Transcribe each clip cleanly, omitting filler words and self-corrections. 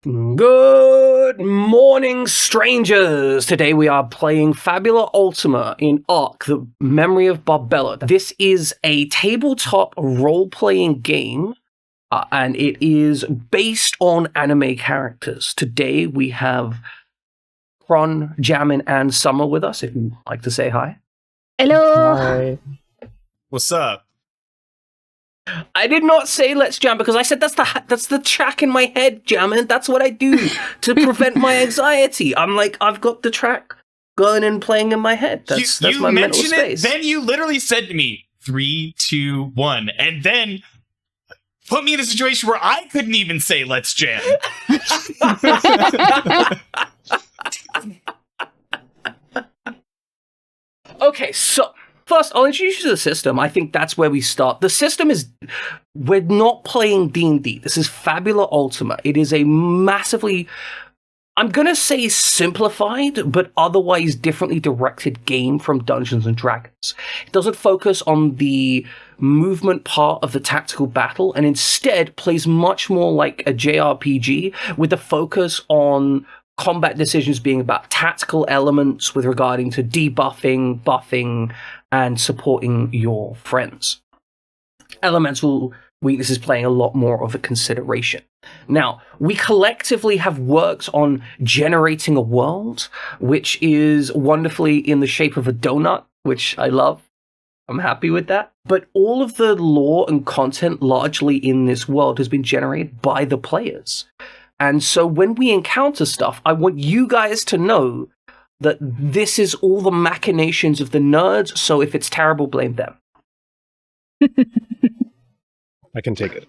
Good morning, strangers! Today we are playing Fabula Ultima in Ark, the Memory of Barbelo. This is a tabletop role-playing game, and it is based on anime characters. Today we have Kron, Jamin, and Summer with us, if you'd like to say hi. Hello! Hi. What's up? I did not say let's jam because I said that's the track in my head, Jamin. That's what I do to prevent my anxiety. I'm like, I've got the track going and playing in my head. That's my mental space. Then you literally said to me, 3, 2, 1, and then put me in a situation where I couldn't even say let's jam. Okay, so first, I'll introduce you to the system. I think that's where we start. The system is, we're not playing D&D. This is Fabula Ultima. It is a massively, I'm going to say simplified, but otherwise differently directed game from Dungeons & Dragons. It doesn't focus on the movement part of the tactical battle, and instead plays much more like a JRPG with a focus on combat decisions being about tactical elements with regarding to debuffing, buffing, and supporting your friends. Elemental weaknesses playing a lot more of a consideration. Now, we collectively have worked on generating a world, which is wonderfully in the shape of a donut, which I love. I'm happy with that. But all of the lore and content largely in this world has been generated by the players. And so when we encounter stuff, I want you guys to know that this is all the machinations of the nerds, so if it's terrible, blame them. I can take it.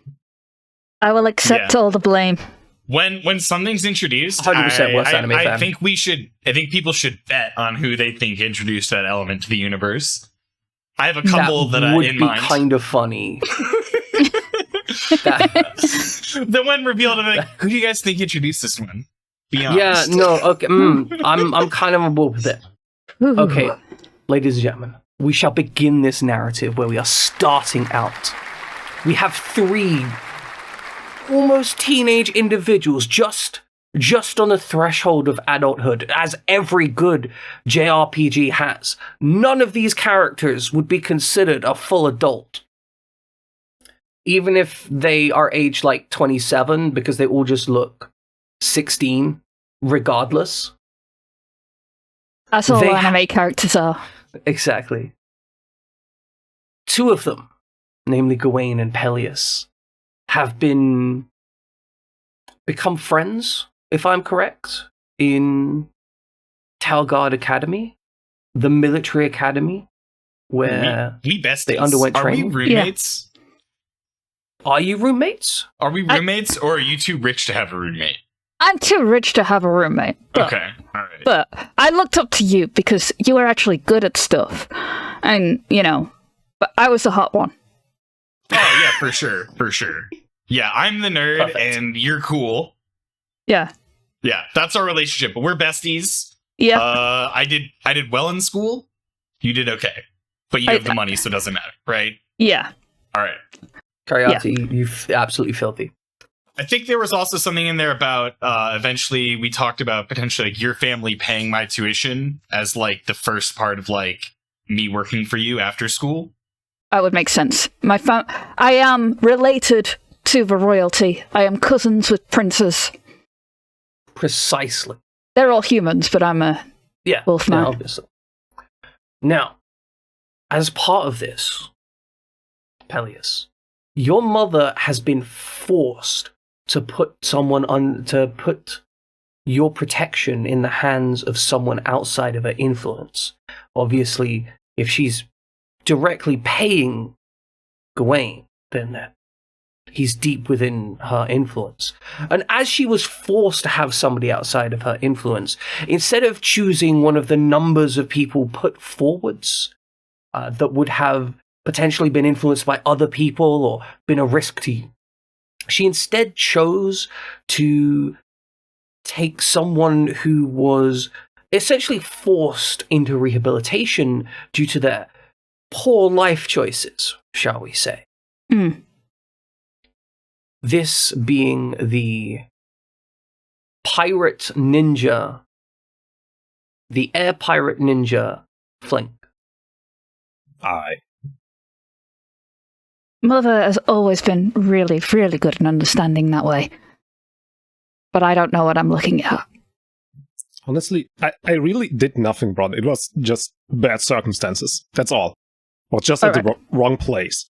I will accept all the blame. When something's introduced, 100% worst anime fan. I think people should bet on who they think introduced that element to the universe. I have a couple that are in mind. Would be kind of funny. The one revealed, I'm like, who do you guys think introduced this one? Be honest. Yeah, no, okay. I'm kind of on board with it. Okay, ladies and gentlemen, we shall begin this narrative where we are starting out. We have 3 almost teenage individuals just on the threshold of adulthood, as every good JRPG has. None of these characters would be considered a full adult, even if they are aged like 27, because they all just look 16, regardless. That's all anime characters are. Exactly. 2 of them, namely Gawain and Peleus, have become friends, if I'm correct, in Talgard Academy, the military academy, where we besties. They underwent training. Are we roommates? Yeah. Are you roommates? Are we roommates, or are you too rich to have a roommate? I'm too rich to have a roommate. Okay, all right. But I looked up to you because you were actually good at stuff. And, but I was the hot one. Oh, yeah, for sure. Yeah, I'm the nerd, Perfect. And you're cool. Yeah. Yeah, that's our relationship, but we're besties. Yeah. I did well in school. You did okay. But you have the money, so it doesn't matter, right? Yeah. All right. Cariati, you absolutely filthy. I think there was also something in there about eventually we talked about potentially like your family paying my tuition as like the first part of like me working for you after school. That would make sense. I am related to the royalty. I am cousins with princes. Precisely. They're all humans, but I'm a wolfman. Obviously. Now, as part of this, Peleus, your mother has been forced to put your protection in the hands of someone outside of her influence. Obviously, if she's directly paying Gawain, then he's deep within her influence. And as she was forced to have somebody outside of her influence, instead of choosing one of the numbers of people put forwards that would have potentially been influenced by other people or been a risk to you, she instead chose to take someone who was essentially forced into rehabilitation due to their poor life choices, shall we say. Mm. This being the pirate ninja, the air pirate ninja, Flink. Aye. Mother has always been really, really good at understanding that way. But I don't know what I'm looking at. Honestly, I really did nothing wrong. It was just bad circumstances. That's all. I was just at the wrong place.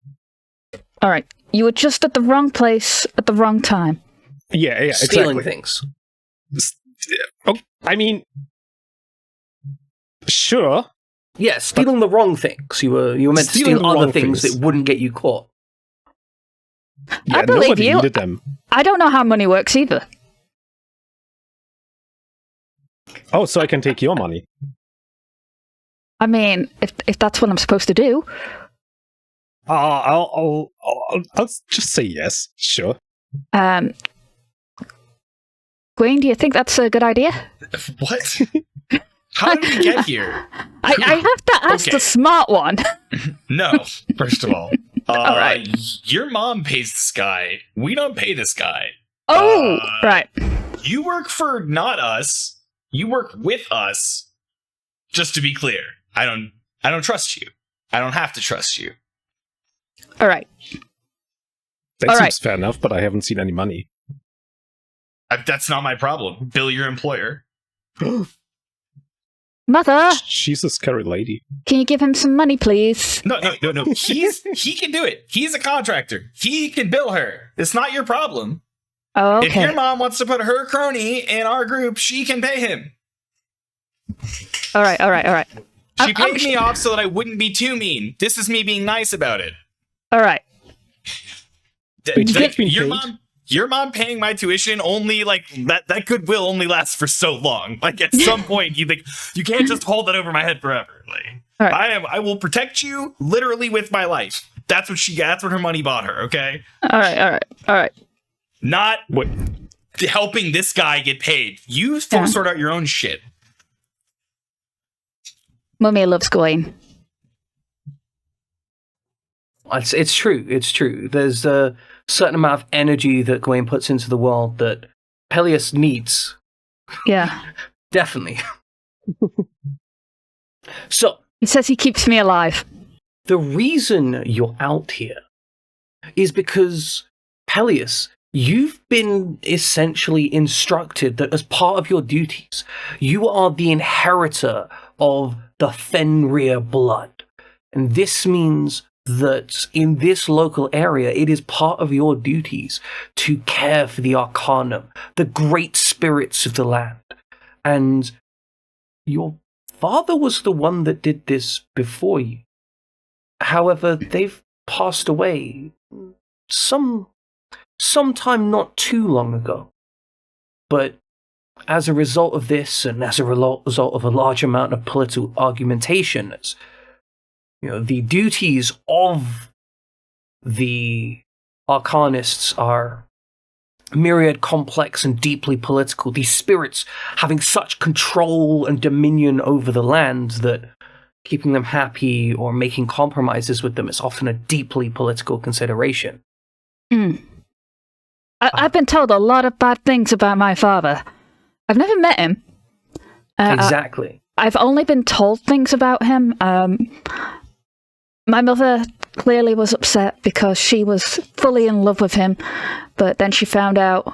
All right. You were just at the wrong place at the wrong time. Yeah, Stealing exactly. things. I mean, sure. Yeah, stealing the wrong things. You were meant to Stealing steal the other wrong things things. that wouldn't get you caught. Yeah, I believe nobody you. needed them. I don't know how money works either. Oh, so I can take your money. I mean, if that's what I'm supposed to do. I'll just say yes. Sure. Gawain, do you think that's a good idea? What? How did we get here? I have to ask Okay. the smart one. No, first of all. All right. Your mom pays this guy. We don't pay this guy. Oh, right. You work for not us. You work with us. Just to be clear, I don't trust you. I don't have to trust you. All right. That All seems right. fair enough, but I haven't seen any money. That's not my problem. Bill your employer. Mother, She's a scary lady. can you give him some money, please? No. He can do it. He's a contractor. He can bill her. It's not your problem. Oh, If your okay. mom wants to put her crony in our group, she can pay him. All right. She paid me off so that I wouldn't be too mean. This is me being nice about it. All right. Wait, you've been paid? Your mom paying my tuition only like that goodwill only lasts for so long. Like at some point you think you can't just hold that over my head forever. Like All right. I will protect you literally with my life. That's what her money bought her, okay? All right. Not What? helping this guy get paid. You Yeah. sort out your own shit. Mummy loves Gawain. It's true. It's true. There's a certain amount of energy that Gawain puts into the world that Peleus needs. Yeah. Definitely. So, He says he keeps me alive. the reason you're out here is because, Peleus, you've been essentially instructed that as part of your duties, you are the inheritor of the Fenrir blood. And this means that in this local area, it is part of your duties to care for the Arcanum, the great spirits of the land. And your father was the one that did this before you. However, they've passed away sometime not too long ago. But as a result of this, and as a result of a large amount of political argumentation, as the duties of the Arcanists are myriad, complex, and deeply political. These spirits having such control and dominion over the land that keeping them happy or making compromises with them is often a deeply political consideration. I've been told a lot of bad things about my father. I've never met him. Exactly. I've only been told things about him. My mother clearly was upset because she was fully in love with him, but then she found out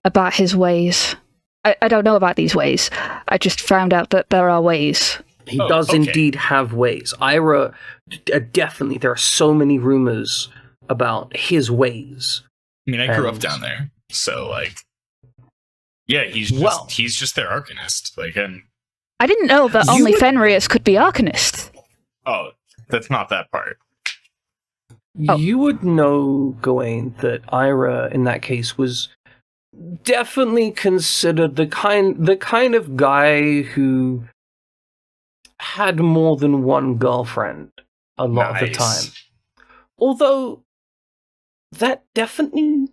about his ways. I don't know about these ways. I just found out that there are ways. He does okay. indeed have ways. Ira, definitely, there are so many rumors about his ways. I mean, I grew up And- down there, so like, yeah, he's just their arcanist. Like, and I didn't know that You only would- Fenrirs could be Arcanists. oh, that's not that part. Oh. You would know, Gawain, that Ira, in that case, was definitely considered the kind of guy who had more than one girlfriend a lot of the Nice. time. Although, that definitely,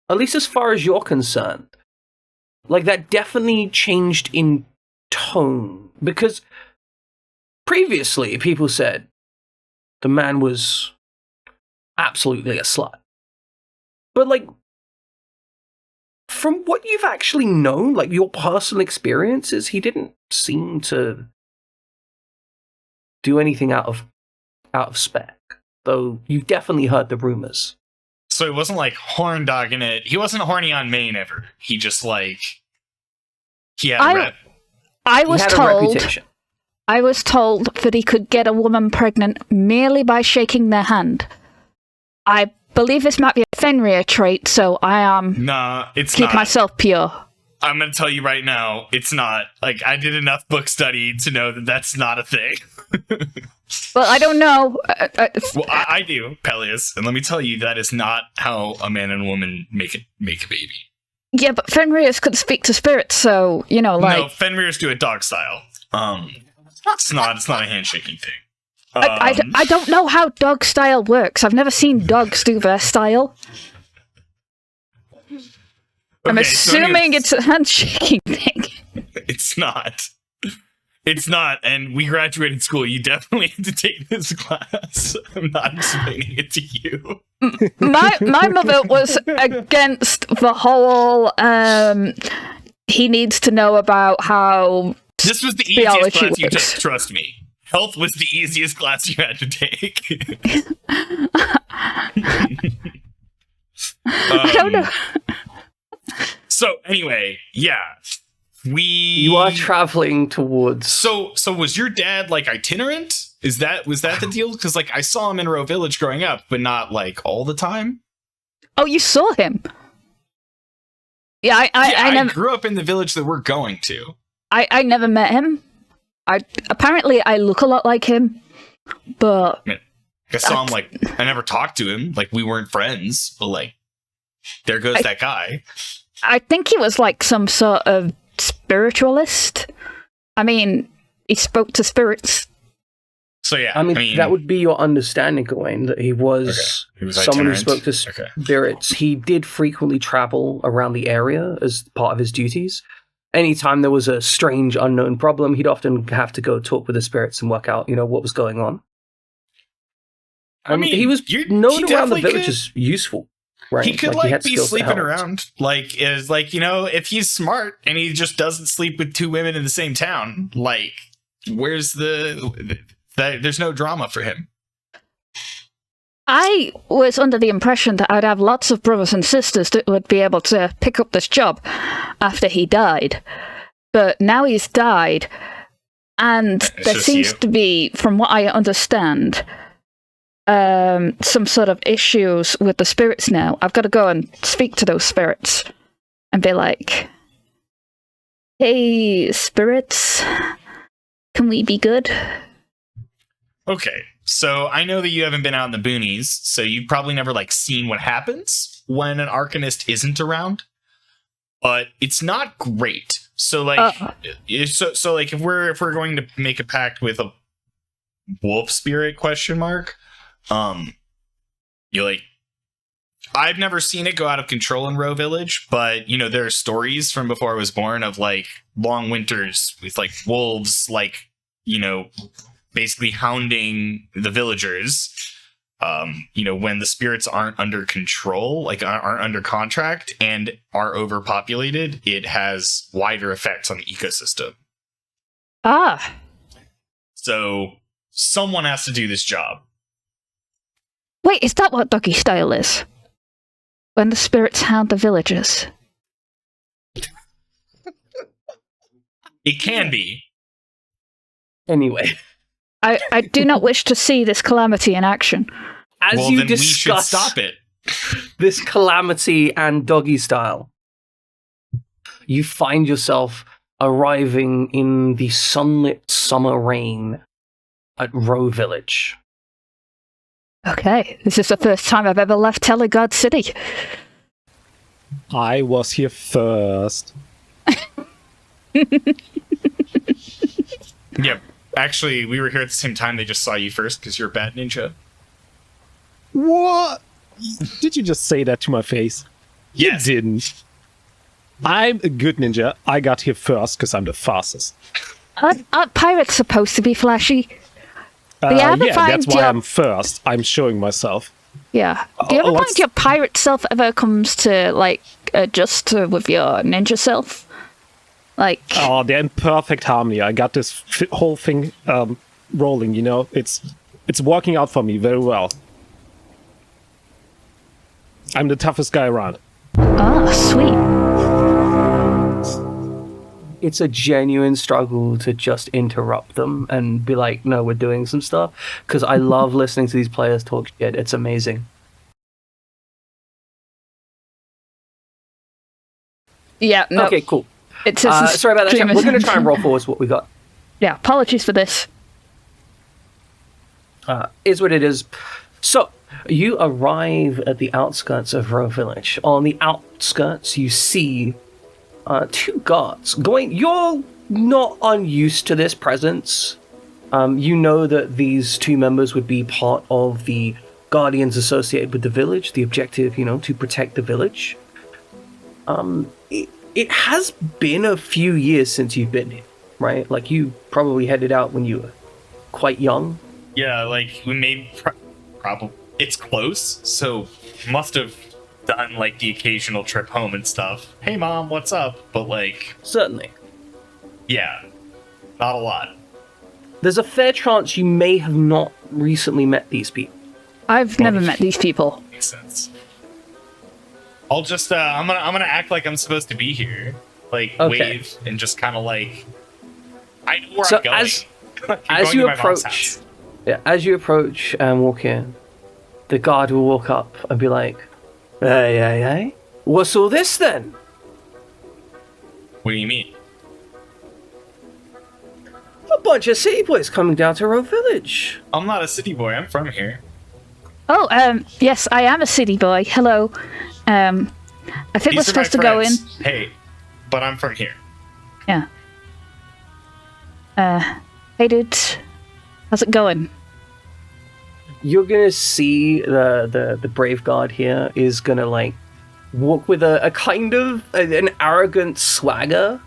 at least as far as you're concerned, like that definitely changed in tone. Because previously, people said the man was absolutely a slut. But, like, from what you've actually known, like your personal experiences, he didn't seem to do anything out of spec. Though you've definitely heard the rumors. So it wasn't like horn dogging it. He wasn't horny on main ever. He just like he had a rep. I was He had a told. reputation. I was told that he could get a woman pregnant merely by shaking their hand. I believe this might be a Fenrir trait, so I am Nah, it's keep not. myself pure. I'm going to tell you right now, it's not. Like, I did enough book study to know that that's not a thing. Well, I don't know. Well, I do, Peleus, and let me tell you, that is not how a man and a woman make a baby. Yeah, but Fenrirs could speak to spirits, so, you know, like... No, Fenrirs do it dog style. It's not a handshaking thing. I don't know how dog style works. I've never seen dogs do their style. I'm assuming it's a handshaking thing. It's not. It's not, and we graduated school. You definitely had to take this class. I'm not explaining it to you. My mother was against the whole, he needs to know about how this was the easiest class you took, works. trust me. Health was the easiest class you had to take. I don't know. So anyway, yeah. You are traveling towards... So was your dad like itinerant? Was that the deal? Because like I saw him in Row Village growing up, but not like all the time. Oh, you saw him? Yeah, I I never grew up in the village that we're going to. I never met him. Apparently I look a lot like him, but I saw him, like, I never talked to him. Like, we weren't friends, but like, there goes that guy. I think he was like some sort of spiritualist. I mean, he spoke to spirits. So yeah, I mean that would be your understanding, Gawain, that he was someone who spoke to spirits. He did frequently travel around the area as part of his duties. Anytime there was a strange, unknown problem, he'd often have to go talk with the spirits and work out, what was going on. I mean, he was known around the village as useful. Right? He could like be sleeping around, like is like if he's smart and he just doesn't sleep with two women in the same town, like where's there's no drama for him. I was under the impression that I'd have lots of brothers and sisters that would be able to pick up this job after he died, but now he's died, and there seems to be, from what I understand, some sort of issues with the spirits now. I've got to go and speak to those spirits and be like, hey, spirits, can we be good? Okay, so I know that you haven't been out in the boonies, so you've probably never like seen what happens when an arcanist isn't around, but it's not great. So like, so like if we're going to make a pact with a wolf spirit ? You like, I've never seen it go out of control in Row Village, but there are stories from before I was born of like long winters with like wolves, like basically hounding the villagers. When the spirits aren't under control, like aren't under contract and are overpopulated, it has wider effects on the ecosystem. So someone has to do this job. Wait, is that what doggy style is? When the spirits hound the villagers? It can be. Anyway. I do not wish to see this calamity in action. As you then we should discuss stop it. This calamity and doggy style, you find yourself arriving in the sunlit summer rain at Row Village. Okay, this is the first time I've ever left Telegard City. I was here first. Yep. Actually, we were here at the same time. They just saw you first because you're a bad ninja. What? Did you just say that to my face? Yes. You didn't. I'm a good ninja. I got here first because I'm the fastest. Aren't pirates supposed to be flashy? Yeah, that's why I'm first. I'm showing myself. Yeah. Do you ever let's- find your pirate self ever comes to, like, adjust with your ninja self? Like, Oh, they're in perfect harmony. I got this whole thing rolling, you know? It's working out for me very well. I'm the toughest guy around. sweet. It's a genuine struggle to just interrupt them and be like, no, we're doing some stuff. Because I love listening to these players talk shit. It's amazing. Yeah, no. Okay, cool. It says Sorry about that, chat. stream We're is- going to try and roll forward what we got. Yeah, apologies for this. Is what it is. So, you arrive at the outskirts of Row Village. On the outskirts, you see two guards. You're not unused to this presence. You know that these two members would be part of the guardians associated with the village. The objective, to protect the village. It has been a few years since you've been here, right? Like, you probably headed out when you were quite young. Yeah, like we made probably it's close, so must have done like the occasional trip home and stuff. Hey mom, what's up? But like, Certainly. yeah, not a lot. There's a fair chance you may have not recently met these people. I've never met these people. Makes sense. I'll just I'm gonna act like I'm supposed to be here, like Okay. wave and just kind of like I know where So I'm going. as I'm going you to my mom's approach, house. as you approach and walk in, the guard will walk up and be like, "Hey, what's all this then?" What do you mean? A bunch of city boys coming down to Row Village. I'm not a city boy. I'm from here. Oh, yes, I am a city boy. Hello. I think we're These are my supposed to go in. friends. Hey, but I'm from here. Yeah. Hey, dudes. How's it going? You're gonna see the brave guard here is gonna like walk with a kind of an arrogant swagger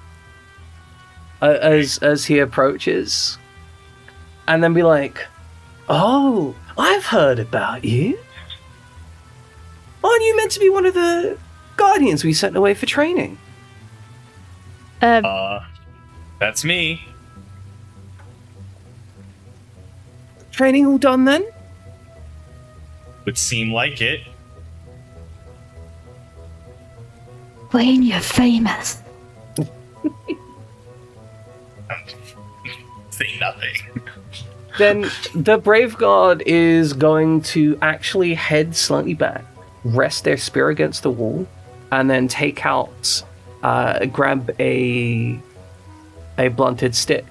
as he approaches, and then be like, "Oh, I've heard about you. Aren't you meant to be one of the guardians we sent away for training?" That's me. Training all done then? Would seem like it. Wayne, you're famous. Say nothing. Then the brave guard is going to actually head slightly back, rest their spear against the wall, and then take out, grab a blunted stick,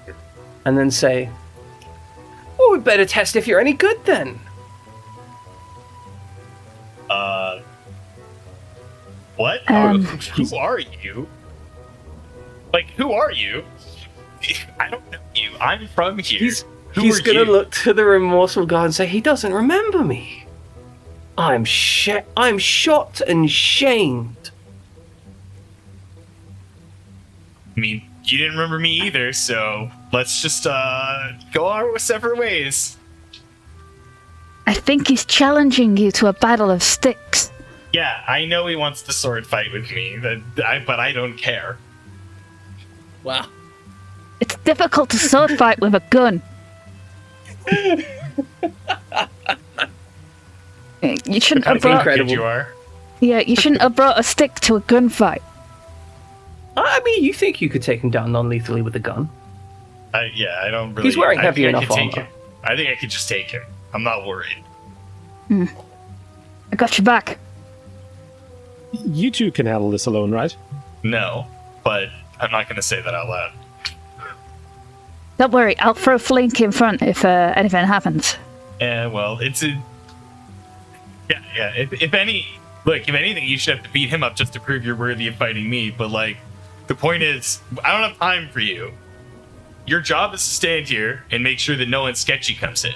and then say, "Well, we better test if you're any good then." What? Who are you? Like, who are you? I don't know you. I'm from here. He's Who are gonna you? look to the remorseful guard and say, "He doesn't remember me. I'm shocked and shamed." I mean, you didn't remember me either, so let's just go our separate ways. I think he's challenging you to a battle of sticks. Yeah, I know he wants to sword fight with me, but I don't care. Wow. It's difficult to sword fight with a gun. You shouldn't have brought. Incredible. You are. Yeah, you shouldn't have brought a stick to a gunfight. I mean, you think you could take him down non-lethally with a gun? Yeah, I don't really. He's wearing I heavy think I enough could take armor. him. I think I could just take him. I'm not worried. I got your back. You two can handle this alone, right? No, but I'm not going to say that out loud. Don't worry, I'll throw Flink in front if anything happens. Well, it's a. Yeah. If anything, you should have to beat him up just to prove you're worthy of fighting me. But like, the point is, I don't have time for you. Your job is to stand here and make sure that no one sketchy comes in.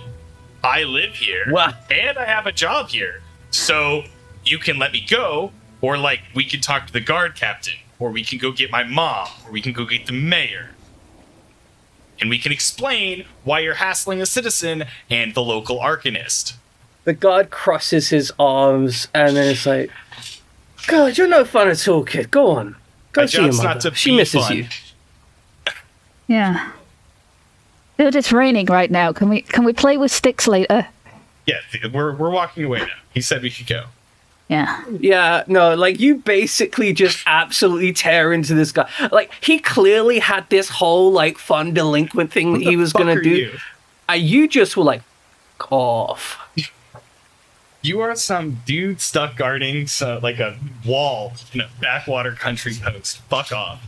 I live here, What? and I have a job here. So you can let me go, or like we can talk to the guard captain, or we can go get my mom, or we can go get the mayor. And we can explain why you're hassling a citizen and the local arcanist. The guard crosses his arms, and then it's like, God, you're no fun at all, kid. Go on. Go see your mother. She misses you. Yeah. Dude, it's raining right now. Can we play with sticks later? Yeah, we're walking away now. He said we could go. Yeah. Yeah, no, like, you basically just absolutely tear into this guy. Like, he clearly had this whole, like, fun delinquent thing that he was going to do. You? You just were like, off. You are some dude stuck guarding like a wall in a backwater country post. Fuck off.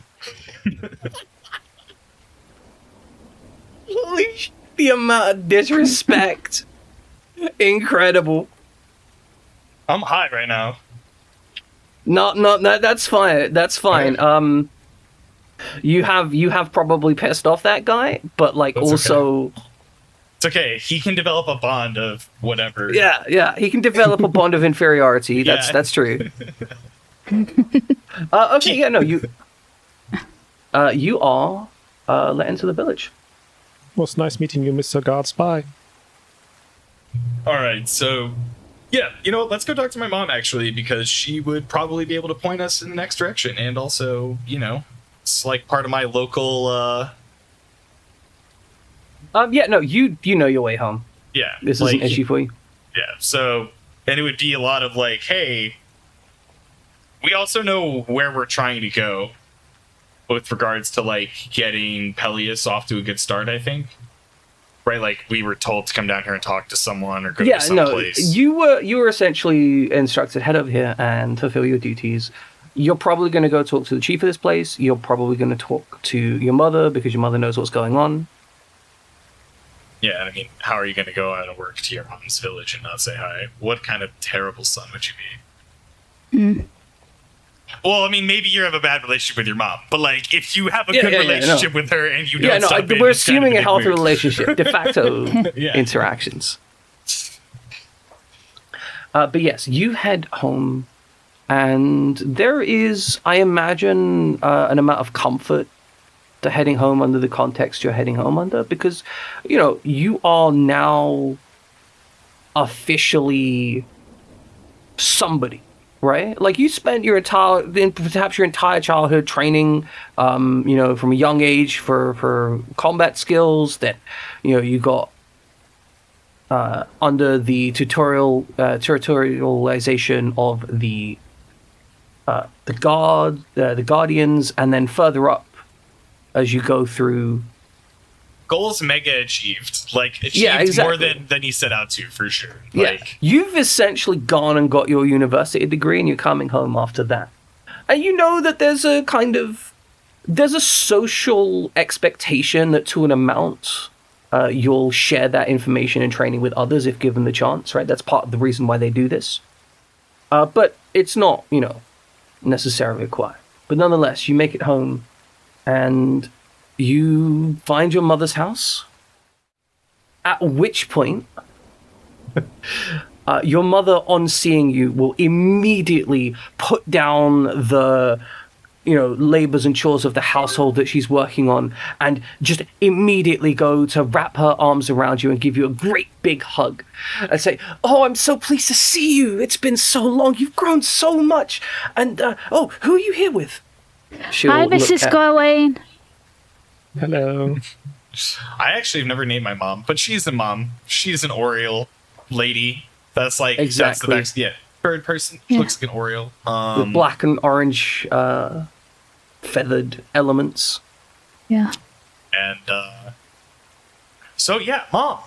Holy sh- the amount of disrespect. Incredible. I'm high right now. No, that's fine. That's fine. You have probably pissed off that guy, but like That's also okay. It's okay. He can develop a bond of whatever. Yeah, he can develop a bond of inferiority. Yeah. That's true. Okay, yeah, no, you are let into the village. It was nice meeting you, Mr. Guard Spy. All right, so yeah, let's go talk to my mom actually, because she would probably be able to point us in the next direction, and also, it's like part of my local. Yeah, no, you know your way home. Yeah, This is an issue for you. Yeah, so, and it would be a lot of like, hey, we also know where we're trying to go with regards to like getting Peleus off to a good start, I think. Right, like we were told to come down here and talk to someone or go to some place. You were essentially instructed, head over here and fulfill your duties. You're probably going to go talk to the chief of this place. You're probably going to talk to your mother because your mother knows what's going on. Yeah, I mean, how are you going to go out and work to your mom's village and not say hi? What kind of terrible son would you be? Well, I mean, maybe you have a bad relationship with your mom, but like, if you have a good relationship with her and you don't stop in, we're it's kind of assuming a healthy weird. relationship, de facto Yeah. interactions. But yes, you head home, and there is, I imagine, an amount of comfort to heading home under the context you're heading home under, because, you are now officially somebody. Right? Like, you spent perhaps your entire childhood training, from a young age for combat skills that, you got under the tutorialization of the Guardians, and then further up as you go through. Goals mega achieved. Like, achieved exactly. more than he set out to, for sure. Yeah, you've essentially gone and got your university degree, and you're coming home after that. And you know that there's a social expectation that to an amount, you'll share that information and training with others if given the chance, right? That's part of the reason why they do this. But it's not, necessarily required. But nonetheless, you make it home, and you find your mother's house, at which point your mother, on seeing you, will immediately put down the labors and chores of the household that she's working on, and just immediately go to wrap her arms around you and give you a great big hug and say, "Oh, I'm so pleased to see you. It's been so long. You've grown so much. And who are you here with?" Hi, Mrs. Gawain. Hello. I actually have never named my mom, but she's a mom. She's an Oriole lady. That's like Exactly. That's the third person. She looks like an Oriole. With black and orange feathered elements. Yeah. And so yeah, mom.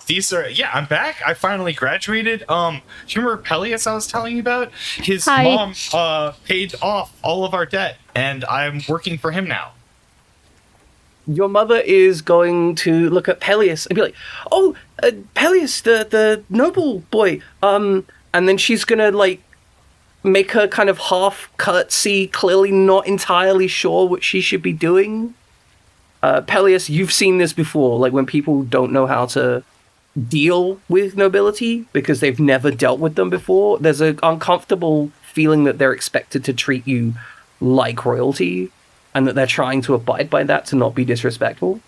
I'm back. I finally graduated. Do you remember Peleus I was telling you about? His Hi. mom paid off all of our debt, and I'm working for him now. Your mother is going to look at Peleus and be like, "Oh, Peleus, the noble boy." And then she's gonna like make her kind of half curtsy, clearly not entirely sure what she should be doing. Peleus, you've seen this before, like when people don't know how to deal with nobility because they've never dealt with them before. There's an uncomfortable feeling that they're expected to treat you like royalty, and that they're trying to abide by that to not be disrespectful.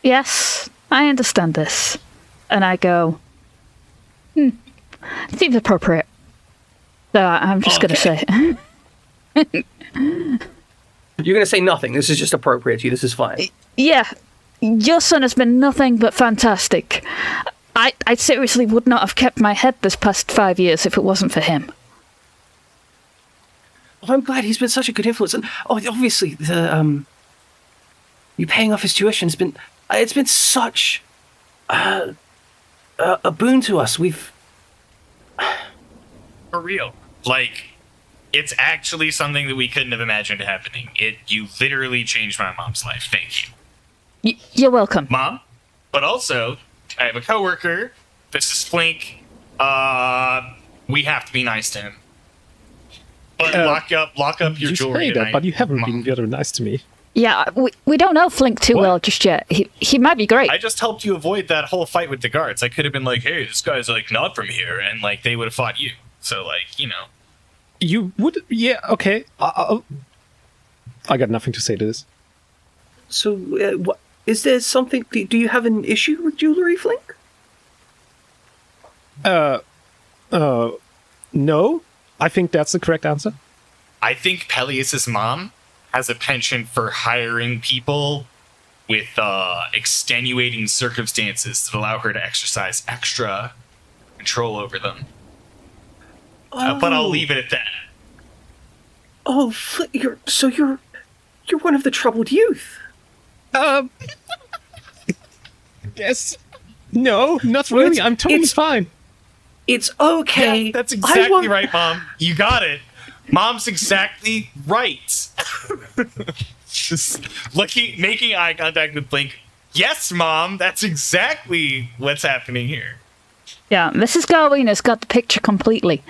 Yes, I understand this. And I go, seems appropriate. So I'm just going to say. You're going to say nothing. This is just appropriate to you. This is fine. Yeah, your son has been nothing but fantastic. I seriously would not have kept my head this past 5 years if it wasn't for him. Well, I'm glad he's been such a good influence. And obviously, you paying off his tuition it's been such a boon to us. We've For real. Like, it's actually something that we couldn't have imagined happening. You literally changed my mom's life. Thank you. You're welcome. Mom, but also, I have a coworker. This is Flink. We have to be nice to him. But lock up your jewelry say tonight. that, but you haven't Mom. been very nice to me. Yeah, we don't know Flink too well just yet. He might be great. I just helped you avoid that whole fight with the guards. I could have been like, hey, this guy's like not from here, and like they would have fought you. So like, you know. You would, yeah, okay. I got nothing to say to this. So, what is there something? Do you have an issue with jewelry, Flink? No. I think that's the correct answer. I think Peleus's mom has a penchant for hiring people with extenuating circumstances that allow her to exercise extra control over them. But I'll leave it at that. Oh, you're one of the troubled youth. Yes. No, not really. I'm totally fine. It's okay. Yeah, that's exactly right, Mom. You got it. Mom's exactly right. Just making eye contact with Blink. Yes, Mom, that's exactly what's happening here. Yeah, Mrs. Gawain has got the picture completely.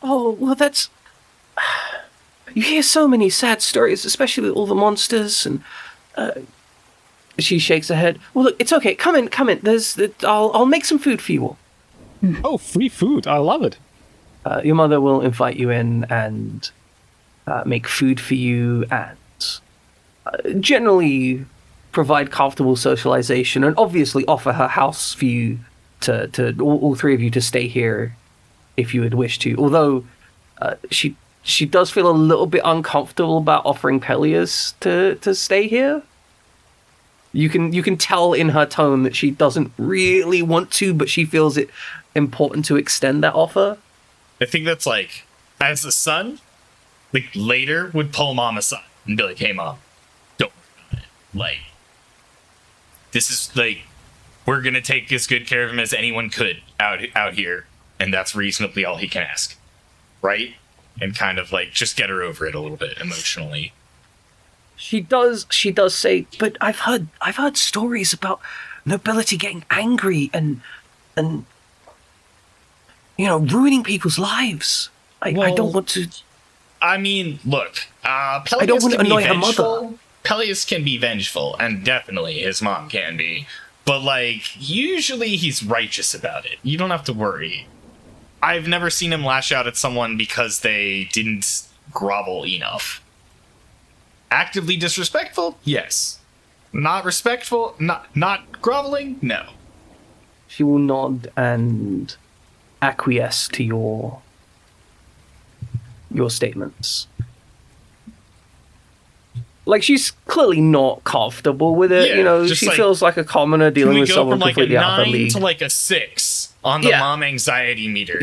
Oh, well, that's... You hear so many sad stories, especially with all the monsters, and... She shakes her head. Well, look, it's okay. Come in. I'll make some food for you all. Oh, free food. I love it. Your mother will invite you in and make food for you and generally provide comfortable socialization and obviously offer her house for you to all three of you to stay here if you would wish to. Although she does feel a little bit uncomfortable about offering Peleus to stay here. You can tell in her tone that she doesn't really want to, but she feels it important to extend that offer. I think that's like, as a son, like later would pull Mom aside and be like, hey, Mom, don't worry about it. Like, this is like, we're going to take as good care of him as anyone could out here. And that's reasonably all he can ask. Right? And kind of like, just get her over it a little bit emotionally. She does say, but I've heard stories about nobility getting angry and ruining people's lives. I don't want to. I mean, look, Peleus I don't want to can be annoy her vengeful. mother. Peleus can be vengeful, and definitely his mom can be. But like, usually he's righteous about it. You don't have to worry. I've never seen him lash out at someone because they didn't grovel enough. Actively disrespectful? Yes. Not respectful? Not groveling? No. She will nod and acquiesce to your statements. Like, she's clearly not comfortable with it. Yeah, she like, feels like a commoner dealing with someone completely out of her league. Can we go from like a 9 to like a 6 on the mom anxiety meter?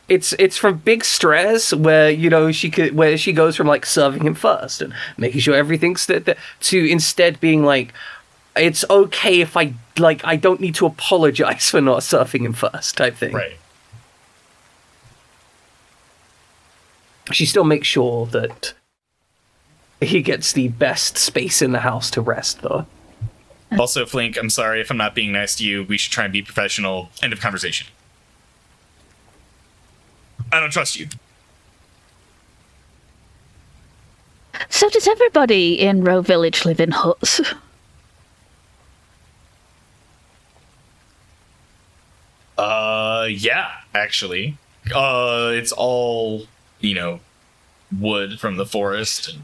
It's from big stress where she goes from like serving him first and making sure everything's that to instead being like, it's okay if I don't need to apologize for not serving him first type thing. Right. She still makes sure that he gets the best space in the house to rest, though. Also, Flink, I'm sorry if I'm not being nice to you. We should try and be professional. End of conversation. I don't trust you. So does everybody in Row Village live in huts? Yeah, actually. It's all, wood from the forest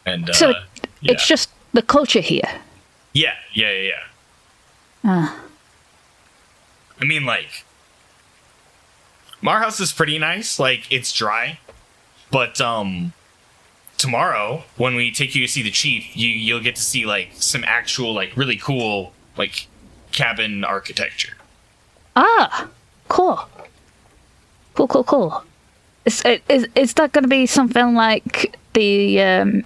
and so it's just the culture here. Yeah. I mean, like, Mar House is pretty nice. Like, it's dry. But, tomorrow, when we take you to see the chief, you'll get to see, like, some actual, like, really cool, like, cabin architecture. Ah, cool. Cool. Is that going to be something like the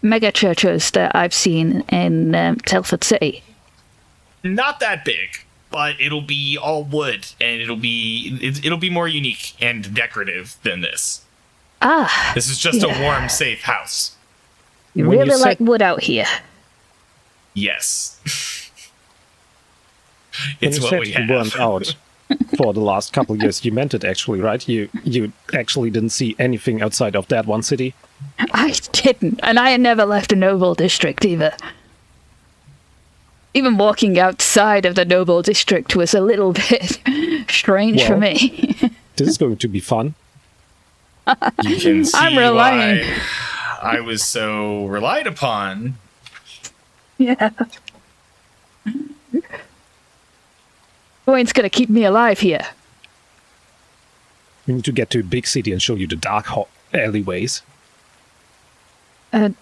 mega churches that I've seen in Telford City? Not that big, but it'll be all wood, and it'll be more unique and decorative than this. Ah, this is just a warm, safe house. You really like wood out here. Yes. It's what we have. You weren't out for the last couple years. You meant it, actually, right? You actually didn't see anything outside of that one city? I didn't, and I had never left a noble district either. Even walking outside of the noble district was a little bit strange for me. This is going to be fun. You can see I'm relying. why I was so relied upon. Yeah. Gawain's gonna keep me alive here. We need to get to a big city and show you the dark alleyways. I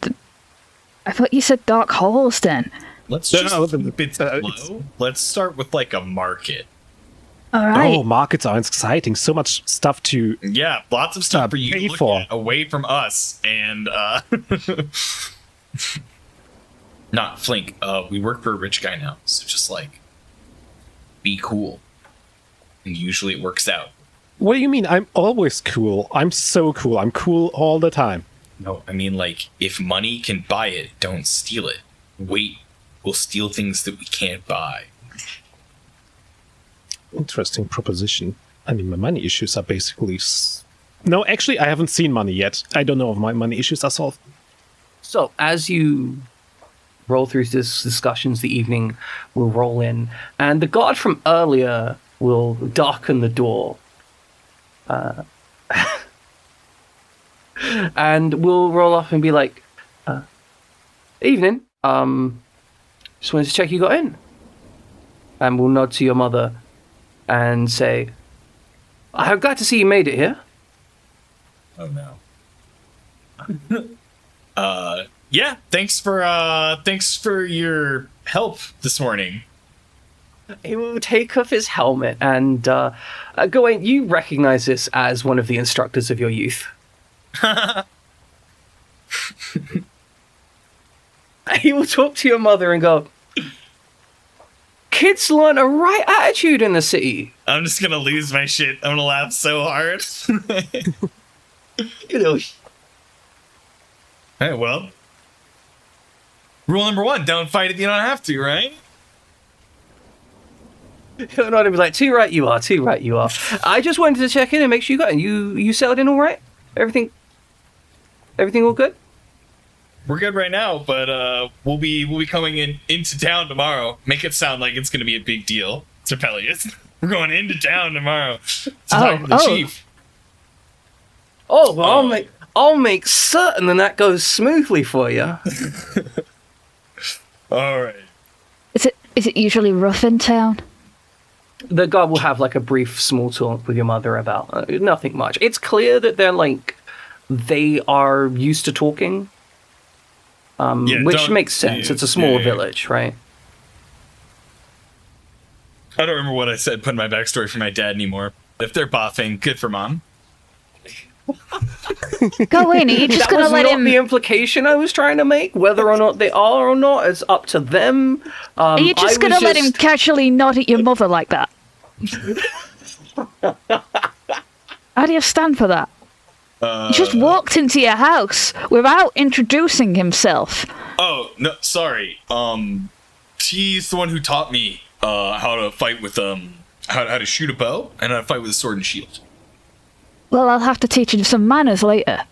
thought you said dark halls then. Let's just keep it low. Let's start with like a market. All right. Oh, markets are exciting. So much stuff to lots of stuff for you to look for. at away from us. And not Flink. We work for a rich guy now, so just like be cool. And usually it works out. What do you mean? I'm always cool. I'm so cool. I'm cool all the time. No, I mean, like, if money can buy it, don't steal it. Wait, we'll steal things that we can't buy. Interesting proposition. I mean, my money issues are basically... No, actually, I haven't seen money yet. I don't know if my money issues are solved. So, as you roll through these discussions, the evening will roll in, and the guard from earlier will darken the door. And we'll roll off and be like, evening, just wanted to check you got in. And we'll nod to your mother and say, I'm glad to see you made it here. Oh no. Yeah, thanks for your help this morning. He will take off his helmet and Gawain, you recognize this as one of the instructors of your youth. He will talk to your mother and go, kids learn a right attitude in the city. I'm just gonna lose my shit. I'm gonna laugh so hard. You know. Hey, well, rule number 1, don't fight if you don't have to, right? He'll nod and be like, too right you are. I just wanted to check in and make sure you got in. You settled in all right? Everything all good? We're good right now, but we'll be coming into town tomorrow. Make it sound like it's gonna be a big deal, Serpelius. We're going into town tomorrow to talk to the chief. Oh, well, I'll make certain that goes smoothly for you. All right. Is it usually rough in town? The guard will have like a brief small talk with your mother about nothing much. It's clear that they are used to talking, which makes sense. It's a small village, right? I don't remember what I said, putting my backstory for my dad anymore. If they're boffing, good for mom. Gawain, are you just going to let him... the implication I was trying to make. Whether or not they are or not is up to them. Are you just going to let him casually nod at your mother like that? How do you stand for that? He just walked into your house without introducing himself. Oh, no, sorry. He's the one who taught me how to fight with how to shoot a bow and how to fight with a sword and shield. Well, I'll have to teach him some manners later.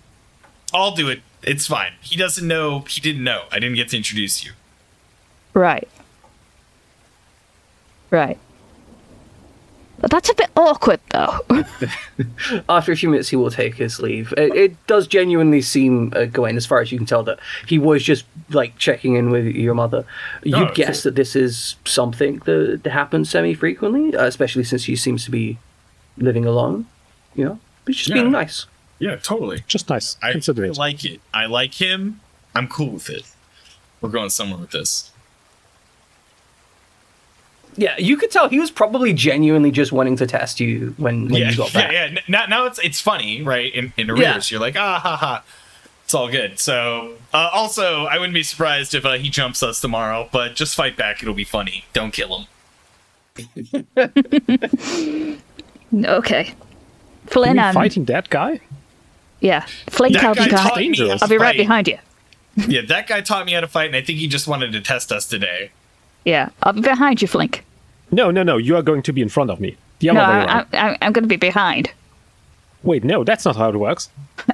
I'll do it. It's fine. He doesn't know. He didn't know. I didn't get to introduce you. Right. But that's a bit awkward, though. After a few minutes, he will take his leave. It does genuinely seem, Gawain, as far as you can tell, that he was just like checking in with your mother. You'd guess that this is something that happens semi-frequently, especially since she seems to be living alone. You know, but just being nice. Yeah, totally. Just nice. I Consider it. like it. I like him. I'm cool with it. We're going somewhere with this. Yeah, you could tell he was probably genuinely just wanting to test you when you got back. Yeah. Now it's funny, right? In arrears, you're like, ha ha. It's all good. So, also, I wouldn't be surprised if he jumps us tomorrow, but just fight back. It'll be funny. Don't kill him. Okay. Are Flynn, you fighting that guy? yeah. Flynn, That I'll guy be taught behind. me how to I'll be right fight. behind you. Yeah, that guy taught me how to fight, and I think he just wanted to test us today. Yeah, I'll be behind you, Flink. No. You are going to be in front of me. The other No, way around. I'm going to be behind. Wait, no, that's not how it works.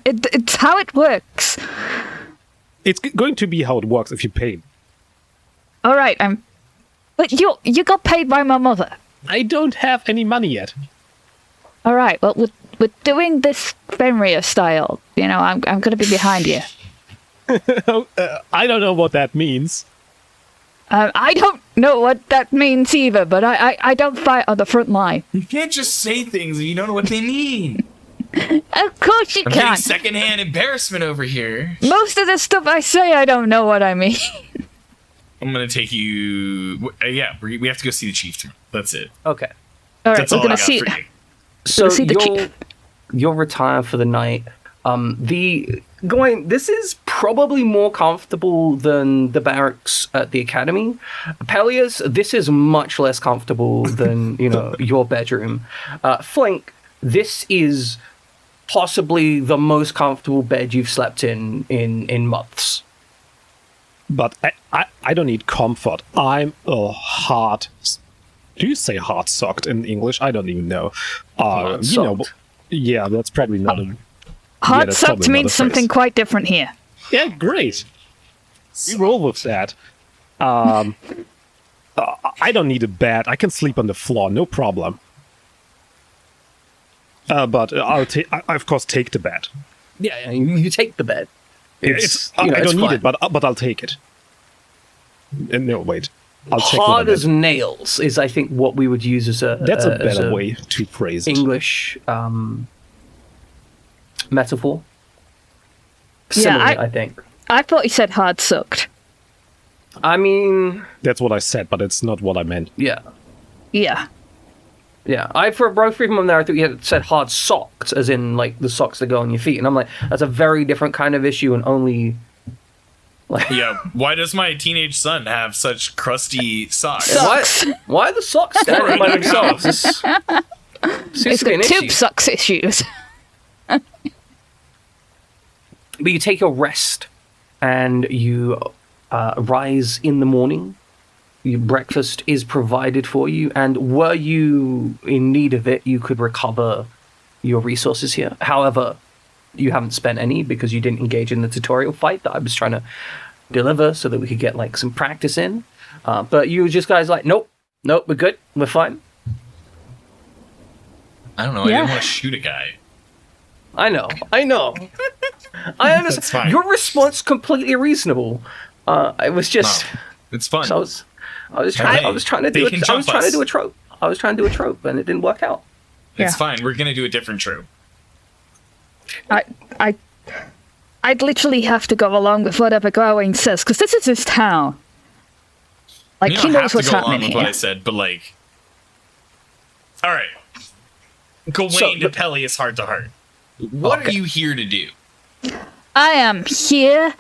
It's how it works. It's going to be how it works if you pay. All right, But you got paid by my mother. I don't have any money yet. All right, well, we're doing this Fenrir style. You know, I'm going to be behind you. I don't know what that means. I don't know what that means either, but I don't fight on the front line. You can't just say things if you don't know what they mean. Of course you I'm getting can. secondhand embarrassment over here. Most of the stuff I say, I don't know what I mean. I'm gonna take you. Yeah, we have to go see the chief tomorrow. That's it. Okay. All right, That's we're all I going got to see. for you. So see the chief. you'll retire for the night. Gawain, this is probably more comfortable than the barracks at the academy. Pelias, this is much less comfortable than your bedroom. Flink, this is possibly the most comfortable bed you've slept in months. But I don't need comfort. I'm a hard... Do you say hard-socked in English? I don't even know. Hard-socked. Yeah, that's probably not a... Hard that's sucked probably not means a something phrase. quite different here. Yeah, great. We roll with that. I don't need a bed. I can sleep on the floor, no problem. But I of course take the bed. Yeah, you take the bed. I it's don't need fine. it, but I'll take it. No, wait. I'll check Hard what I as meant. nails is, I think, what we would use as a That's a as better way to phrase it. English metaphor. Yeah, Simile, I think. I thought you said hard sucked. I mean, That's what I said, but it's not what I meant. yeah. Yeah. Yeah, for both of them there, I think you had said hard socked, as in, like, the socks that go on your feet. And I'm like, that's a very different kind of issue and only, like... Yeah, why does my teenage son have such crusty socks? Why are the socks standing by themselves? This seems It's to be an got tube issue. sucks issues. But you take your rest, and you rise in the morning. Your breakfast is provided for you, and were you in need of it, you could recover your resources here. However, you haven't spent any because you didn't engage in the tutorial fight that I was trying to deliver so that we could get, like, some practice in. But you just guys like, nope, we're good, we're fine. I don't know. I didn't want to shoot a guy. I know. I understand. That's fine. Your response completely reasonable. It was just... It's fun. So I was trying to do a trope. I was trying to do a trope, and it didn't work out. It's Yeah. fine. We're gonna do a different trope. I'd literally have to go along with whatever Gawain says, because this is his town. Like, You he don't knows have to what's go along happening with what I here. said, but like, all right. Gawain to Pelias heart to heart. What are you here to do? I am here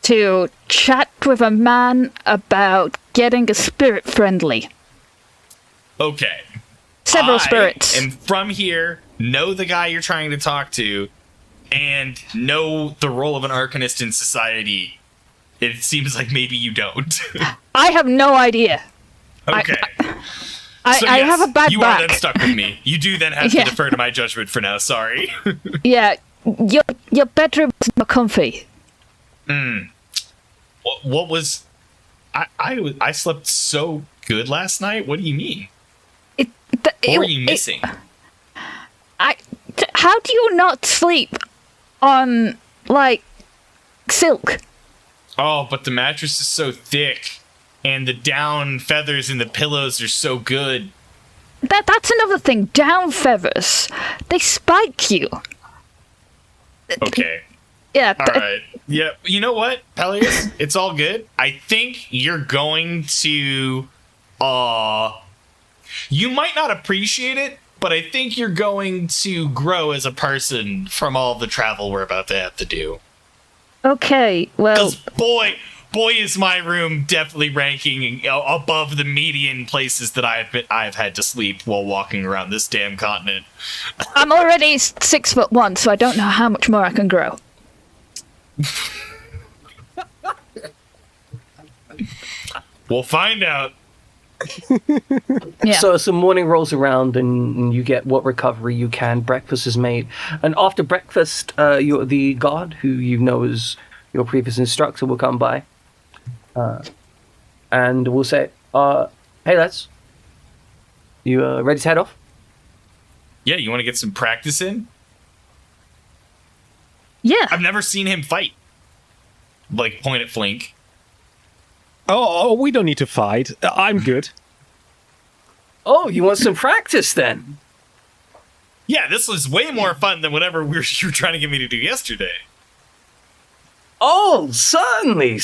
to chat with a man about getting a spirit friendly. Okay. Several spirits. And from here, know the guy you're trying to talk to, and know the role of an arcanist in society. It seems like maybe you don't. I have no idea. Okay. I yes, have a bad you back. are then stuck with me. You do then have Yeah. to defer to my judgment for now. Sorry. Yeah, your bedroom is not comfy. What was? I slept so good last night. What do you mean? What were you missing? How do you not sleep on, like, silk? Oh, but the mattress is so thick, and the down feathers in the pillows are so good. That's another thing. Down feathers. They spike you. Okay. Yeah. All right. Yeah. You know what, Peleus? It's all good. I think you're going to, you might not appreciate it, but I think you're going to grow as a person from all the travel we're about to have to do. Okay, well... Because boy is my room definitely ranking above the median places that I've had to sleep while walking around this damn continent. I'm already 6'1", so I don't know how much more I can grow. We'll find out. Yeah. So some morning rolls around and you get what recovery you can. Breakfast is made. And after breakfast, the guard, who you know is your previous instructor, will come by. And we'll say, hey lads, you ready to head off? Yeah, you want to get some practice in? Yeah. I've never seen him fight. Like, point at Flink. Oh, we don't need to fight. I'm good. Oh, you want some practice then? Yeah, this was way more fun than whatever you were trying to get me to do yesterday. Oh, certainly.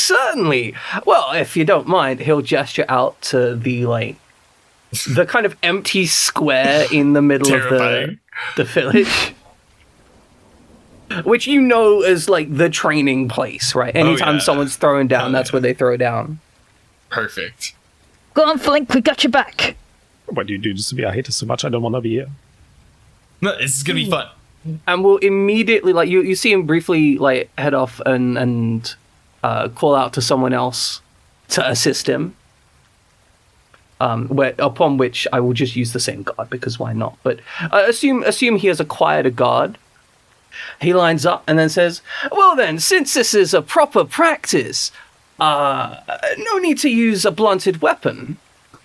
Well, if you don't mind, he'll gesture out to the kind of empty square in the middle of the village. Which you know is like the training place, right? Anytime someone's throwing down, that's where they throw down. Perfect. Go on, Flink, we got your back. Why do you do this to me? I hate it so much. I don't want to be here. No, this is gonna be fun. And we'll immediately, you see him briefly, head off and call out to someone else to assist him. Upon which I will just use the same guard, because why not? But assume he has acquired a guard. He lines up and then says, well then, since this is a proper practice, no need to use a blunted weapon,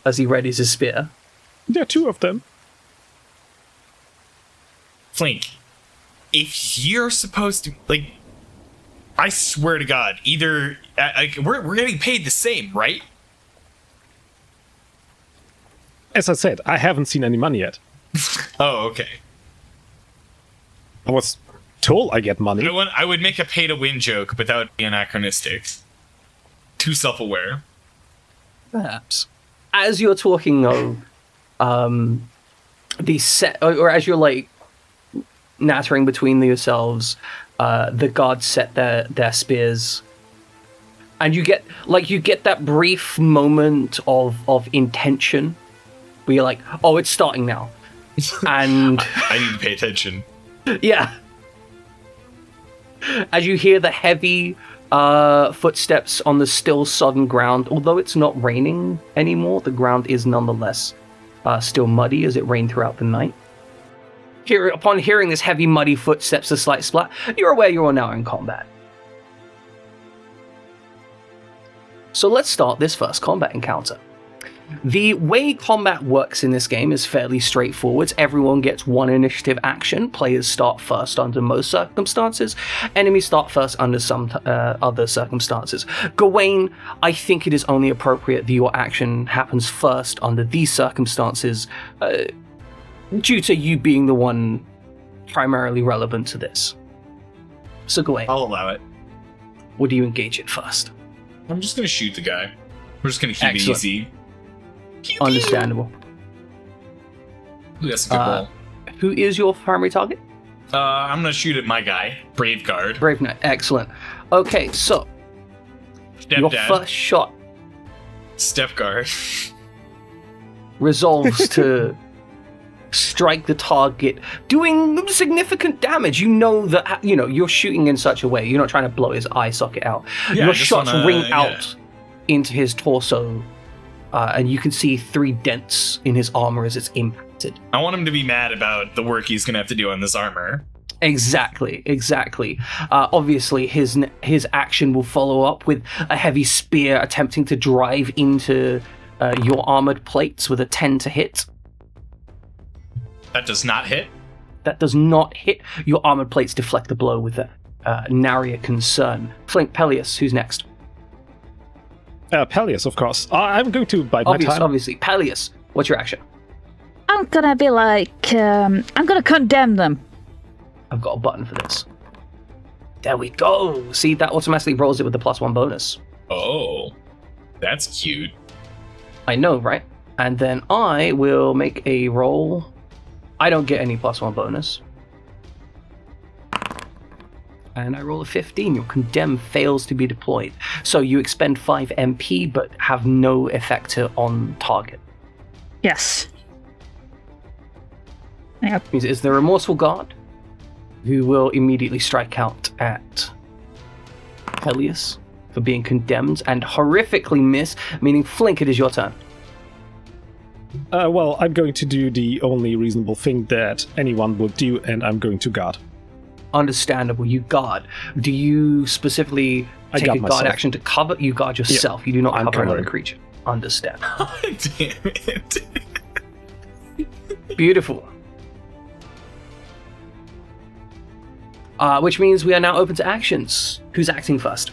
as he readies his spear. There are two of them. Flink, if you're supposed to, I swear to God, either, we're getting paid the same, right? As I said, I haven't seen any money yet. Oh, okay. I was told I get money. I would make a pay-to-win joke, but that would be anachronistic. Too self-aware. Perhaps. As you're talking, though, as you're, nattering between yourselves, the guards set their spears. And you get that brief moment of intention where you're like, oh, it's starting now. And I need to pay attention. Yeah. As you hear the heavy footsteps on the still sodden ground, although it's not raining anymore, the ground is nonetheless still muddy as it rained throughout the night. Upon hearing this heavy, muddy footsteps, a slight splat, you're aware you are now in combat. So let's start this first combat encounter. The way combat works in this game is fairly straightforward. Everyone gets one initiative action. Players start first under most circumstances. Enemies start first under some other circumstances. Gawain, I think it is only appropriate that your action happens first under these circumstances, due to you being the one primarily relevant to this. So Gawain, I'll allow it. what do you engage in first? I'm just gonna shoot the guy. We're just gonna keep it Excellent. easy. Understandable. Ooh, that's a good roll. Who is your primary target? I'm gonna shoot at my guy, Brave Guard. Brave Knight. Excellent. Okay, so your Stepdad. first shot Step Guard. resolves to strike the target, doing significant damage. You know that you're shooting in such a way. You're not trying to blow his eye socket out. Yeah, Your just shots wanna- ring out into his torso, and you can see 3 dents in his armor as it's impacted. I want him to be mad about the work he's gonna have to do on this armor. Exactly. Obviously, his action will follow up with a heavy spear attempting to drive into your armored plates with a 10 to hit. That does not hit. That does not hit. Your armored plates deflect the blow with nary a concern. Flink, Peleus, who's next? Peleus, of course. I'm going to bide my time. Obviously. Peleus, what's your action? I'm gonna be like, I'm gonna condemn them. I've got a button for this. There we go. See, that automatically rolls it with the +1 bonus. Oh, that's cute. I know, right? And then I will make a roll. I don't get any +1 bonus. And I roll a 15. Your condemn fails to be deployed. So you expend 5 MP, but have no effect on target. Yes. Yep. Means it's the remorseful guard who will immediately strike out at Peleus for being condemned and horrifically miss, meaning Flink, it is your turn. Well, I'm going to do the only reasonable thing that anyone would do, and I'm going to guard. Understandable, you guard. Do you specifically take a guard action to cover? You guard yourself. Yeah, you do not cover another creature. Understand. Damn it. Beautiful. Which means we are now open to actions. Who's acting first?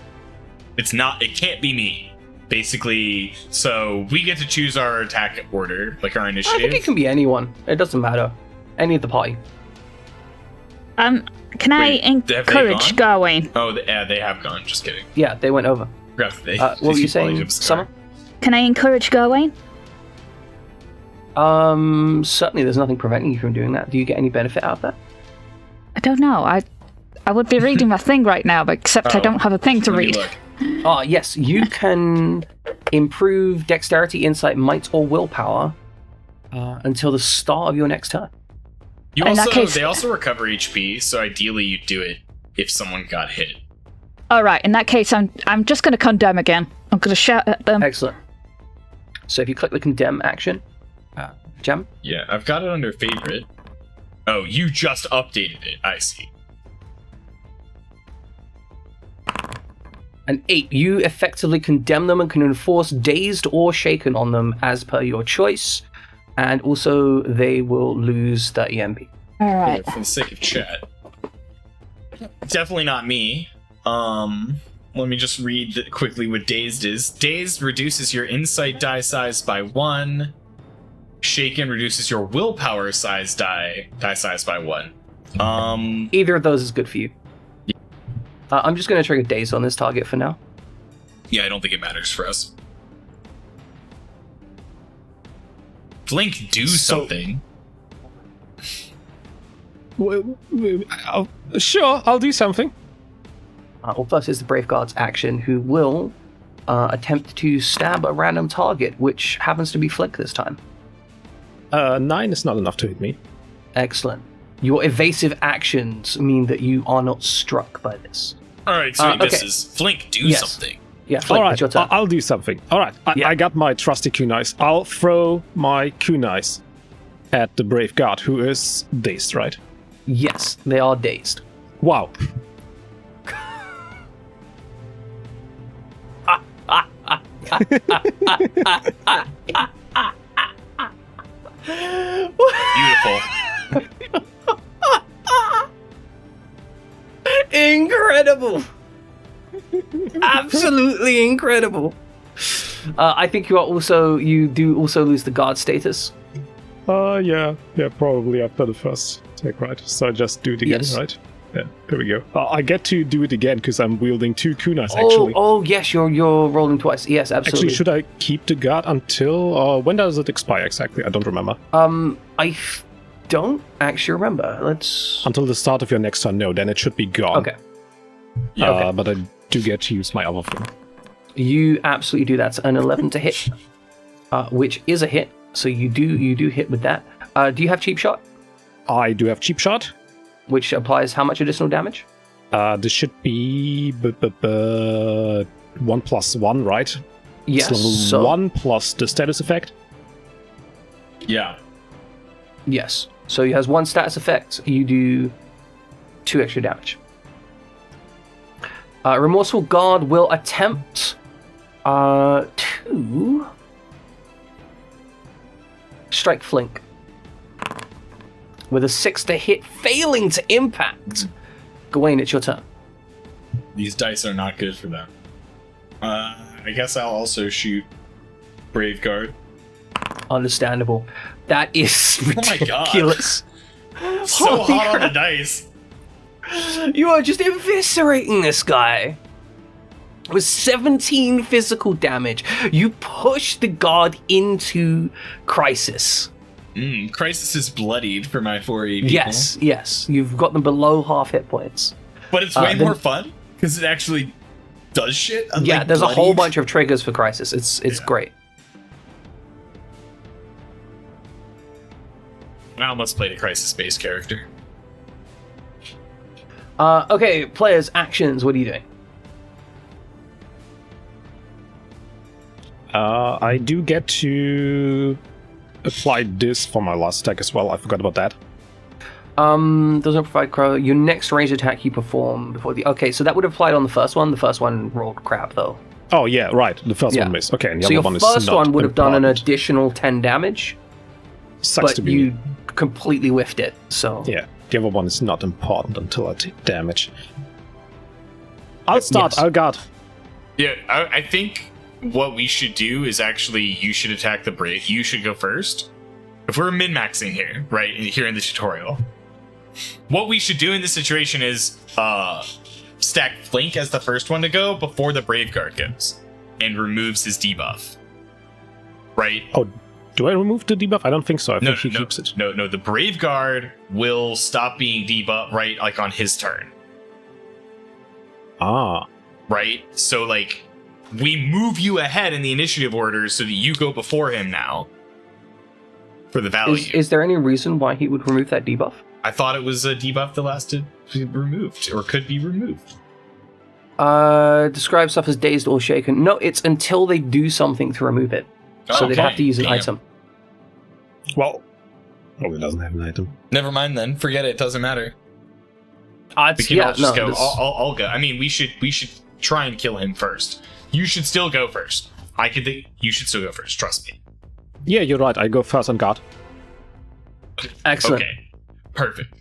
It can't be me. Basically, so we get to choose our attack order, like our initiative. I think it can be anyone. It doesn't matter. Any of the party. Can I encourage Gawain? Oh, they have gone. Just kidding. Yeah, they went over. What were you saying, Summer? Can I encourage Gawain? Certainly there's nothing preventing you from doing that. Do you get any benefit out of that? I don't know. I would be reading my thing right now, but except I don't have a thing to read. Yes, you can improve dexterity, insight, might, or willpower until the start of your next turn. They also recover HP, so ideally you do it if someone got hit. All right, in that case, I'm just going to condemn again. I'm going to shout at them. Excellent. So if you click the condemn action, Gem? Yeah, I've got it under favorite. Oh, you just updated it. I see. An 8. You effectively condemn them and can enforce dazed or shaken on them as per your choice. And also, they will lose 30 MP. All right. For the sake of chat. Definitely not me. Let me just read quickly what dazed is. Dazed reduces your insight die size by 1. Shaken reduces your willpower size die size by 1. Either of those is good for you. Yeah. I'm just going to trigger dazed on this target for now. Yeah, I don't think it matters for us. Blink, do something. Sure, I'll do something. Well, first is the Brave Guard's action, who will attempt to stab a random target, which happens to be Flick this time. 9 is not enough to hit me. Excellent. Your evasive actions mean that you are not struck by this. Alright, so he misses. Flink, do something. Yeah, Flink, all right, it's your turn. I'll do something. All right, I got my trusty kunais. I'll throw my kunais at the Brave Guard, who is dazed, right? Yes, they are dazed. Wow. Beautiful. Incredible. Absolutely incredible. I think you do also lose the guard status. Yeah, probably after the first take, right? So I just do it again, right? Yeah, there we go. I get to do it again because I'm wielding 2 kunais, actually. Oh, yes, you're rolling twice. Yes, absolutely. Actually, should I keep the guard until... when does it expire exactly? I don't remember. I don't actually remember. Let's... Until the start of your next turn, no, then it should be gone. Okay. Okay. But I do get to use my other thing. You absolutely do. That's an 11 to hit, which is a hit. So you do hit with that. Do you have cheap shot? I do have cheap shot. Which applies how much additional damage? This should be 1+1, right? Yes. It's level 1 plus the status effect. Yeah. Yes. So he has 1 status effect. You do 2 extra damage. Remorseful Guard will attempt to strike Flink. with a 6 to hit, failing to impact. Gawain, it's your turn. These dice are not good for them. I guess I'll also shoot Brave Guard. Understandable. That is ridiculous. So Holy hot on crap. the dice. You are just eviscerating this guy. With 17 physical damage, you push the guard into Crisis. Crisis is bloodied for my 4E people. Yes. You've got them below half hit points. But it's way more fun because it actually does shit. Yeah, there's a whole bunch of triggers for Crisis. It's great. I almost played a Crisis-based character. Okay, players, actions. What are you doing? I do get to apply this for my last attack as well. I forgot about that. Doesn't provide crow. Your next ranged attack you perform before the. Okay, so that would have applied on the first one. The first one rolled crap though. Oh yeah, right. The first one missed. Okay, and the So other your one is first not one would have done an important. additional 10 damage, Sucks but to be. you completely whiffed it. So Yeah, the other one is not important until I take damage. I'll start. Yes. I'll guard. Yeah, I think what we should do is actually you should attack the Brave. You should go first. If we're min-maxing here, right, here in the tutorial, what we should do in this situation is stack Flank as the first one to go before the Brave Guard goes and removes his debuff. Right? Oh, do I remove the debuff? I don't think so. I think he keeps it. No, the Brave Guard will stop being debuff, right, like on his turn. Ah. Right? So, like, we move you ahead in the initiative order so that you go before him now. For the value. is there any reason why he would remove that debuff? I thought it was a debuff that lasted removed, or could be removed. Describe stuff as dazed or shaken. No, it's until they do something to remove it. So they'd have to use an item. Well, it doesn't have an item. Never mind then. Forget it. Doesn't matter. We can Yeah, all just no, go. I'll go. I mean, we should try and kill him first. You should still go first. I could think you should still go first. Trust me. Yeah, you're right. I go first on guard. Excellent. Okay. Perfect.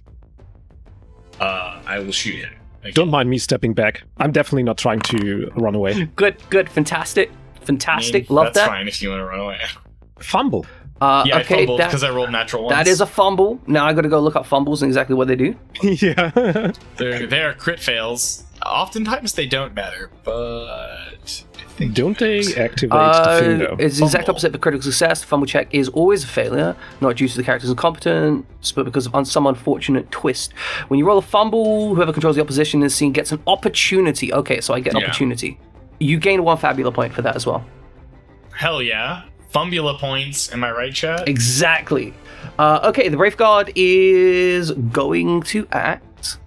I will shoot him. Okay. Don't mind me stepping back. I'm definitely not trying to run away. Good, fantastic. I mean, Love that's that. fine if you want to run away. Fumble. Yeah, I Okay, fumbled because I rolled natural ones. that is a fumble. Now I got to go look up fumbles and exactly what they do. Yeah. They are crit fails. Oftentimes they don't matter, but I think Don't they activate the thing though? It's the exact Fumble. opposite of critical success. The fumble check is always a failure, not due to the character's incompetence, but because of some unfortunate twist. When you roll a fumble, whoever controls the opposition in the scene gets an opportunity. Okay, so I get an Yeah. opportunity. You gain 1 Fabula point for that as well. hell yeah. Fumbula points, am I right, chat? Exactly. Okay, the Brave Guard is going to act.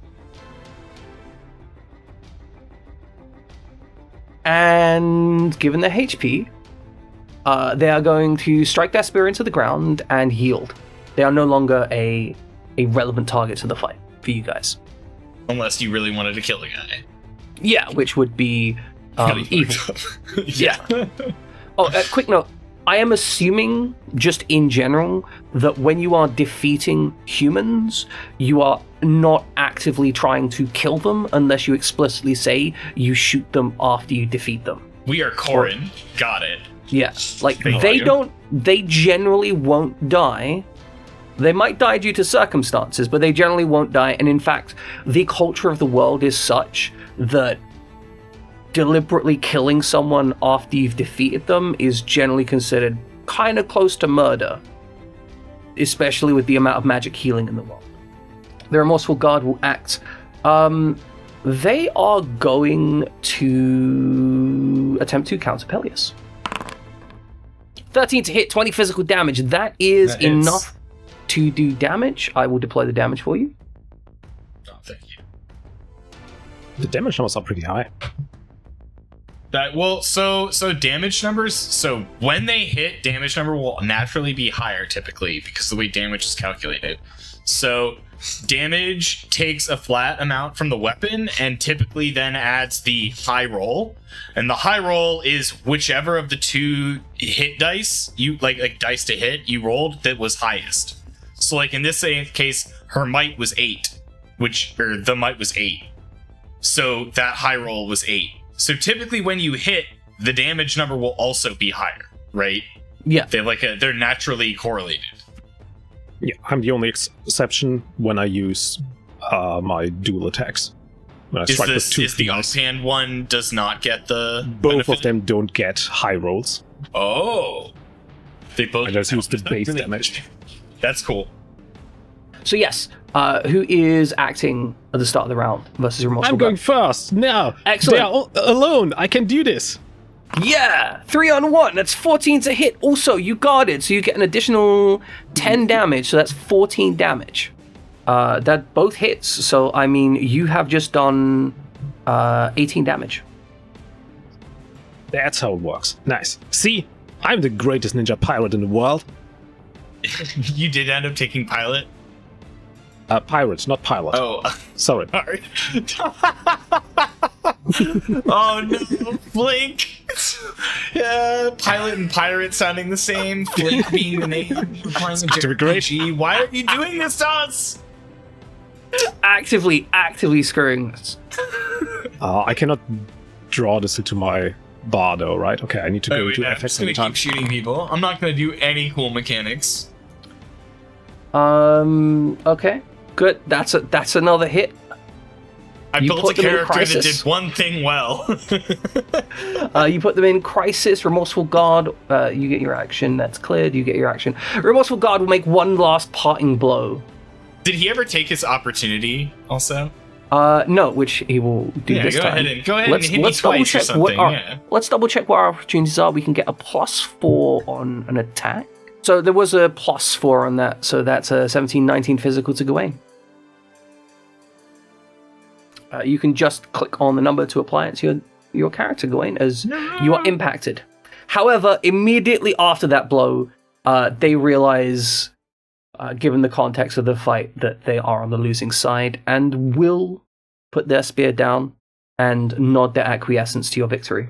And given their HP, they are going to strike their spear into the ground and yield. They are no longer a relevant target to the fight for you guys. Unless you really wanted to kill the guy. Yeah, which would be Really evil. fucked up. Yeah. Oh, quick note. I am assuming, just in general, that when you are defeating humans, you are not actively trying to kill them unless you explicitly say you shoot them after you defeat them. We are Corin. Got it. Yeah, like Thank you. they generally won't die. They might die due to circumstances, but they generally won't die. And in fact, the culture of the world is such that deliberately killing someone after you've defeated them is generally considered kind of close to murder, especially with the amount of magic healing in the world. The Remorseful Guard will act. They are going to attempt to counter Peleus. 13 to hit, 20 physical damage. That is That hits. enough to do damage. I will deploy the damage for you. Oh, thank you. The damage numbers are pretty high. So damage numbers. So when they hit, damage number will naturally be higher typically because the way damage is calculated. So damage takes a flat amount from the weapon and typically then adds the high roll. And the high roll is whichever of the two hit dice you like dice to hit you rolled that was highest. So, like, in this case, her might was 8, or the might was 8. So that high roll was 8. So typically when you hit, the damage number will also be higher, right? Yeah. They're naturally correlated. Yeah, I'm the only exception when I use my dual attacks. When I strike with 2 Is the dice. offhand one does not get the Both benefit? of them don't get high rolls. Oh. They both I just use the base damage. That's cool. So yes, who is acting at the start of the round versus Remorseful I'm going God? first now. Excellent. They are alone. I can do this. Yeah, 3 on 1. That's 14 to hit. Also, you guarded, so you get an additional 10 damage. So that's 14 damage. That both hits. So I mean, you have just done 18 damage. That's how it works. Nice. See, I'm the greatest ninja pirate in the world. You did end up taking pilot? Pirate, not pilot. Oh, Sorry. sorry. Oh no, Flink! Yeah, pilot and pirate sounding the same. Flink being the name. To be great. Why are you doing this to us? Actively screwing this. I cannot draw this into my bar though, right? Okay, I need to go Wait, into I'm effects just gonna anytime. keep shooting people. I'm not gonna do any cool mechanics. Okay. Good. That's another hit. I You built put a them in character that crisis. did one thing well. You put them in crisis. Remorseful God. You get your action. That's cleared. You get your action. Remorseful God will make one last parting blow. Did he ever take his opportunity also? No, which he will do this go time. ahead and hit me Let's double twice or check what something, our yeah. let's double check what our opportunities are. We can get a +4 on an attack. So there was a +4 on that. So that's a 17, 19 physical to Gawain. You can just click on the number to apply it to your character, Gawain, as you are impacted. However, immediately after that blow, they realize, given the context of the fight, that they are on the losing side and will put their spear down and nod their acquiescence to your victory.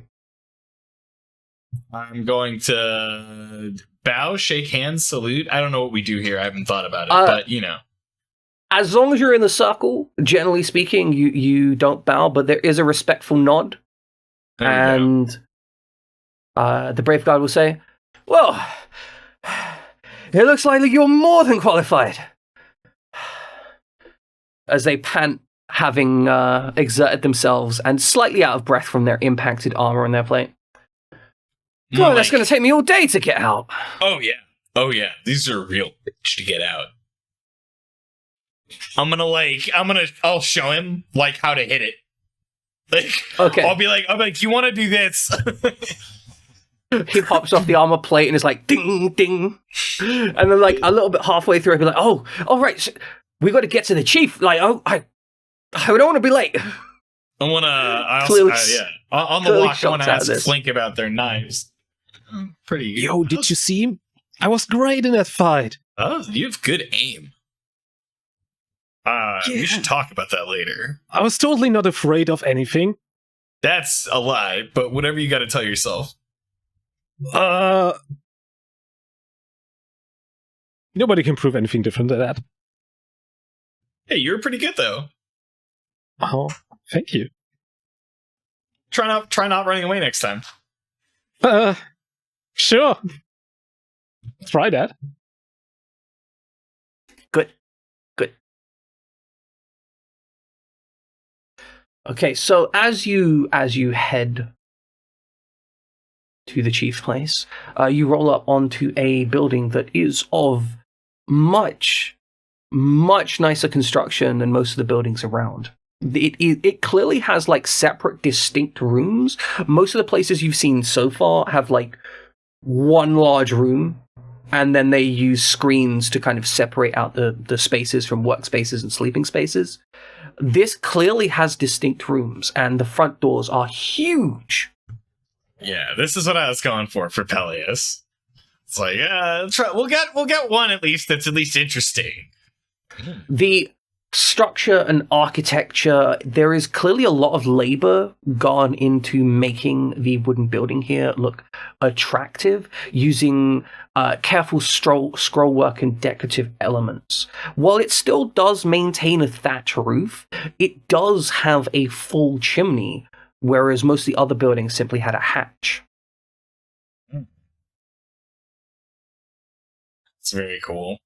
I'm going to bow, shake hands, salute. I don't know what we do here. I haven't thought about it, but you know. As long as you're in the circle, generally speaking, you don't bow, but there is a respectful nod. There we And the Brave Guard will say, well, it looks like you're more than qualified. As they pant, having exerted themselves and slightly out of breath from their impacted armor on their plate. go. Oh, that's going to take me all day to get out. Oh yeah. These are real bitch to get out. I'll show him like how to hit it. Like, Okay. I'll be like, you want to do this? He pops off the armor plate and is like, ding, ding. And then, like, a little bit halfway through, I'd be like, oh, all right, so we got to get to the chief. Like, I don't want to be late. I want to, on Clearly- the walk, I want shocked to out of ask this. Flink about their knives. Pretty. Yo, did you see him? I was great in that fight. Oh, you have good aim. We should talk about that later. I was totally not afraid of anything. That's a lie, but whatever you got to tell yourself. Nobody can prove anything different than that. Hey, you're pretty good though. Oh, thank you. Try not running away next time. Sure. Try that. Good. Okay, so as you head to the chief place, you roll up onto a building that is of much nicer construction than most of the buildings around. It clearly has like separate, distinct rooms. Most of the places you've seen so far have like one large room, and then they use screens to kind of separate out the spaces from workspaces and sleeping spaces. This clearly has distinct rooms, and the front doors are huge. Yeah, this is what I was going for Peleus. It's like, we'll get one at least that's at least interesting. The structure and architecture, there is clearly a lot of labor gone into making the wooden building here look attractive, using careful scroll work and decorative elements. While it still does maintain a thatch roof, it does have a full chimney, whereas most of the other buildings simply had a hatch. It's very cool.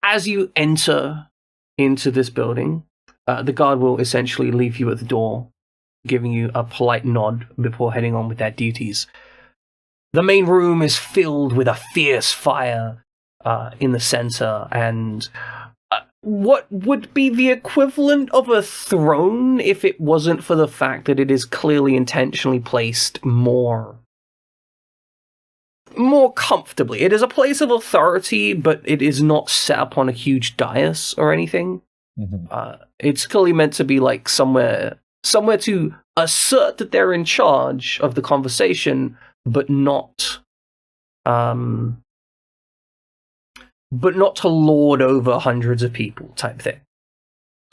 As you enter into this building, the guard will essentially leave you at the door, giving you a polite nod before heading on with their duties. The main room is filled with a fierce fire in the center, and what would be the equivalent of a throne if it wasn't for the fact that it is clearly intentionally placed more comfortably. It is a place of authority, but it is not set up on a huge dais or anything. Mm-hmm. It's clearly meant to be like somewhere to assert that they're in charge of the conversation, but not to lord over hundreds of people type thing.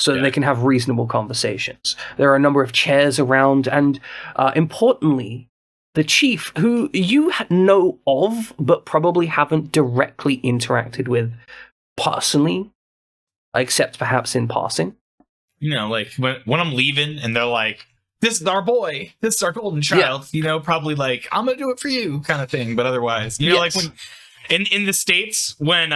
So that they can have reasonable conversations. There are a number of chairs around, and importantly, the chief, who you know of, but probably haven't directly interacted with personally, except perhaps in passing. You know, like when I'm leaving and they're like, this is our boy, this is our golden child, you know, probably like, I'm going to do it for you kind of thing. But otherwise, you know, like when in the States, when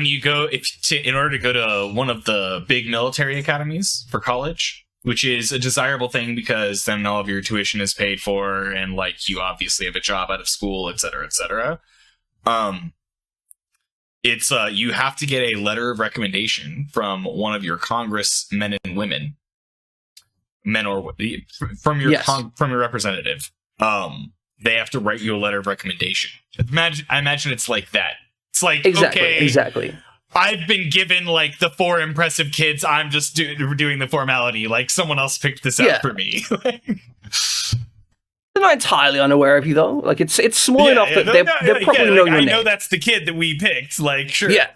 you go, in order to go to one of the big military academies for college, which is a desirable thing because then all of your tuition is paid for and like you obviously have a job out of school, et cetera, et cetera. It's you have to get a letter of recommendation from one of your congressmen and women, men or from your from your representative. They have to write you a letter of recommendation. I imagine it's like that. It's like exactly. I've been given like the 4 impressive kids. I'm just doing the formality. Like someone else picked this out for me. They're not entirely unaware of you though. Like it's small enough that they probably know your name. I know that's the kid that we picked. Like sure. Yeah.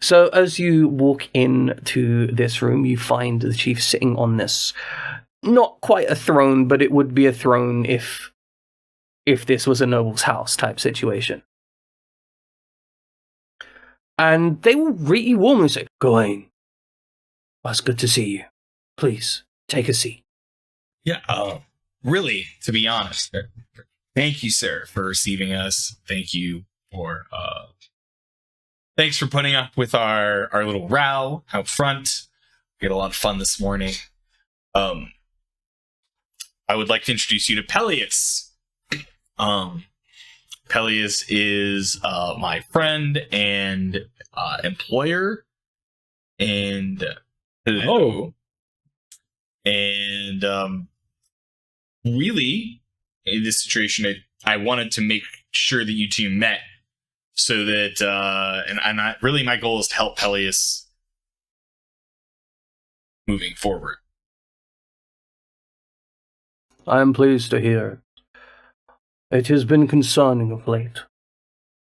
So as you walk into this room, you find the chief sitting on this, not quite a throne, but it would be a throne if this was a noble's house type situation. And they will greet you warmly and say, Gawain, it's good to see you. Please, take a seat. Yeah, really, to be honest, thank you, sir, for receiving us. Thank you for, thanks for putting up with our little row out front. We had a lot of fun this morning. I would like to introduce you to Peleus. Peleus is my friend and employer, and really, in this situation, I wanted to make sure that you two met, so that really my goal is to help Peleus moving forward. I am pleased to hear. It has been concerning of late.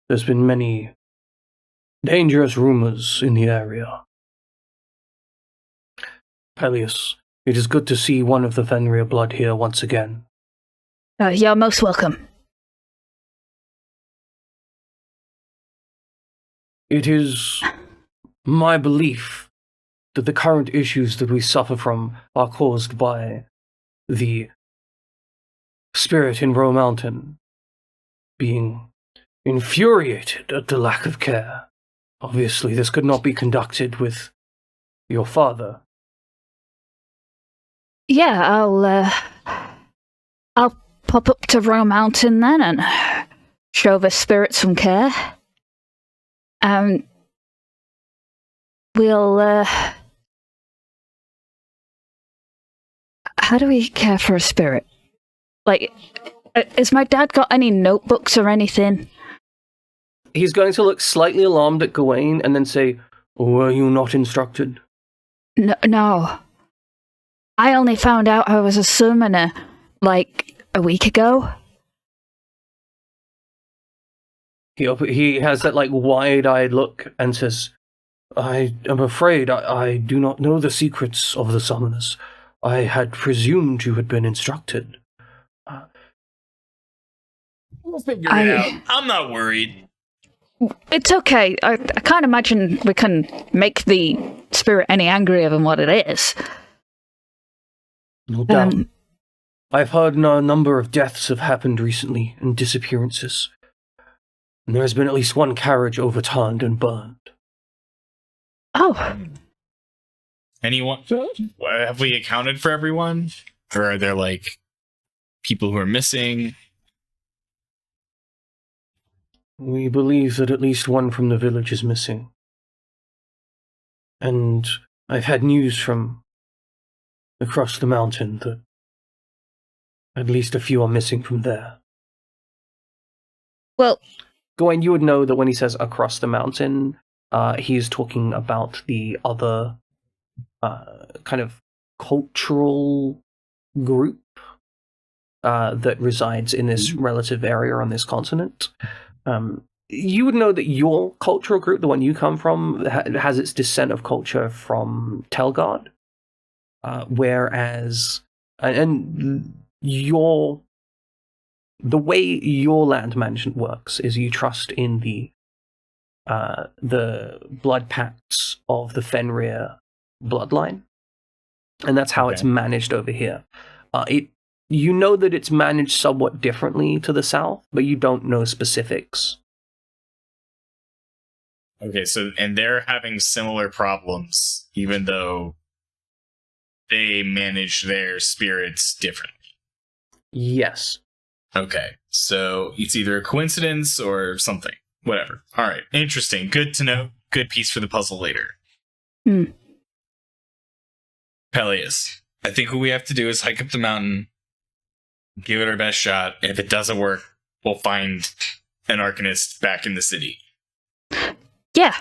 There's been many dangerous rumors in the area. Peleus, it is good to see one of the Fenrir blood here once again. You're most welcome. It is my belief that the current issues that we suffer from are caused by the spirit in Roe Mountain being infuriated at the lack of care. Obviously, this could not be conducted with your father. Yeah, I'll pop up to Roe Mountain then and show the spirit some care. We'll, how do we care for a spirit? Like, has my dad got any notebooks or anything? He's going to look slightly alarmed at Gawain and then say, were you not instructed? No. I only found out I was a summoner, like, a week ago. He has that, like, wide-eyed look and says, I am afraid I do not know the secrets of the summoners. I had presumed you had been instructed. We'll figure it out. I'm not worried. It's okay. I can't imagine we can make the spirit any angrier than what it is. No doubt. I've heard a number of deaths have happened recently and disappearances. And there has been at least one carriage overturned and burned. Oh. Anyone? Have we accounted for everyone? Or are there, like, people who are missing? We believe that at least one from the village is missing. And I've had news from across the mountain that at least a few are missing from there. Well, Gawain, you would know that when he says across the mountain, he's talking about the other kind of cultural group that resides in this relative area on this continent. You would know that your cultural group, the one you come from, has its descent of culture from Telgard, whereas the way your land management works is you trust in the blood pacts of the Fenrir bloodline, and that's how it's managed over here. You know that it's managed somewhat differently to the south, but you don't know specifics. Okay, so, and they're having similar problems, even though they manage their spirits differently. Yes. Okay, so it's either a coincidence or something. Whatever. All right, interesting. Good to know. Good piece for the puzzle later. Peleus, I think what we have to do is hike up the mountain, give it our best shot, and if it doesn't work, we'll find an Arcanist back in the city. Yeah.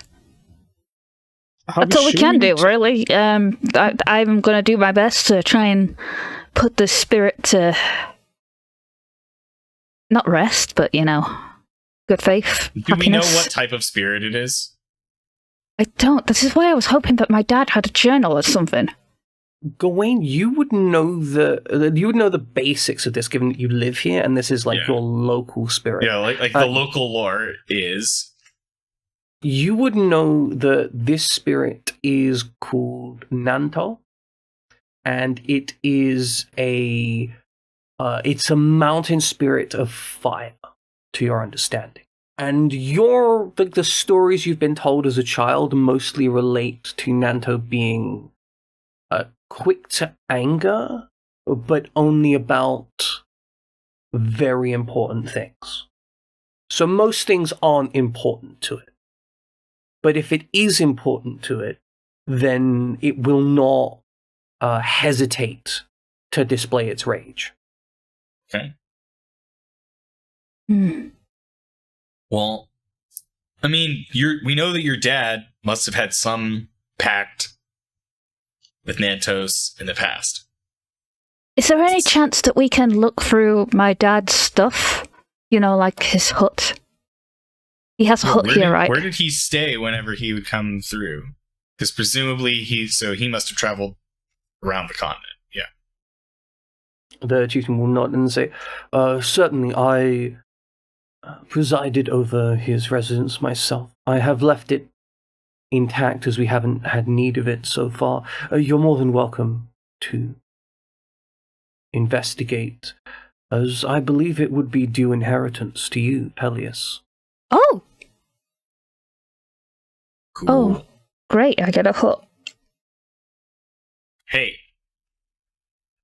That's all we can do, really. I'm going to do my best to try and put the spirit to not rest, but, good faith. Do happiness. we know what type of spirit it is? I don't. This is why I was hoping that my dad had a journal or something. Gawain, you would know the basics of this, given that you live here, and this is like your local spirit. Yeah, like the local lore is. You would know that this spirit is called Nanto, and it is it's a mountain spirit of fire, to your understanding. And the stories you've been told as a child mostly relate to Nanto being quick to anger, but only about very important things. So most things aren't important to it. But if it is important to it, then it will not hesitate to display its rage. Okay. Well, I mean, we know that your dad must have had some pact with Nantos in the past. Is there any chance that we can look through my dad's stuff? Like his hut? He has a hut here, right? Where did he stay whenever he would come through? Because presumably he must have traveled around the continent. Yeah. The chieftain will nod and say, certainly I presided over his residence myself. I have left it intact as we haven't had need of it so far. You're more than welcome to investigate, as I believe it would be due inheritance to you, Peleus. Oh! Cool. Oh, great, I get a hut. Hey,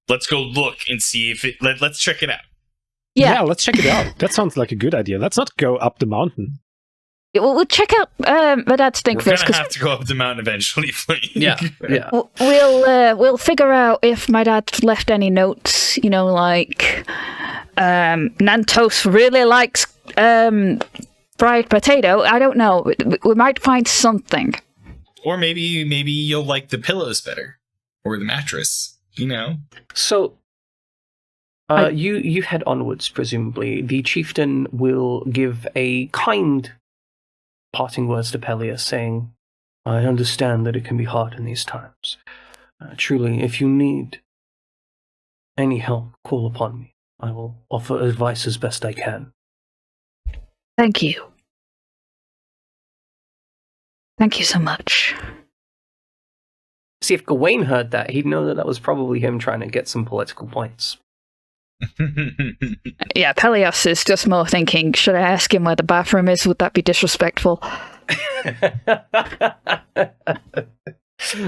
let's go look and see if let's check it out. Yeah, let's check it out. That sounds like a good idea. Let's not go up the mountain. Yeah, we'll check out my dad's thing We're first. We're gonna have to go up the mountain eventually. Yeah. We'll figure out if my dad left any notes. Like Nantos really likes fried potato. I don't know. We might find something. Or maybe you'll like the pillows better, or the mattress. So. You head onwards, presumably. The chieftain will give a kind parting words to Peleus, saying, I understand that it can be hard in these times. Truly, if you need any help, call upon me. I will offer advice as best I can. Thank you. Thank you so much. See, if Gawain heard that, he'd know that was probably him trying to get some political points. Yeah, Pelias is just more thinking, should I ask him where the bathroom is? Would that be disrespectful?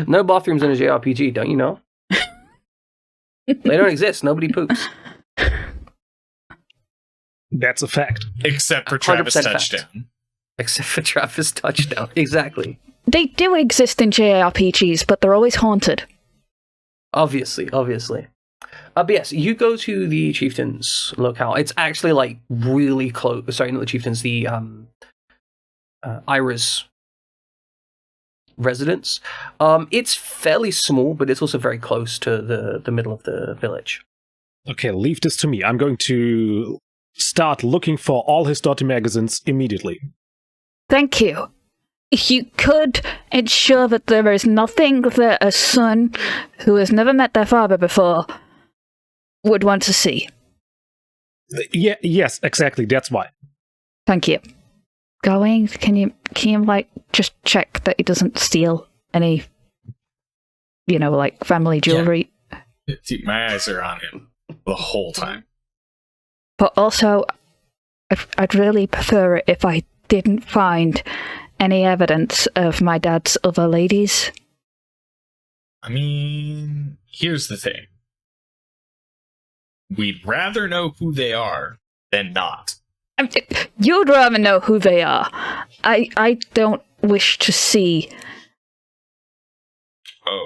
No bathrooms in a JRPG, don't you know? They don't exist. Nobody poops. That's a fact. Except for Travis 100% Touchdown. fact. Except for Travis Touchdown. Exactly. They do exist in JRPGs, but they're always haunted. Obviously. But yes, you go to the chieftain's locale. It's actually like really close. Sorry, not the chieftain's, the Ira's residence. It's fairly small, but it's also very close to the middle of the village. Okay, leave this to me. I'm going to start looking for all his dirty magazines immediately. Thank you. If you could ensure that there is nothing that a son who has never met their father before would want to see. Yes, exactly. That's why. Thank you. Gawain, can you like just check that he doesn't steal any, like family jewelry? Yeah. Dude, my eyes are on him the whole time. But also, I'd really prefer it if I didn't find any evidence of my dad's other ladies. I mean, here's the thing. We'd rather know who they are than not. You'd rather know who they are. I don't wish to see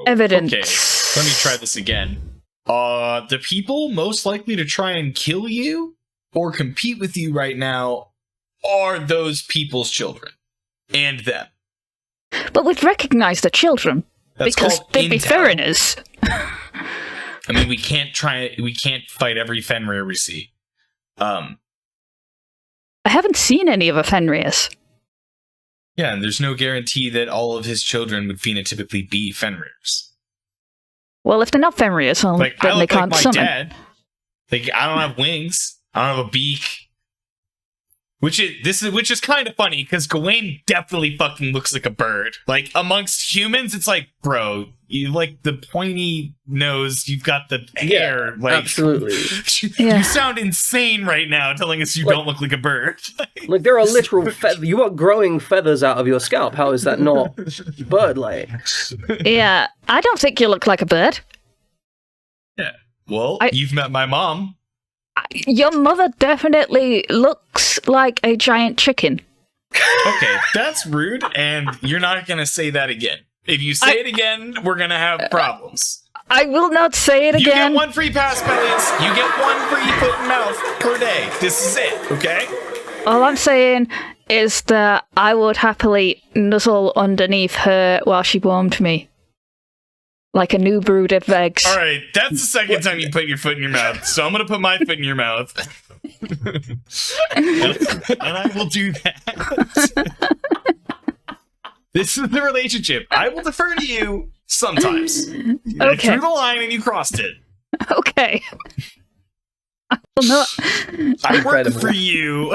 evidence. Okay, let me try this again. The people most likely to try and kill you or compete with you right now are those people's children. And them. But we've recognized the children. That's because called they'd be intel. foreigners. I mean, we can't fight every Fenrir we see. I haven't seen any of the Fenrirs. Yeah, and there's no guarantee that all of his children would phenotypically be Fenrirs. Well, if they're not Fenrirs, then I they look can't like my summon. dad. Like, I don't have wings. I don't have a beak. Which is kind of funny because Gawain definitely fucking looks like a bird. Like amongst humans, it's like, bro, you like the pointy nose, you've got the hair. Like, absolutely. Yeah. You sound insane right now, telling us you don't look like a bird. Like there are literal you are growing feathers out of your scalp. How is that not bird-like? Yeah, I don't think you look like a bird. Yeah. Well, you've met my mom. Your mother definitely looks like a giant chicken. Okay, that's rude, and you're not going to say that again. If you say it again, we're going to have problems. I will not say it again. You get one free pass, Pelias. You get one free foot and mouth per day. This is it, okay? All I'm saying is that I would happily nuzzle underneath her while she warmed me. Like a new brood of eggs. All right, that's the second time you put your foot in your mouth, so I'm going to put my foot in your mouth. and I will do that. This is the relationship. I will defer to you sometimes. Okay. I drew the line and you crossed it. Okay. I will not. I work for you.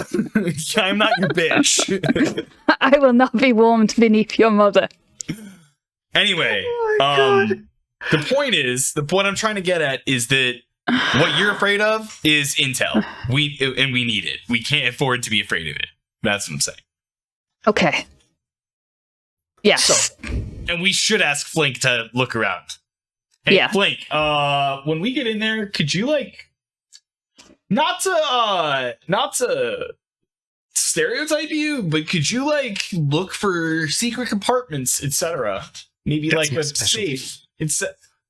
I'm not your bitch. I will not be warmed beneath your mother. Anyway, the point I'm trying to get at is that what you're afraid of is intel. We need it. We can't afford to be afraid of it. That's what I'm saying. Okay. Yes. So, and we should ask Flink to look around. Hey, yeah. Flink, when we get in there, could you not to stereotype you, but could you look for secret compartments, etc.? Maybe That's a safe.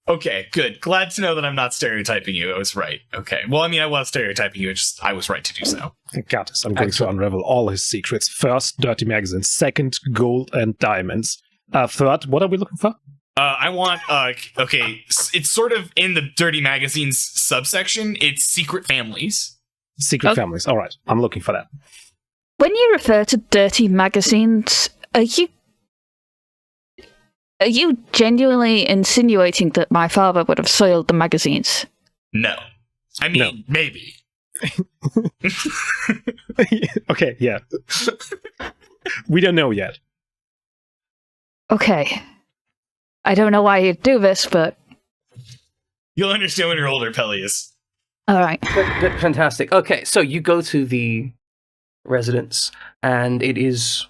Okay, good. Glad to know that I'm not stereotyping you. I was right. Okay. Well, I mean, I was stereotyping you. I was right to do so. Got this. I'm going to unravel all his secrets. First, dirty magazines. Second, gold and diamonds. Third, what are we looking for? I want, okay, it's sort of in the dirty magazines subsection. It's secret families. Secret families. All right. I'm looking for that. When you refer to dirty magazines, are you Are you genuinely insinuating that my father would have soiled the magazines? No. I mean, maybe. Okay, yeah. We don't know yet. Okay. I don't know why you'd do this, but... You'll understand when you're older, Peleus. Alright. Fantastic. Okay, so you go to the residence, and it is,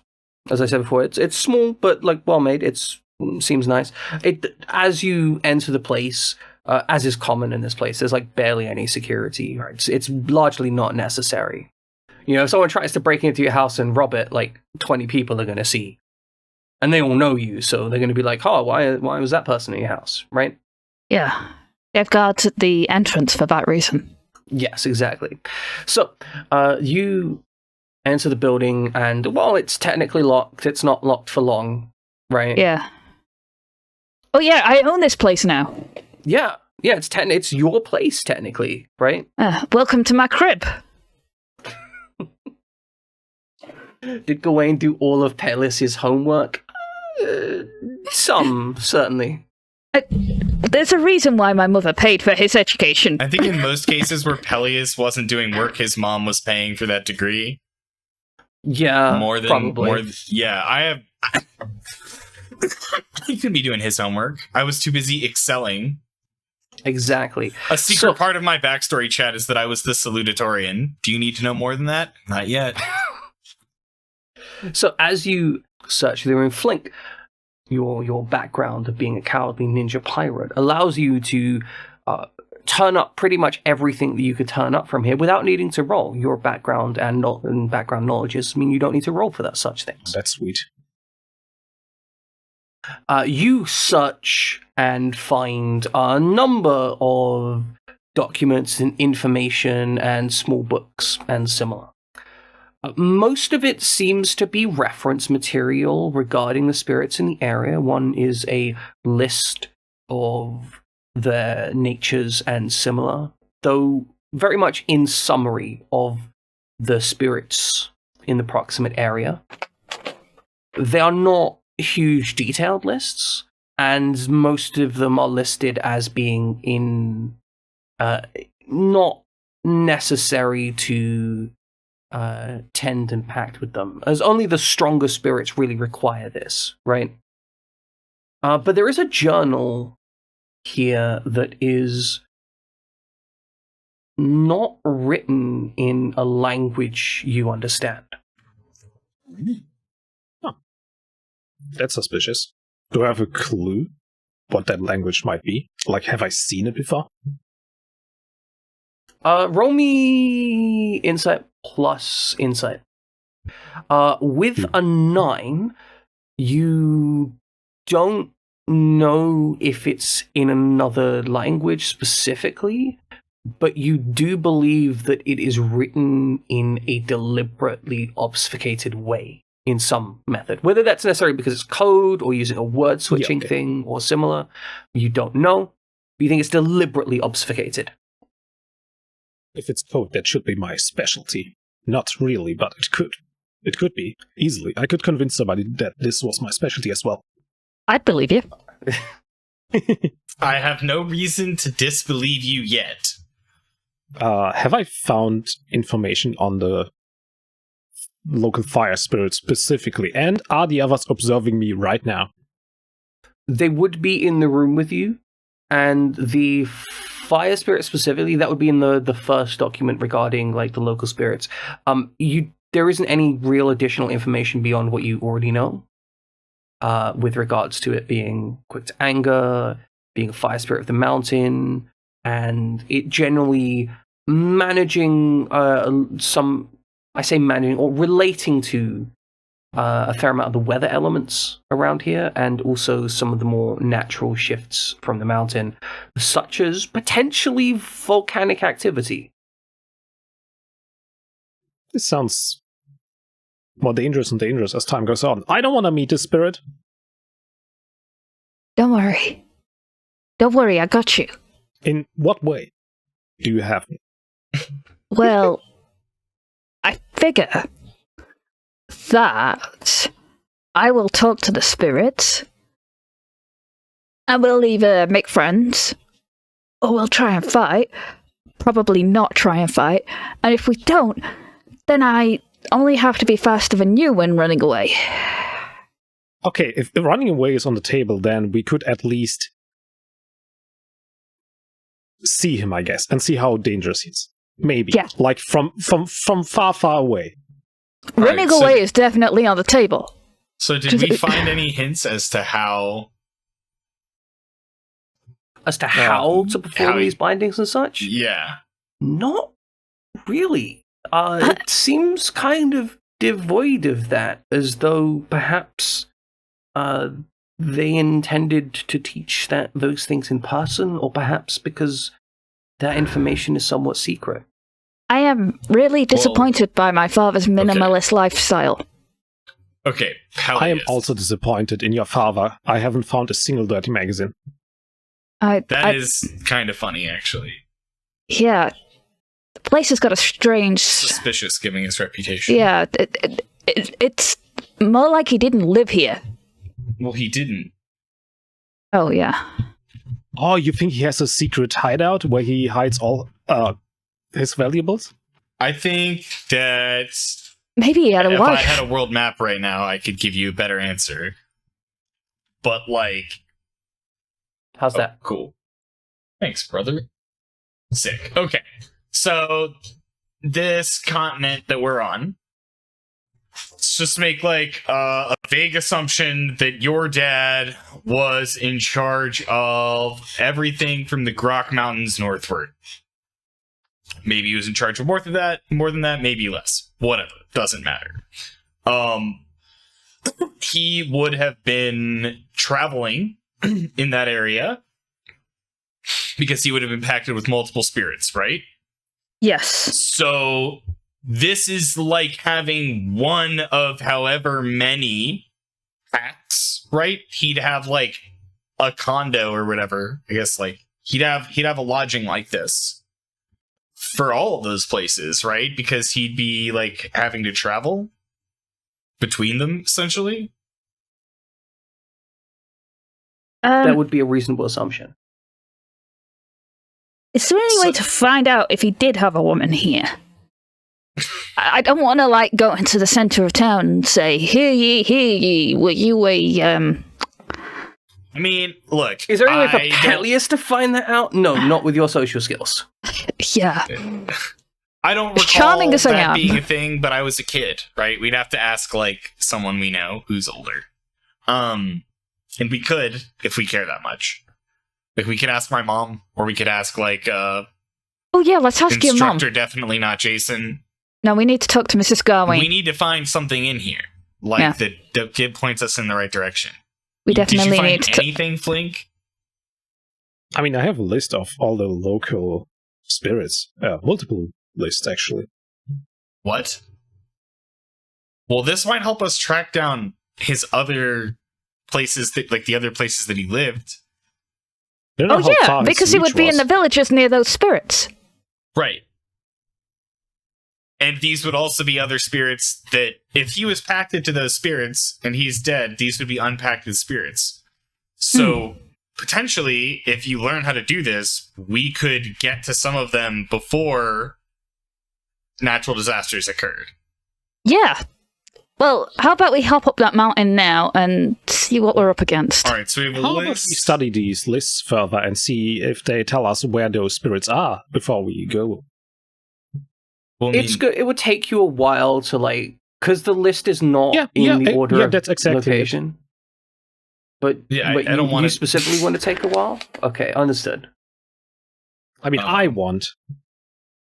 as I said before, it's small, but, like, well made. Seems nice. As you enter the place, as is common in this place, there's, like, barely any security. Right? It's largely not necessary. You know, if someone tries to break into your house and rob it, like, 20 people are going to see. And they all know you, so they're going to be like, oh, why was that person in your house, right? Yeah. They have guards at the entrance for that reason. Yes, exactly. So, you enter the building, and while it's technically locked, it's not locked for long, right? Yeah. Oh yeah, I own this place now. Yeah, it's your place, technically, right? Welcome to my crib. Did Gawain do all of Peleus' homework? Some, certainly. There's a reason why my mother paid for his education. I think in most cases where Peleus wasn't doing work, his mom was paying for that degree. Yeah, probably. I have... He could be doing his homework. I was too busy excelling. Exactly. A secret part of my backstory, chat, is that I was the salutatorian. Do you need to know more than that? Not yet. So as you search the room, Flink, your background of being a cowardly ninja pirate allows you to turn up pretty much everything that you could turn up from here without needing to roll. Your background and background knowledges mean you don't need to roll for that such things. That's sweet. You search and find a number of documents and information and small books and similar. Most of it seems to be reference material regarding the spirits in the area. One is a list of their natures and similar, though very much in summary of the spirits in the proximate area. They are not huge detailed lists, and most of them are listed as being in not necessary to tend and pact with them, as only the stronger spirits really require this, right? But there is a journal here that is not written in a language you understand. Huh. That's suspicious. Do I have a clue what that language might be? Like, have I seen it before? Roll me insight plus insight. With a 9, you don't know if it's in another language specifically, but you do believe that it is written in a deliberately obfuscated way in some method. Whether that's necessary because it's code or using a word switching thing or similar, you don't know. But you think it's deliberately obfuscated. If it's code, that should be my specialty. Not really, but it could. It could be, easily. I could convince somebody that this was my specialty as well. I'd believe you. I have no reason to disbelieve you yet. Have I found information on the local fire spirit specifically? And are the others observing me right now? They would be in the room with you, and the fire spirit specifically, that would be in the first document regarding like the local spirits. There isn't any real additional information beyond what you already know, with regards to it being quick to anger, being a fire spirit of the mountain, and it generally managing managing or relating to a fair amount of the weather elements around here, and also some of the more natural shifts from the mountain, such as potentially volcanic activity. This sounds more dangerous and dangerous as time goes on. I don't want to meet this spirit. Don't worry. Don't worry, I got you. In what way do you have me? Well, I figure that I will talk to the spirits, And we'll either make friends, or we'll try and fight. Probably not try and fight. And if we don't, then I only have to be faster than you when running away. Okay, if running away is on the table, then we could at least see him, I guess, and see how dangerous he is. Maybe. Yeah. Like from far, far away. Running away is definitely on the table. So did we find any hints as to how... to perform these bindings and such? Yeah. Not really. It seems kind of devoid of that, as though perhaps they intended to teach those things in person, or perhaps because that information is somewhat secret. I am really disappointed by my father's minimalist lifestyle. Okay, I am also disappointed in your father. I haven't found a single dirty magazine. That is kind of funny, actually. Yeah. The place has got a strange... Suspicious, given his reputation. Yeah, it's more like he didn't live here. Well, he didn't. Oh, yeah. Oh, you think he has a secret hideout where he hides all his valuables? I think that... Maybe he had a wife. If I had a world map right now, I could give you a better answer. But, like... How's that? Cool. Thanks, brother. Sick. Okay. So, this continent that we're on, let's just make, like, a vague assumption that your dad was in charge of everything from the Grok Mountains northward. Maybe he was in charge of more than that, maybe less. Whatever. Doesn't matter. He would have been traveling in that area because he would have impacted with multiple spirits, right? Yes. So this is like having one of however many packs, right? He'd have like a condo or whatever. I guess like he'd have a lodging like this for all of those places, right? Because he'd be like having to travel between them essentially. That would be a reasonable assumption. Is there any way to find out if he did have a woman here? I don't want to, like, go into the center of town and say, hear ye, were you a, I mean, look. Is there any way for Peleus to find that out? No, not with your social skills. Yeah. I don't recall Charming as I that am. being a thing, but I was a kid, right? We'd have to ask, like, someone we know who's older. And we could, if we care that much. Like, we could ask my mom, or we could ask, like, oh yeah, let's ask your mom. Instructor, definitely not Jason. No, we need to talk to Mrs. Gawain. We need to find something in here, like, that points us in the right direction. We definitely Did you need find to... anything, Flink? I mean, I have a list of all the local spirits. Multiple lists, actually. What? Well, this might help us track down his other places, like the other places that he lived. Oh yeah, because he would be in the villages near those spirits. Right. And these would also be other spirits that, if he was pacted to those spirits and he's dead, these would be unpacted spirits. So, potentially, if you learn how to do this, we could get to some of them before natural disasters occurred. Yeah. Well, how about we hop up that mountain now and see what we're up against? All right, so we have a How about we list. study these lists further and see if they tell us where those spirits are before we go? Well, It's good. It would take you a while to, like, because the list is not in the order of that's exactly location. But Yeah, wait, I don't want you to specifically want to take a while? Okay, understood. I mean, I want.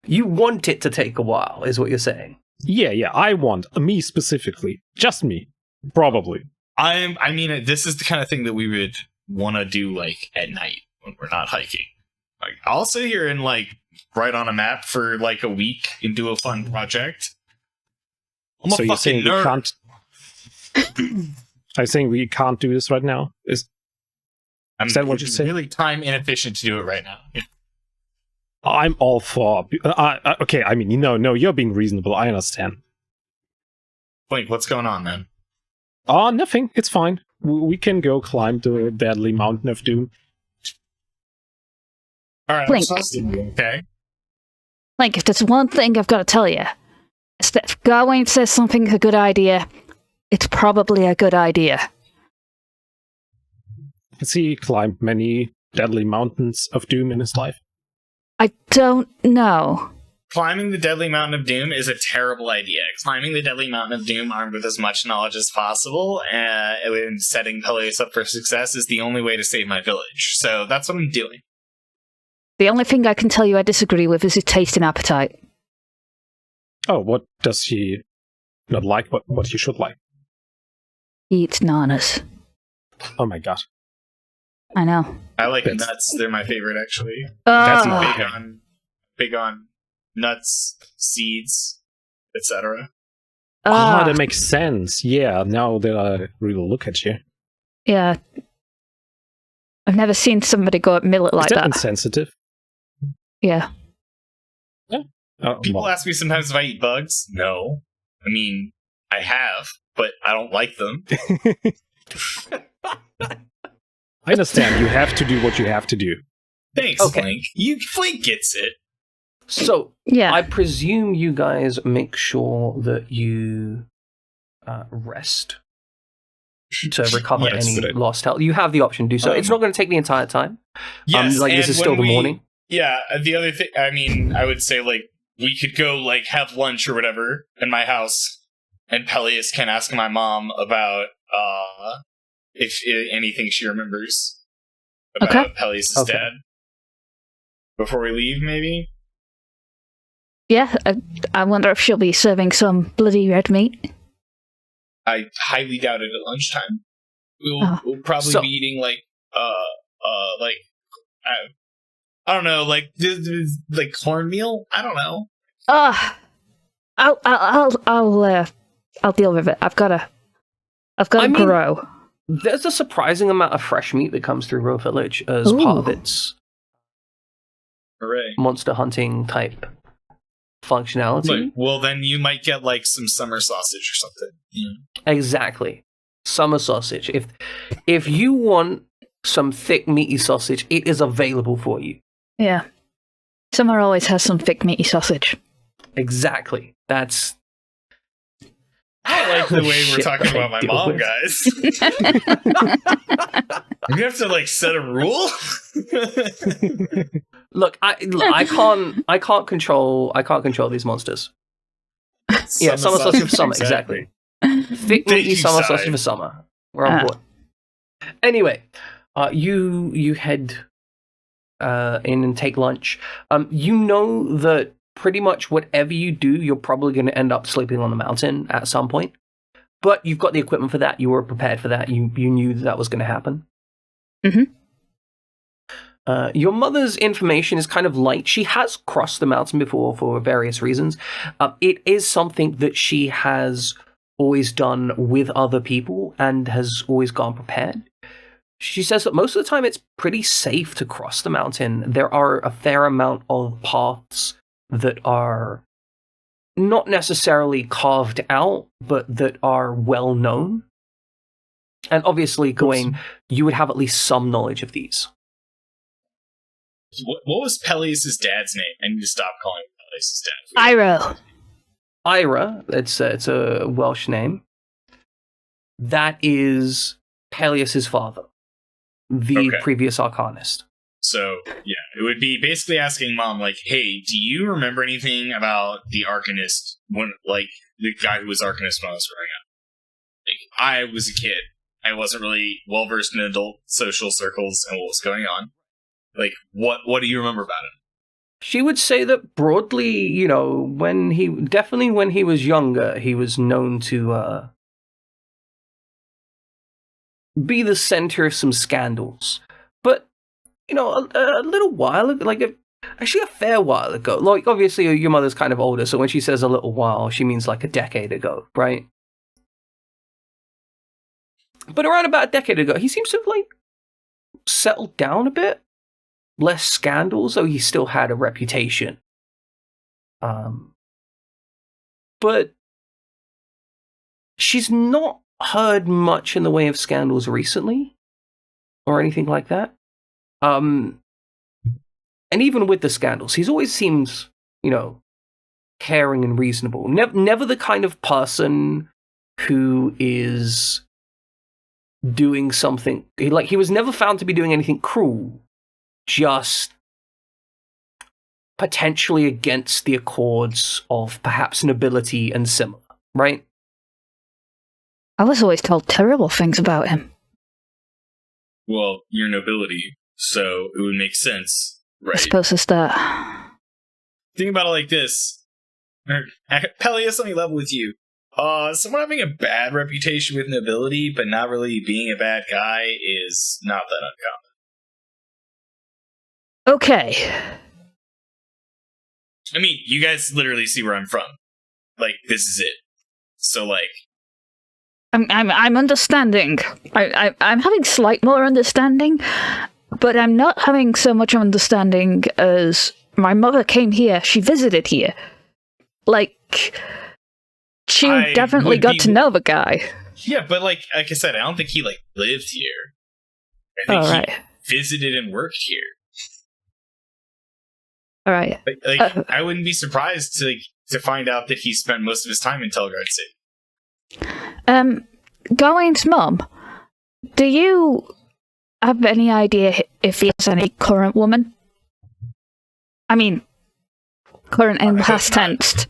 You want it to take a while, is what you're saying. Yeah, I want. Me specifically. Just me. Probably. I mean, this is the kind of thing that we would want to do, like, at night when we're not hiking. Like, I'll sit here and, like, write on a map for, like, a week and do a fun project. I'm a you're fucking saying nerd. we can't... Are you saying we can't do this right now? Is that what you're saying? Really time inefficient to do it right now. Yeah. I'm all for... okay, I mean, no, you're being reasonable. I understand. Blink, what's going on, man? Nothing. It's fine. We can go climb the deadly mountain of doom. All right, Blink. okay. Like, if there's one thing I've got to tell you, it's that if Gawain says something's a good idea, it's probably a good idea. Has he climbed many deadly mountains of doom in his life? I don't know. Climbing the Deadly Mountain of Doom is a terrible idea. Climbing the Deadly Mountain of Doom armed with as much knowledge as possible and setting Peleus up for success is the only way to save my village. So that's what I'm doing. The only thing I can tell you I disagree with is his taste and appetite. Oh, what does he not like? What he should like? He eats nanas. Oh my god. I know. I like nuts. They're my favorite, actually. That's Oh, Big on nuts, seeds, etc. That makes sense. Yeah, now that I really look at you. yeah. I've never seen somebody go at millet like Is that that. insensitive? Yeah. People ask me sometimes if I eat bugs. No. I mean, I have, but I don't like them. I understand. You have to do what you have to do. Thanks, Okay. Flink. Flink gets it. So, Yeah. I presume you guys make sure that you rest to recover Yes, any but lost health. You have the option to do so. It's not going to take the entire time. Yes, Like, this and is still when the morning. Yeah, the other thing, I mean, I would say, like, we could go, like, have lunch or whatever in my house, and Peleus can ask my mom about, if anything she remembers about Okay. Peleus' Okay. dad. Before we leave, maybe? Yeah, I wonder if she'll be serving some bloody red meat. I highly doubt it at lunchtime. Oh. We'll probably So- be eating, like, I don't know, like cornmeal? I don't know. I'll deal with it. I've got to I mean- grow. There's a surprising amount of fresh meat that comes through Row Village as part of Ooh. its Hooray. monster hunting type functionality. Like, well, then you might get like some summer sausage or something. Yeah. Exactly. Summer sausage. If you want some thick meaty sausage, it is available for you. Yeah. Summer always has some thick meaty sausage. Exactly. That's I like the way we're Shit talking that I about my deal mom, with. guys. You have to like set a rule. Look, I can't control these monsters. Yeah, summer sausage for summer, exactly. Thick Thank meaty you, summer Si. sausage for summer. We're on board. Anyway, you head in and take lunch. You know that pretty much whatever you do, you're probably going to end up sleeping on the mountain at some point. But you've got the equipment for that. You were prepared for that. You knew that was going to happen. Mhm. Your mother's information is kind of light. She has crossed the mountain before for various reasons. It is something that she has always done with other people and has always gone prepared. She says that most of the time it's pretty safe to cross the mountain. There are a fair amount of paths that are not necessarily carved out, but that are well known. And obviously, Gawain, you would have at least some knowledge of these. What was Peleus' dad's name? I need to stop calling him Peleus' dad. Iro. Ira, it's a Welsh name. That is Peleus' father, the Okay. previous Arcanist. So, yeah, it would be basically asking mom, like, hey, do you remember anything about the Arcanist, when, like, the guy who was Arcanist when I was growing up? Like, I was a kid. I wasn't really well-versed in adult social circles and what was going on. Like, what do you remember about him? She would say that broadly, when he was younger, he was known to be the center of some scandals. But, a little while ago, actually a fair while ago, like, obviously your mother's kind of older, so when she says a little while, she means like a decade ago, right? But around about a decade ago, he seems to have, settled down a bit. Less scandals, though he still had a reputation. But she's not heard much in the way of scandals recently or anything like that. And even with the scandals, he's always seemed, caring and reasonable. Never the kind of person who is doing something. He was never found to be doing anything cruel, just potentially against the accords of perhaps nobility and similar, right? I was always told terrible things about him. Well, you're nobility, so it would make sense, right? I suppose it's that. Think about it like this. Peleus, let me level with you. Someone having a bad reputation with nobility, but not really being a bad guy is not that uncommon. Okay. I mean, you guys literally see where I'm from. Like, this is it. So, like... I'm understanding. I'm having slight more understanding, but I'm not having so much understanding as my mother came here. She visited here. Like, she definitely got to know the guy. Yeah, but like I said, I don't think he lived here. I think he visited and worked here. All right. I wouldn't be surprised to find out that he spent most of his time in Telgard City. Gawain's mum, do you have any idea if he has any current woman? I mean, current in past tense.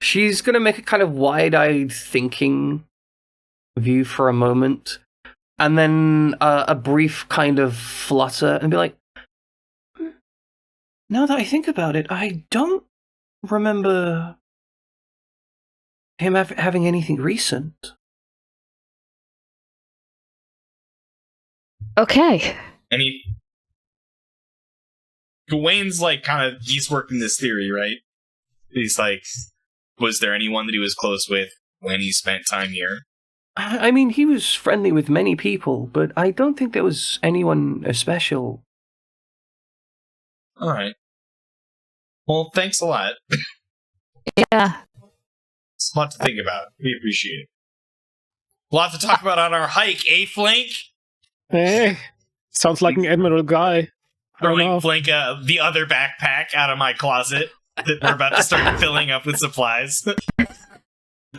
She's going to make a kind of wide-eyed thinking view for a moment, and then a brief kind of flutter, and be like, now that I think about it, I don't remember him having anything recent. Okay. And Gawain's he's working this theory, right? He's like, was there anyone that he was close with when he spent time here? I mean, he was friendly with many people, but I don't think there was anyone special. Alright. Well, thanks a lot. Yeah. It's a lot to think about. We appreciate it. A lot to talk about on our hike, eh, Flink? Hey, sounds like an admiral guy. Throwing Flink the other backpack out of my closet that we're about to start filling up with supplies.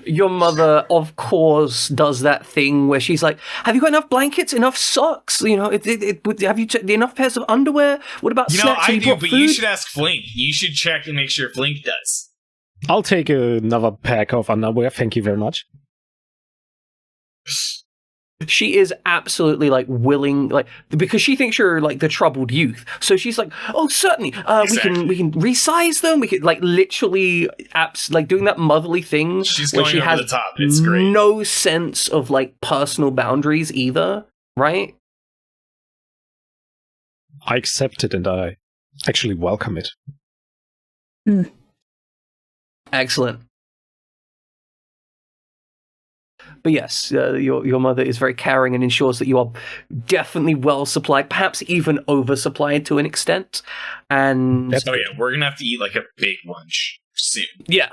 Your mother, of course, does that thing where she's like, have you got enough blankets, enough socks? Have you checked enough pairs of underwear? What about snacks? I do, but you should ask Flink. You should check and make sure Flink does. I'll take another pack of underwear, thank you very much. She is absolutely willing, because she thinks you're the troubled youth. So she's like, oh, certainly, Exactly. we can resize them. We can literally doing that motherly thing. She's where going she over has the top. It's great. No sense of personal boundaries either, right? I accept it and I actually welcome it. Mm. Excellent. But yes, your mother is very caring and ensures that you are definitely well supplied, perhaps even oversupplied to an extent. And we're gonna have to eat a big lunch soon. Yeah,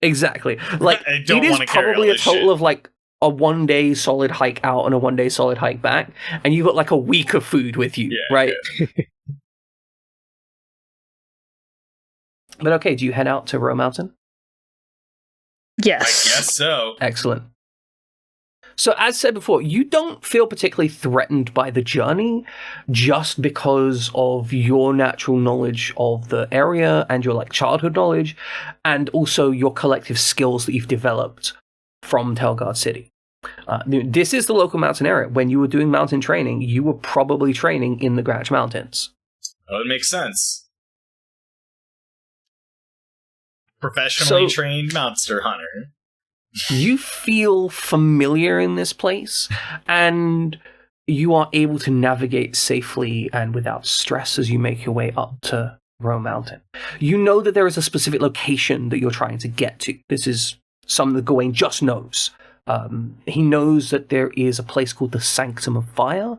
exactly. I don't it is wanna carry probably all a this total shit. of a 1 day solid hike out and a 1 day solid hike back, and you got a week of food with you, right? Yeah. But okay, do you head out to Row Mountain? Yes. I guess so. Excellent. So, as said before, you don't feel particularly threatened by the journey just because of your natural knowledge of the area and your childhood knowledge, and also your collective skills that you've developed from Telgard City. This is the local mountain area. When you were doing mountain training, you were probably training in the Gratch Mountains. That would make sense. Professionally trained monster hunter. You feel familiar in this place, and you are able to navigate safely and without stress as you make your way up to Row Mountain. You know that there is a specific location that you're trying to get to. This is something that Gawain just knows. He knows that there is a place called the Sanctum of Fire,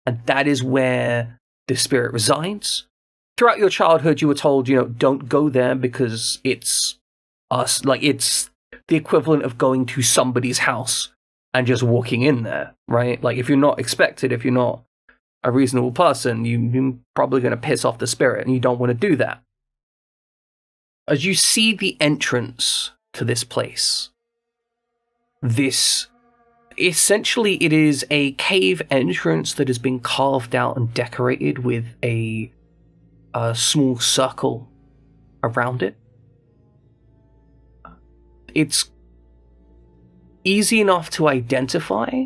and that is where the spirit resides. Throughout your childhood, you were told, don't go there because it's the equivalent of going to somebody's house and just walking in there, right? Like, if you're not expected, if you're not a reasonable person, you're probably going to piss off the spirit, and you don't want to do that. As you see the entrance to this place, essentially it is a cave entrance that has been carved out and decorated with a small circle around it. It's easy enough to identify,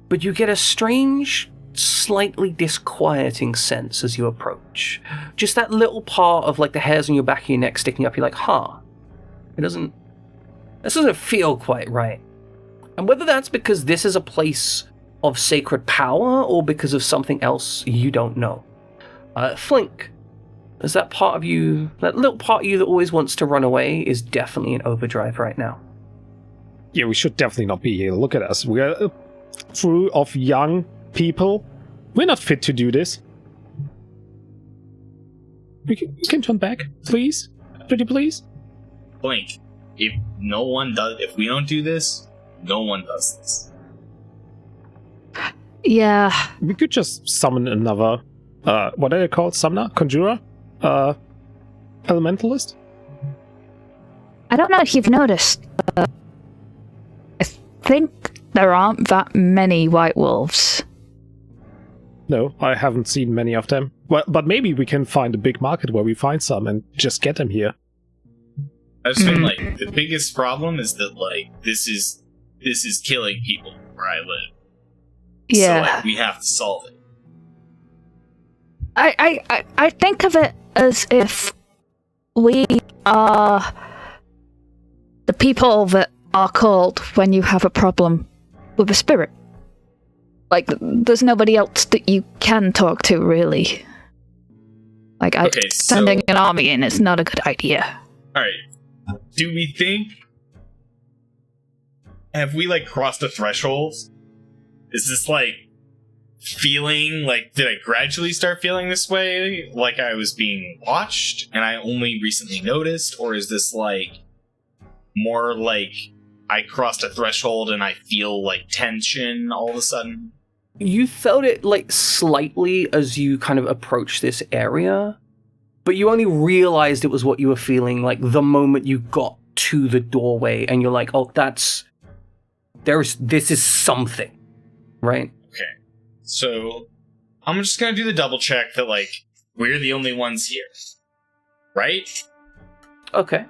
but you get a strange, slightly disquieting sense as you approach. Just that little part of like the hairs on your back of your neck sticking up, you're like, this doesn't feel quite right. And whether that's because this is a place of sacred power or because of something else, you don't know. Flink, is that part of you, that little part of you that always wants to run away, is definitely in overdrive right now. Yeah, we should definitely not be here. Look at us. We're a crew of young people. We're not fit to do this. We can turn back, please? Pretty please? Blink. If we don't do this, no one does this. Yeah. We could just summon another, what are they called? Summoner? Conjurer? Elementalist? I don't know if you've noticed, I think there aren't that many white wolves. No, I haven't seen many of them. Well, but maybe we can find a big market where we find some and just get them here. I just been like, the biggest problem is that like this is killing people where I live. Yeah. So like we have to solve it. I think of it as if we are the people that are called when you have a problem with a spirit. Like, there's nobody else that you can talk to, really. Like, sending an army in is not a good idea. Alright. Do we think... Have we, like, crossed a threshold? Is this, like, feeling, like, did I gradually start feeling this way? Like I was being watched, and I only recently noticed? Or is this, like, more like I crossed a threshold and I feel, like, tension all of a sudden? You felt it, like, slightly as you kind of approached this area, but you only realized it was what you were feeling, like, the moment you got to the doorway, and you're like, oh, this is something, right? Okay. So, I'm just gonna do the double check that, like, we're the only ones here. Right? Okay.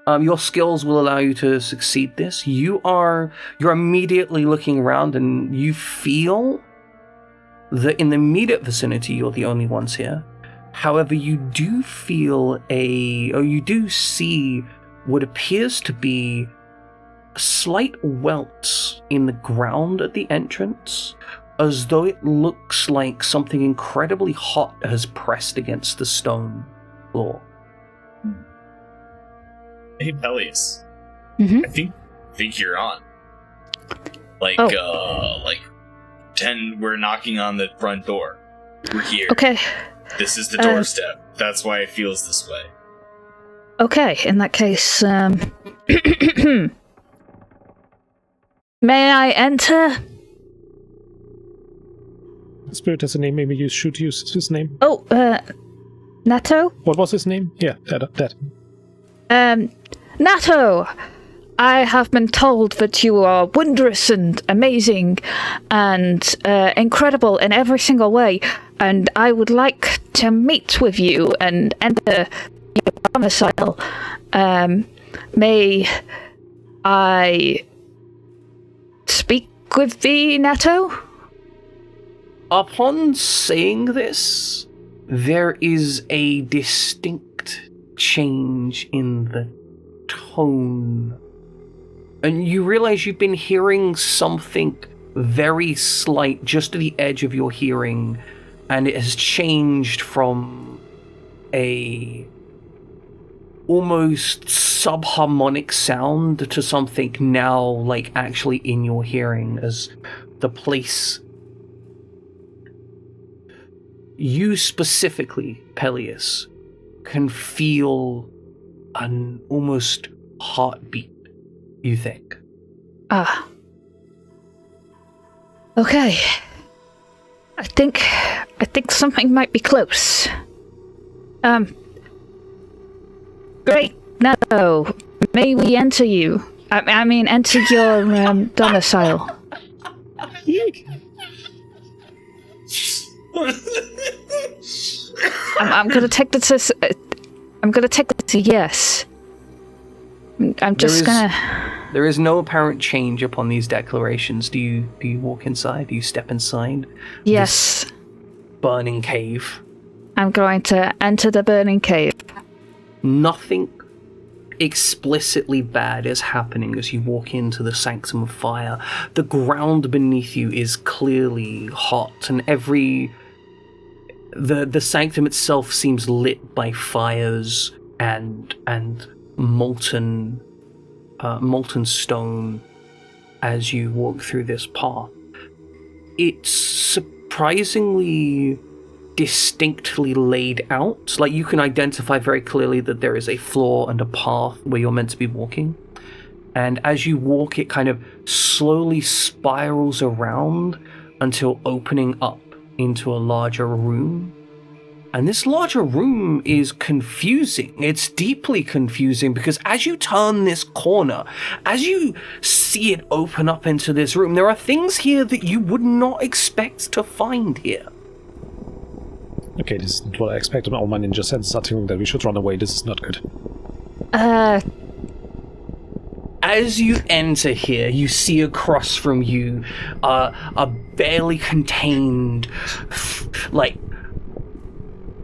Your skills will allow you to succeed this. You're immediately looking around, and you feel that in the immediate vicinity you're the only ones here. However, you do you do see what appears to be slight welts in the ground at the entrance, as though it looks like something incredibly hot has pressed against the stone floor. Hey, Peleus. Mm-hmm. I think you're on. Like, pretend we're knocking on the front door. We're here. Okay. This is the doorstep. That's why it feels this way. Okay, in that case, may I enter? The spirit has a name, maybe you should use his name. Oh, Nato? What was his name? Yeah, that. Nato! I have been told that you are wondrous and amazing and incredible in every single way, and I would like to meet with you and enter your domicile. May I speak with thee, Nato? Upon saying this, there is a distinct change in the tone. And you realize you've been hearing something very slight just to the edge of your hearing, and it has changed from a almost subharmonic sound to something now like actually in your hearing, as the place, you specifically, Peleus, can feel an almost heartbeat, you think. Ah. Okay. I think something might be close. Great. Now, may we enter you? I mean, enter your domicile. I'm gonna take this as a yes. I'm just gonna. There is no apparent change upon these declarations. Do you walk inside? Do you step inside? Yes. This burning cave. I'm going to enter the burning cave. Nothing explicitly bad is happening as you walk into the Sanctum of Fire. The ground beneath you is clearly hot, and the sanctum itself seems lit by fires and molten stone as you walk through this path. It's surprisingly distinctly laid out. Like, you can identify very clearly that there is a floor and a path where you're meant to be walking. And as you walk, it kind of slowly spirals around until opening up into a larger room. And this larger room is confusing. It's deeply confusing because as you turn this corner, as you see it open up into this room, there are things here that you would not expect to find here. Okay, this isn't what I expected. All my ninja senses are telling that we should run away. This is not good. As you enter here, you see across from you a barely contained,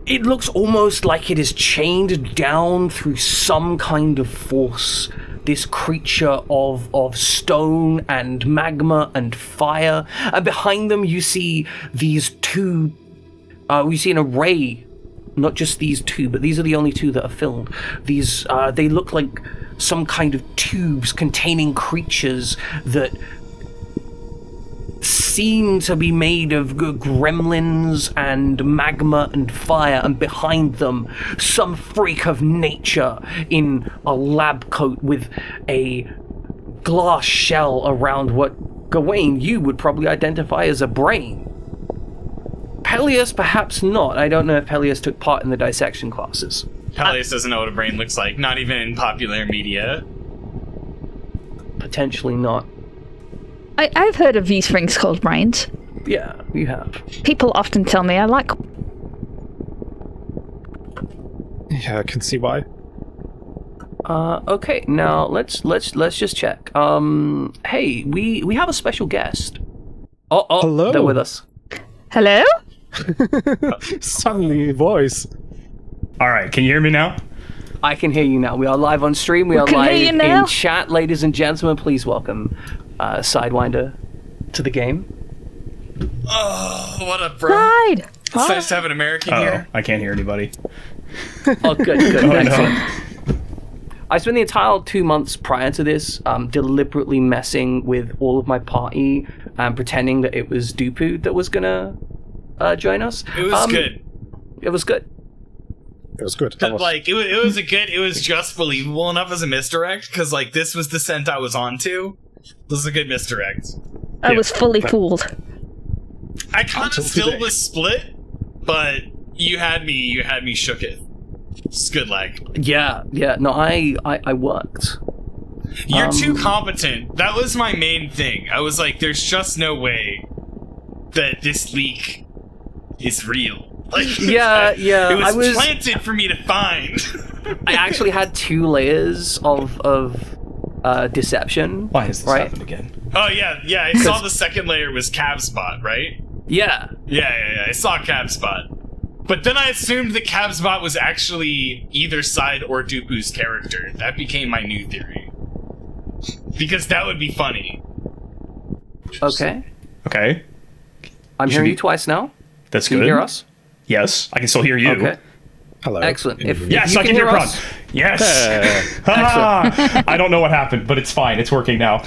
it looks almost like it is chained down through some kind of force. This creature of stone and magma and fire. And behind them you see these two, we see an array, not just these two, but these are the only two that are filmed. These, they look like some kind of tubes containing creatures that seem to be made of gremlins and magma and fire, and behind them some freak of nature in a lab coat with a glass shell around what, Gawain, you would probably identify as a brain. Peleus, perhaps not. I don't know if Peleus took part in the dissection classes. Peleus doesn't know what a brain looks like, not even in popular media. Potentially not. I've heard of these things called brains. Yeah, you have. People often tell me I like. Yeah, I can see why. Okay, now let's just check. Hey, we have a special guest. Oh, Hello. They're with us. Hello? Suddenly, voice. All right, can you hear me now? I can hear you now. We are live on stream. We are can hear you live now. in chat, ladies and gentlemen. Please welcome Sidewinder to the game. Oh, what up, bro? Ride! It's nice to have an American here. I can't hear anybody. Oh, good. Oh, Excellent. no. I spent the entire 2 months prior to this deliberately messing with all of my party and pretending that it was Dupu that was gonna join us. It was good. It was good. It was good. But, like, it was just believable enough as a misdirect, because, like, this was the scent I was onto. This is a good misdirect. I was fully fooled. I kind of Until still today. was split, but you had me shook it. It's good leg. Yeah. No, I worked. You're too competent. That was my main thing. I was like, there's just no way that this leak is real. Like, Yeah. It was planted for me to find. I actually had 2 layers of deception. Why has this right? happened again? Oh, yeah. I saw the second layer was Cavspot, right? Yeah. Yeah. I saw Cavspot. But then I assumed that Cavspot was actually either side or Dupu's character. That became my new theory. Because that would be funny. Okay. Okay, I'm should hearing be- you twice now. that's Can good. you hear us? Yes, I can still hear you. Okay. Hello. Excellent. If Yes, you I can hear Prawn. us, Yes. Ah, I don't know what happened, but it's fine. It's working now.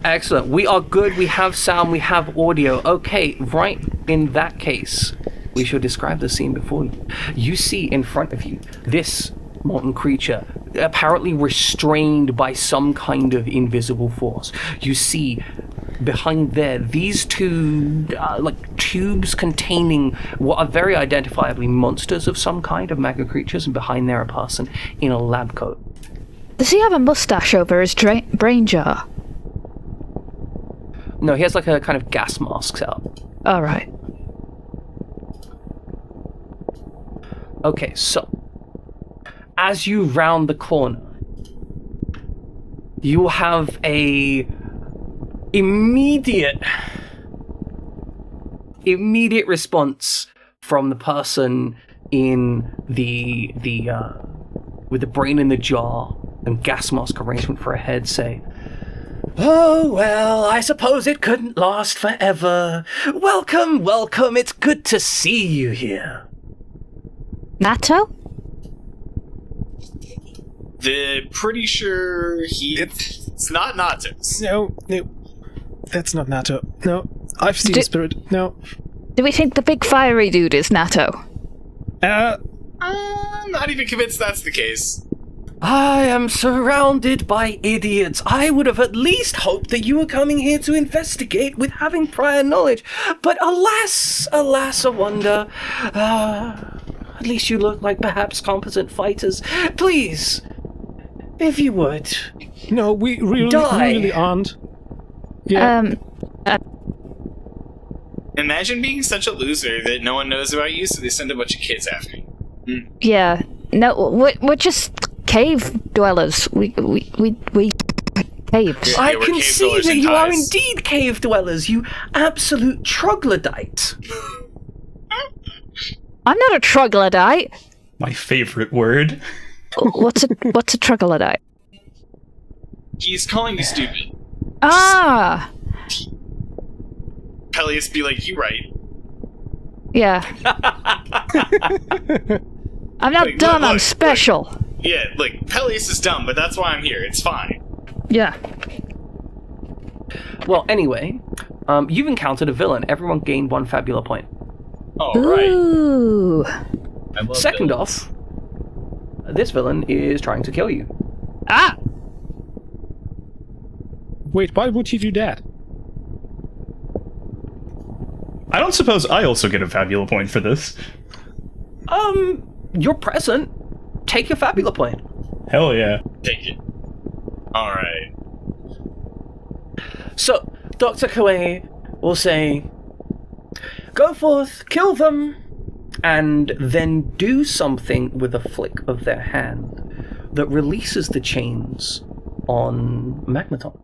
excellent. We are good. We have sound. We have audio. Okay, right. In that case, we should describe the scene before you. You see in front of you this molten creature, apparently restrained by some kind of invisible force. You see behind there these two tubes containing what are very identifiably monsters of some kind of magma creatures, and behind there a person in a lab coat. Does he have a mustache over his brain jar? No, he has like a kind of gas mask out. All right. Okay, so as you round the corner, you will have a immediate response from the person in the with the brain in the jar and gas mask arrangement for a head, say, "Oh, well, I suppose it couldn't last forever. Welcome, welcome, it's good to see you here." Natto? They're pretty sure it's not Natos. No, that's not Natto. No, I've seen Spirit. No. Do we think the big fiery dude is Natto? I'm not even convinced that's the case. I am surrounded by idiots. I would have at least hoped that you were coming here to investigate with having prior knowledge. But alas, a wonder. At least you look like perhaps competent fighters. Please, if you would. No, we really aren't. Yeah. Imagine being such a loser that no one knows about you, so they send a bunch of kids after you. Yeah. No, we're just cave dwellers. We caves. Yeah, I we're can cave see dwellers that in you are ties. indeed cave dwellers, you absolute troglodyte. I'm not a troglodyte. My favorite word. What's a troglodyte? He's calling you stupid. Ah. Peleus be like, you right. Yeah. I'm not Like, dumb. I'm look. special. Yeah, look, Peleus is dumb, but that's why I'm here. It's fine. Yeah. Well, anyway, you've encountered a villain. Everyone gained 1 Fabula point. All right. Ooh. I love Second villains. off, this villain is trying to kill you. Ah. Wait, why would he do that? I don't suppose I also get a Fabula point for this. You're present. Take your Fabula point. Hell yeah. Take it. All right. So, Dr. Koei will say, "Go forth, kill them," and then do something with a flick of their hand that releases the chains on Magneton.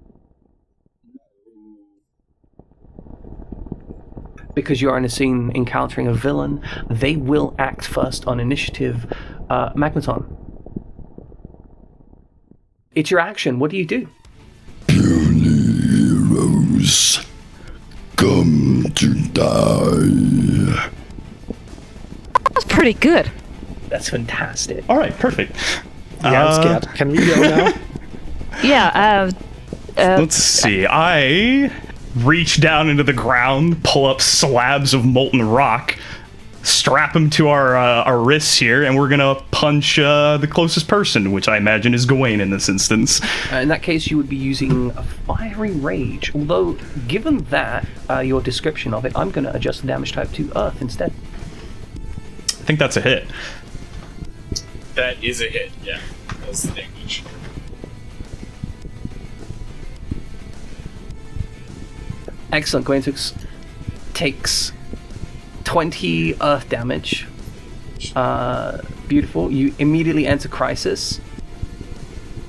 Because you're in a scene encountering a villain, they will act first on initiative. Magneton, it's your action. What do you do? Heroes, come to die. That's pretty good. That's fantastic. All right, perfect. Yeah, I'm scared. Can we go now? Yeah. Let's see. I reach down into the ground, pull up slabs of molten rock, strap them to our wrists here, and we're gonna punch the closest person, which I imagine is Gawain in this instance. In that case, you would be using a fiery rage. Although, given that your description of it, I'm going to adjust the damage type to Earth instead. I think that's a hit. That is a hit, yeah. That's the damage. Excellent. Gawain takes 20 Earth damage. Beautiful. You immediately enter crisis.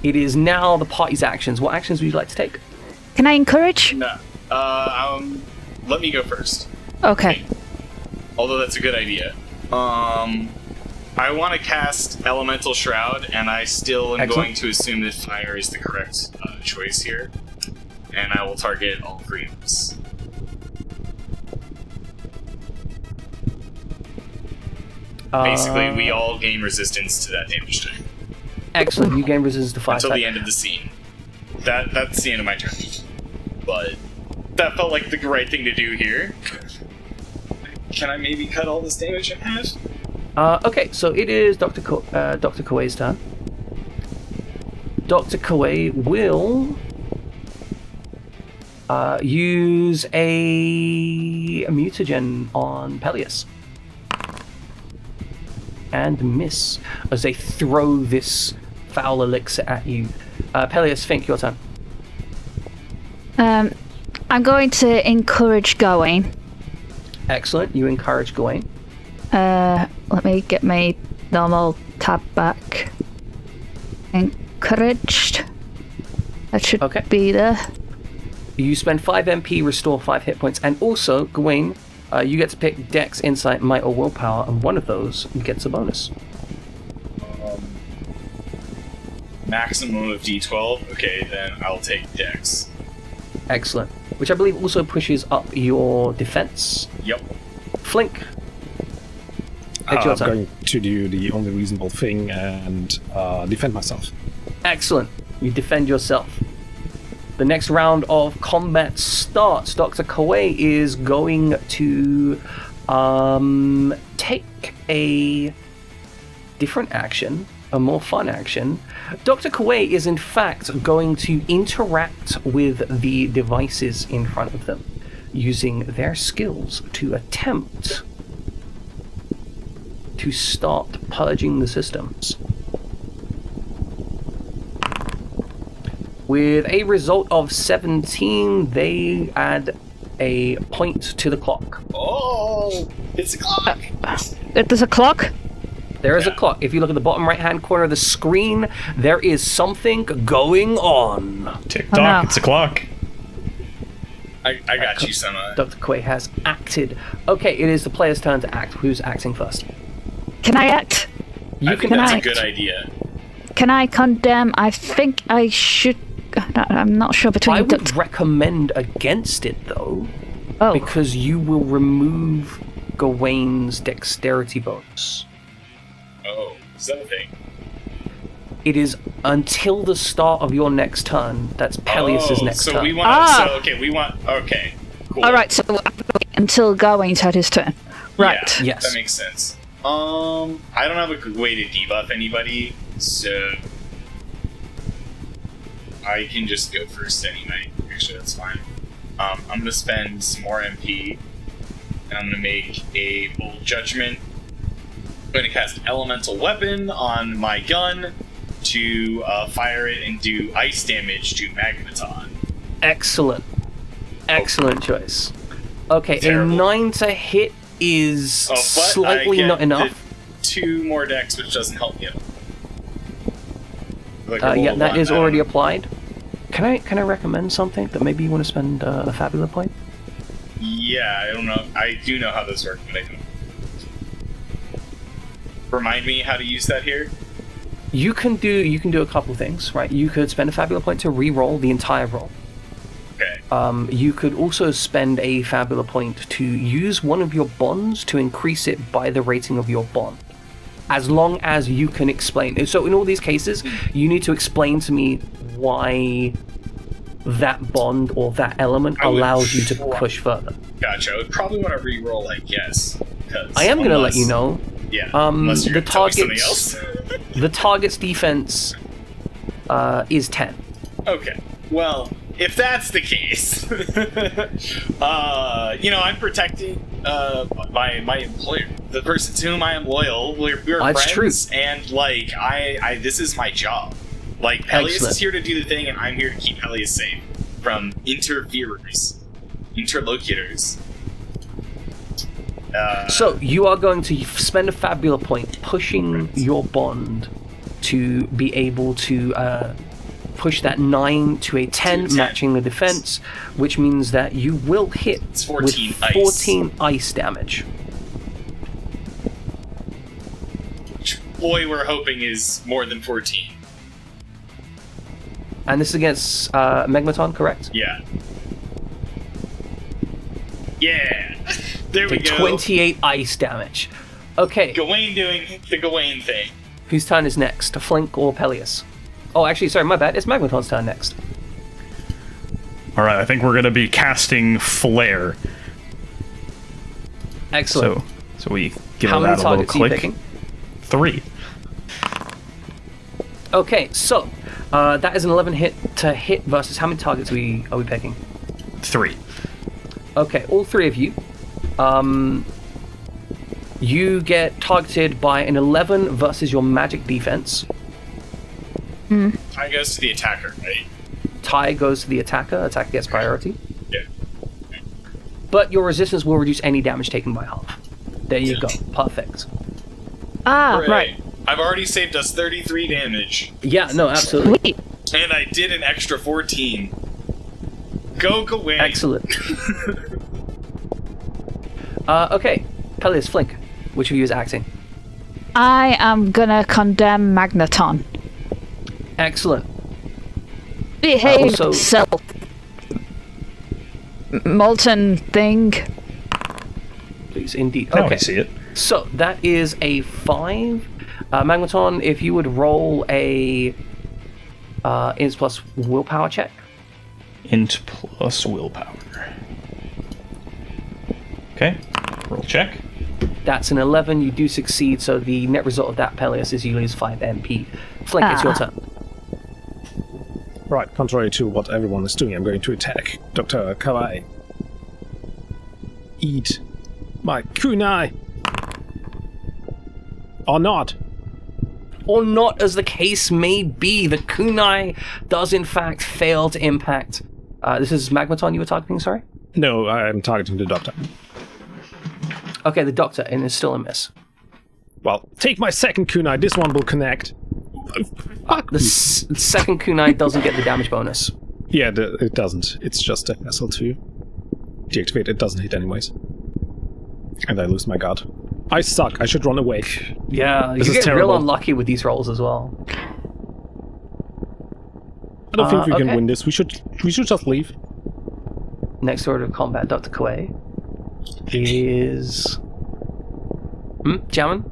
It is now the party's actions. What actions would you like to take? Can I encourage? No. Let me go first. Okay. Although that's a good idea. I want to cast Elemental Shroud, and I still am Excellent. going to assume that fire is the correct choice here. And I will target all 3 of us. Basically, we all gain resistance to that damage type Excellent. You gain resistance to fire until type. the end of the scene. That's the end of my turn. But that felt like the right thing to do here. Can I maybe cut all this damage in half? Okay, so it is Dr. Kawai's turn. Dr. Kawai will use a mutagen on Peleus. And miss as they throw this foul elixir at you. Peleus, Fink, your turn. I'm going to encourage Gawain. Excellent, you encourage Gawain. Let me get my normal tab back. Encouraged. That should be there. You spend 5 MP, restore 5 hit points, and also, Gawain, you get to pick Dex, Insight, Might, or Willpower, and one of those gets a bonus. Maximum of D12? Okay, then I'll take Dex. Excellent. Which I believe also pushes up your defense. Yep. Flink. It's your I'm turn. going to do the only reasonable thing and defend myself. Excellent. You defend yourself. The next round of combat starts. Dr. Kawai is going to take a different action, a more fun action. Dr. Kawai is in fact going to interact with the devices in front of them, using their skills to attempt to start purging the systems. With a result of 17, they add a point to the clock. Oh, it's a clock. There's a clock? There is a clock. If you look at the bottom right-hand corner of the screen, there is something going on. Tick-tock, Oh, no. it's a clock. I got you, Sema. Dr. Quay has acted. Okay, it is the player's turn to act. Who's acting first? Can I act? I think can that's a act. good idea. Can I condemn? I think I should. I'm not sure between. I would recommend against it, though, Oh, because you will remove Gawain's dexterity bonus. Oh, is that a thing? It is until the start of your next turn. That's Peleus' next turn. So we want. Okay, cool. all right. So until Gawain's had his turn. Right. Yeah, Yes. that makes sense. I don't have a good way to debuff anybody, so I can just go first anyway. Actually, that's fine. I'm gonna spend some more MP, and I'm gonna make a bold judgment. I'm gonna cast Elemental Weapon on my gun to fire it and do ice damage to Magmaton. Excellent. Excellent choice. Okay, Terrible. a 9 to hit is But slightly I get not enough. 2 more dex, which doesn't help you. Like Yeah, that is already applied. Can I recommend something that maybe you want to spend a Fabula point? Yeah, I don't know. I do know how this works, but I don't. Remind me how to use that here. You can do a couple things, right? You could spend a Fabula point to re-roll the entire roll. Okay. You could also spend a Fabula point to use one of your bonds to increase it by the rating of your bond. As long as you can explain. So in all these cases, you need to explain to me why that bond or that element allows you to push further. Gotcha. I would probably want to re-roll, I guess. I am going to let you know. Yeah. Unless you're the gonna tell me something target's else. the target's defense is 10. Okay. Well, if that's the case, I'm protecting my employer, the person to whom I am loyal. We're That's friends, and I this is my job. Like, Peleus Excellent. is here to do the thing, and I'm here to keep Peleus safe from interlocutors. So you are going to spend a Fabula point pushing your bond to be able to push that 9 to a 10, 10. matching the defense, which means that you will hit It's 14 with ice. 14 ice damage. Which, boy, we're hoping is more than 14. And this is against Magmaton, correct? Yeah. Yeah. There we Take go. 28 ice damage. Okay, Gawain doing the Gawain thing. whose turn is next? Flink or Peleus? Oh, actually, sorry, my bad. It's Magmaton's turn next. All right, I think we're going to be casting Flare. Excellent. So we give How many that a little targets are you click. picking? 3. Okay, so that is an 11 hit to hit versus how many targets are we picking? 3. Okay, all 3 of you. You get targeted by an 11 versus your magic defense. I goes to the attacker, right? Tie goes to the attacker. Attacker gets priority. Yeah. But your resistance will reduce any damage taken by half. There you go. Perfect. Ah, Hooray. right. I've already saved us 33 damage. Yeah, no, absolutely. Sweet. And I did an extra 14. Go, Gawain. Excellent. Okay, Peleus, Flink. Which of you is acting? I am gonna condemn Magneton. Excellent. Behave Also- yourself. Molten thing. Please, indeed. Now Okay, I see it. so that is a 5. Magneton, if you would roll a int plus willpower check. Int plus willpower. Okay. Roll check. That's an 11. You do succeed, so the net result of that, Peleus, is you lose 5 MP. Flink, it's your turn. Right, contrary to what everyone is doing, I'm going to attack Dr. Kawai. Eat my kunai! Or not! Or not, as the case may be. The kunai does, in fact, fail to impact. This is Magneton you were targeting, sorry? No, I'm targeting the doctor. Okay, the doctor, and it's still a miss. Well, take my second kunai, this one will connect. Fuck The second kunai doesn't get the damage bonus. Yeah, it doesn't. It's just a hassle to deactivate. It doesn't hit anyways. And I lose my guard. I suck. I should run away. Yeah, This you is get terrible. real unlucky with these rolls as well. I don't think we can okay. win this. We should just leave. Next order of combat, Dr. Koei, is... Jamin?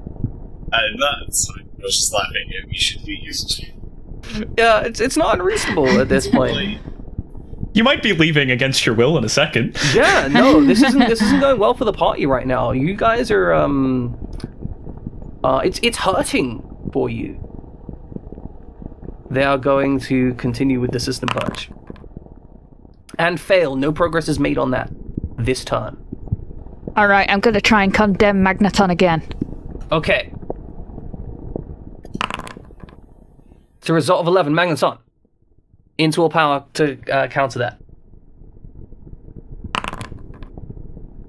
That's fine. I was just laughing. We should be used to. Yeah, it's not unreasonable at this point. You might be leaving against your will in a second. Yeah, no, this isn't going well for the party right now. You guys are it's hurting for you. They are going to continue with the system purge. And fail. No progress is made on that this turn. Alright, I'm gonna try and condemn Magneton again. Okay. It's a result of 11. Magneton. Into willpower to counter that.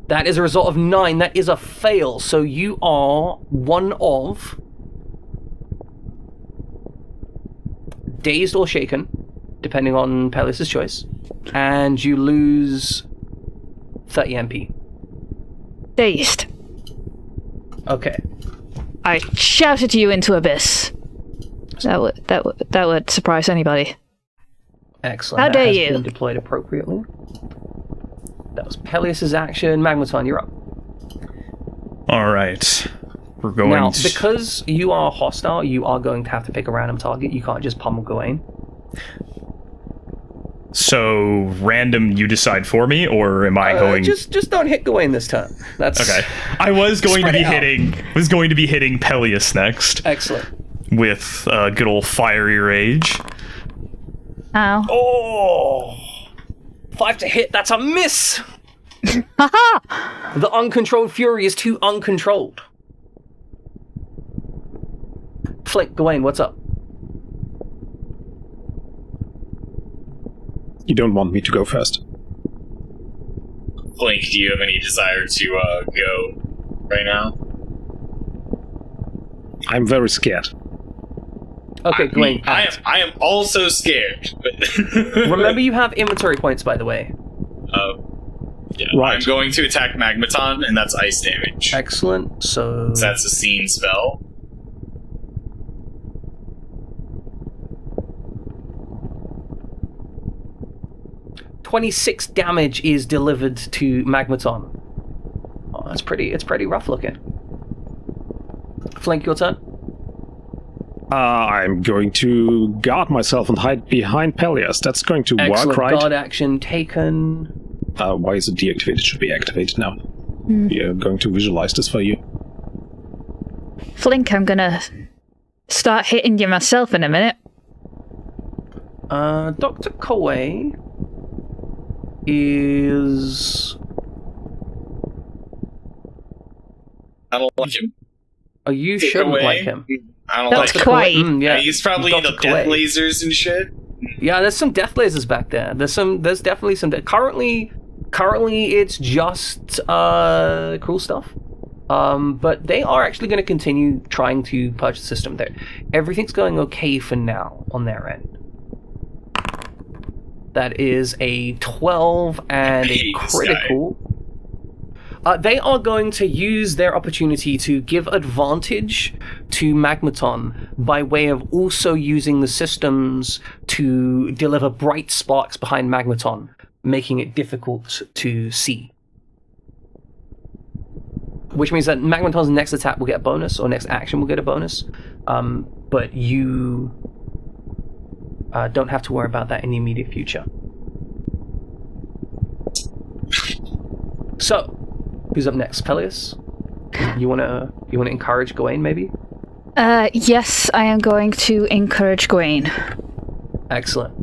That is a result of 9. That is a fail. So you are one of dazed or shaken, depending on Peleus' choice. And you lose 30 MP. Dazed. Okay. I shouted you into abyss. That would surprise anybody. Excellent. How That dare has you. been deployed appropriately. That was Peleus' action. Magneton, you're up. All right. We're going Now, to... because you are hostile, you are going to have to pick a random target. You can't just pummel Gawain. So, random you decide for me, or am I going... Just don't hit Gawain this turn. That's Okay. I was going to Spread be it out. hitting Peleus next Excellent. with good old fiery rage. Ow. Oh! 5 to hit. That's a miss. Haha! The uncontrolled fury is too uncontrolled. Flink, Gawain, what's up? You don't want me to go first. Blink, do you have any desire to go right now? I'm very scared. Okay, Gawain. I am also scared. But Remember you have inventory points, by the way. Yeah, Right. I'm going to attack Magmaton, and that's ice damage. Excellent. So That's a scene spell. .26 damage is delivered to Magmaton. Oh, it's pretty rough looking. Flink, your turn. I'm going to guard myself and hide behind Peleus. That's going to Excellent. work, right? Guard action taken. Why is it deactivated? It should be activated now. We are going to visualize this for you. Flink, I'm gonna start hitting you myself in a minute. Dr. Koei is... I don't like him. Oh, you shouldn't Koei? like him. I don't That's like him. Koei. Yeah, He's probably Dr. into death Koei. lasers and shit. Yeah, there's some death lasers back there. There's definitely some... Currently, it's just cruel stuff. But they are actually going to continue trying to purge the system there. Everything's going okay for now on their end. That is a 12 and a critical. They are going to use their opportunity to give advantage to Magmaton by way of also using the systems to deliver bright sparks behind Magmaton, making it difficult to see. Which means that Magmaton's next attack will get a bonus, or next action will get a bonus, but you don't have to worry about that in the immediate future. So, who's up next? Peleus? You wanna encourage Gawain, maybe? Yes, I am going to encourage Gawain. Excellent.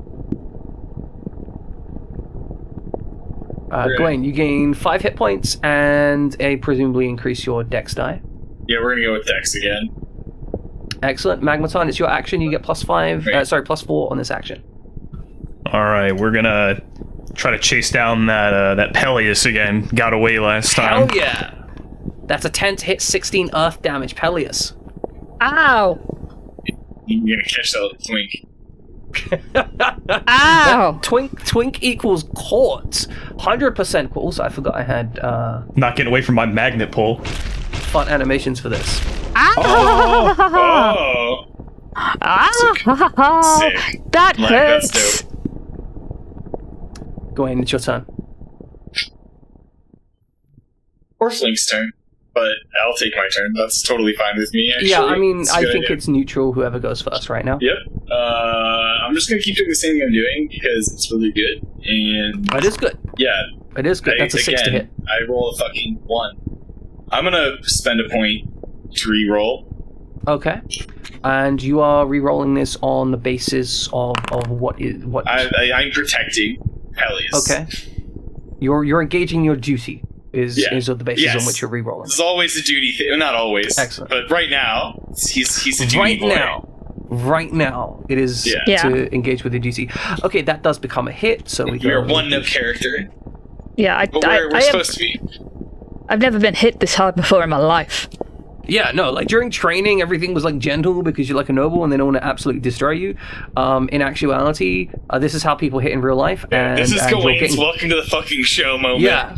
Gawain, you gain 5 hit points and presumably increase your dex die. Yeah, we're gonna go with Dex again. Excellent. Magmaton, it's your action. You get +5. Great. Plus 4 on this action. All right, we're gonna try to chase down that Peleus again. Got away last time. Hell yeah! That's a 10 to hit, 16 earth damage. Peleus. Ow! You're gonna catch that little twink. Ow! Twink equals caught. 100% caught. Also, I forgot I had Not getting away from my magnet pole. fun animations for this. Ow! Oh! Ah! Sick. That Like, hurts. that's dope. Gawain, it's your turn. Or Flink's turn. But I'll take my turn. That's totally fine with me, actually. Yeah, I mean, It's a I good think idea. it's neutral whoever goes first right now. Yep. I'm just gonna keep doing the same thing I'm doing because it's really good. And It is good. yeah, It is good. That's a 6 to hit. I roll a fucking 1. I'm gonna spend a point to re-roll. Okay. And you are re-rolling this on the basis of what? I'm protecting Peleus. Okay. You're engaging your duty is Yeah. the basis Yes. on which you're re-rolling. It's always a duty thing. Not always. Excellent. But right now, he's a duty Right boy. now, it is Yeah. to engage with the duty. Okay, that does become a hit, so we We're go. one note character, Yeah, but we're supposed to be. I've never been hit this hard before in my life. Yeah, no, like during training, everything was like gentle because you're like a noble and they don't want to absolutely destroy you. In actuality, this is how people hit in real life. And This is and you're Gawain's getting- welcome to the fucking show moment. Yeah.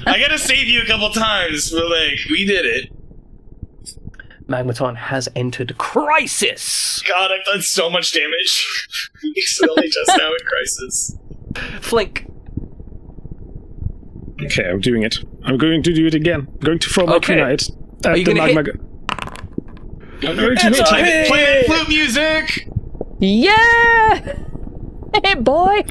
I gotta save you a couple times, but like, we did it. Magmaton has entered crisis. God, I've done so much damage. He's only just now in crisis. Flink. Okay, I'm doing it. I'm going to do it again. I'm going to throw my Okay. kunite Are at you the gonna magma. I'm going to It's hit. Play that flute music! Yeah! Hey, boy!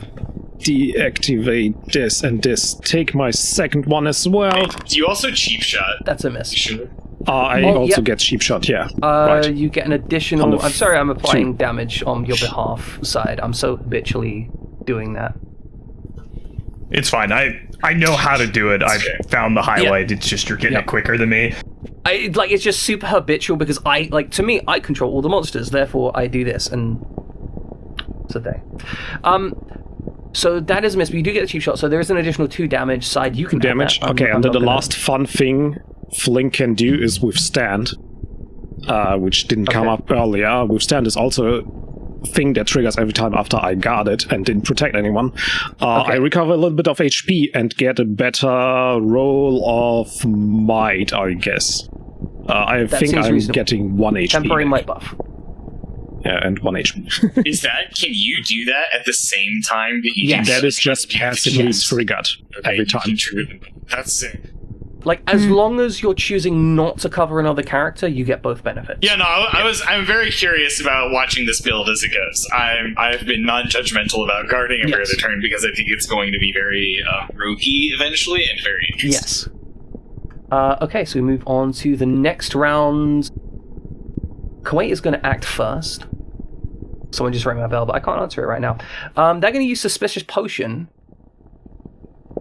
Deactivate this and this. Take my second one as well. Do you also cheap shot? That's a miss. Sure. I Oh, also yep. get cheap shot, yeah. Right. You get an additional. On the I'm sorry, I'm applying two. damage on your behalf side. I'm so habitually doing that. It's fine. I know how to do it. I've Okay. found the highlight. It's just you're getting Yeah. it quicker than me. It's just super habitual because to me, I control all the monsters. Therefore, I do this, and it's a thing. So that is a miss, but you do get a cheap shot. So there is an additional 2 damage side. You can have Damage. that. Okay, I'm and then not the gonna- last fun thing Flink can do is withstand, which didn't come Okay. up earlier. Withstand is also a thing that triggers every time after I guard it and didn't protect anyone. I recover a little bit of HP and get a better roll of might, I guess. I That think seems I'm reasonable. getting 1 HP. Temporary might buff. Yeah, and 1 HP. Is that, can you do that at the same time that you Yes. do That is just passively Yes. triggered every you time. can trigger them. That's sick. Like, as long as you're choosing not to cover another character, you get both benefits. Yeah, no, I'm very curious about watching this build as it goes. I've been non-judgmental about guarding every Yes. other turn because I think it's going to be very roguey eventually and very interesting. Yes. Okay, so we move on to the next round. Kuwait is going to act first. Someone just rang my bell, but I can't answer it right now. They're going to use Suspicious Potion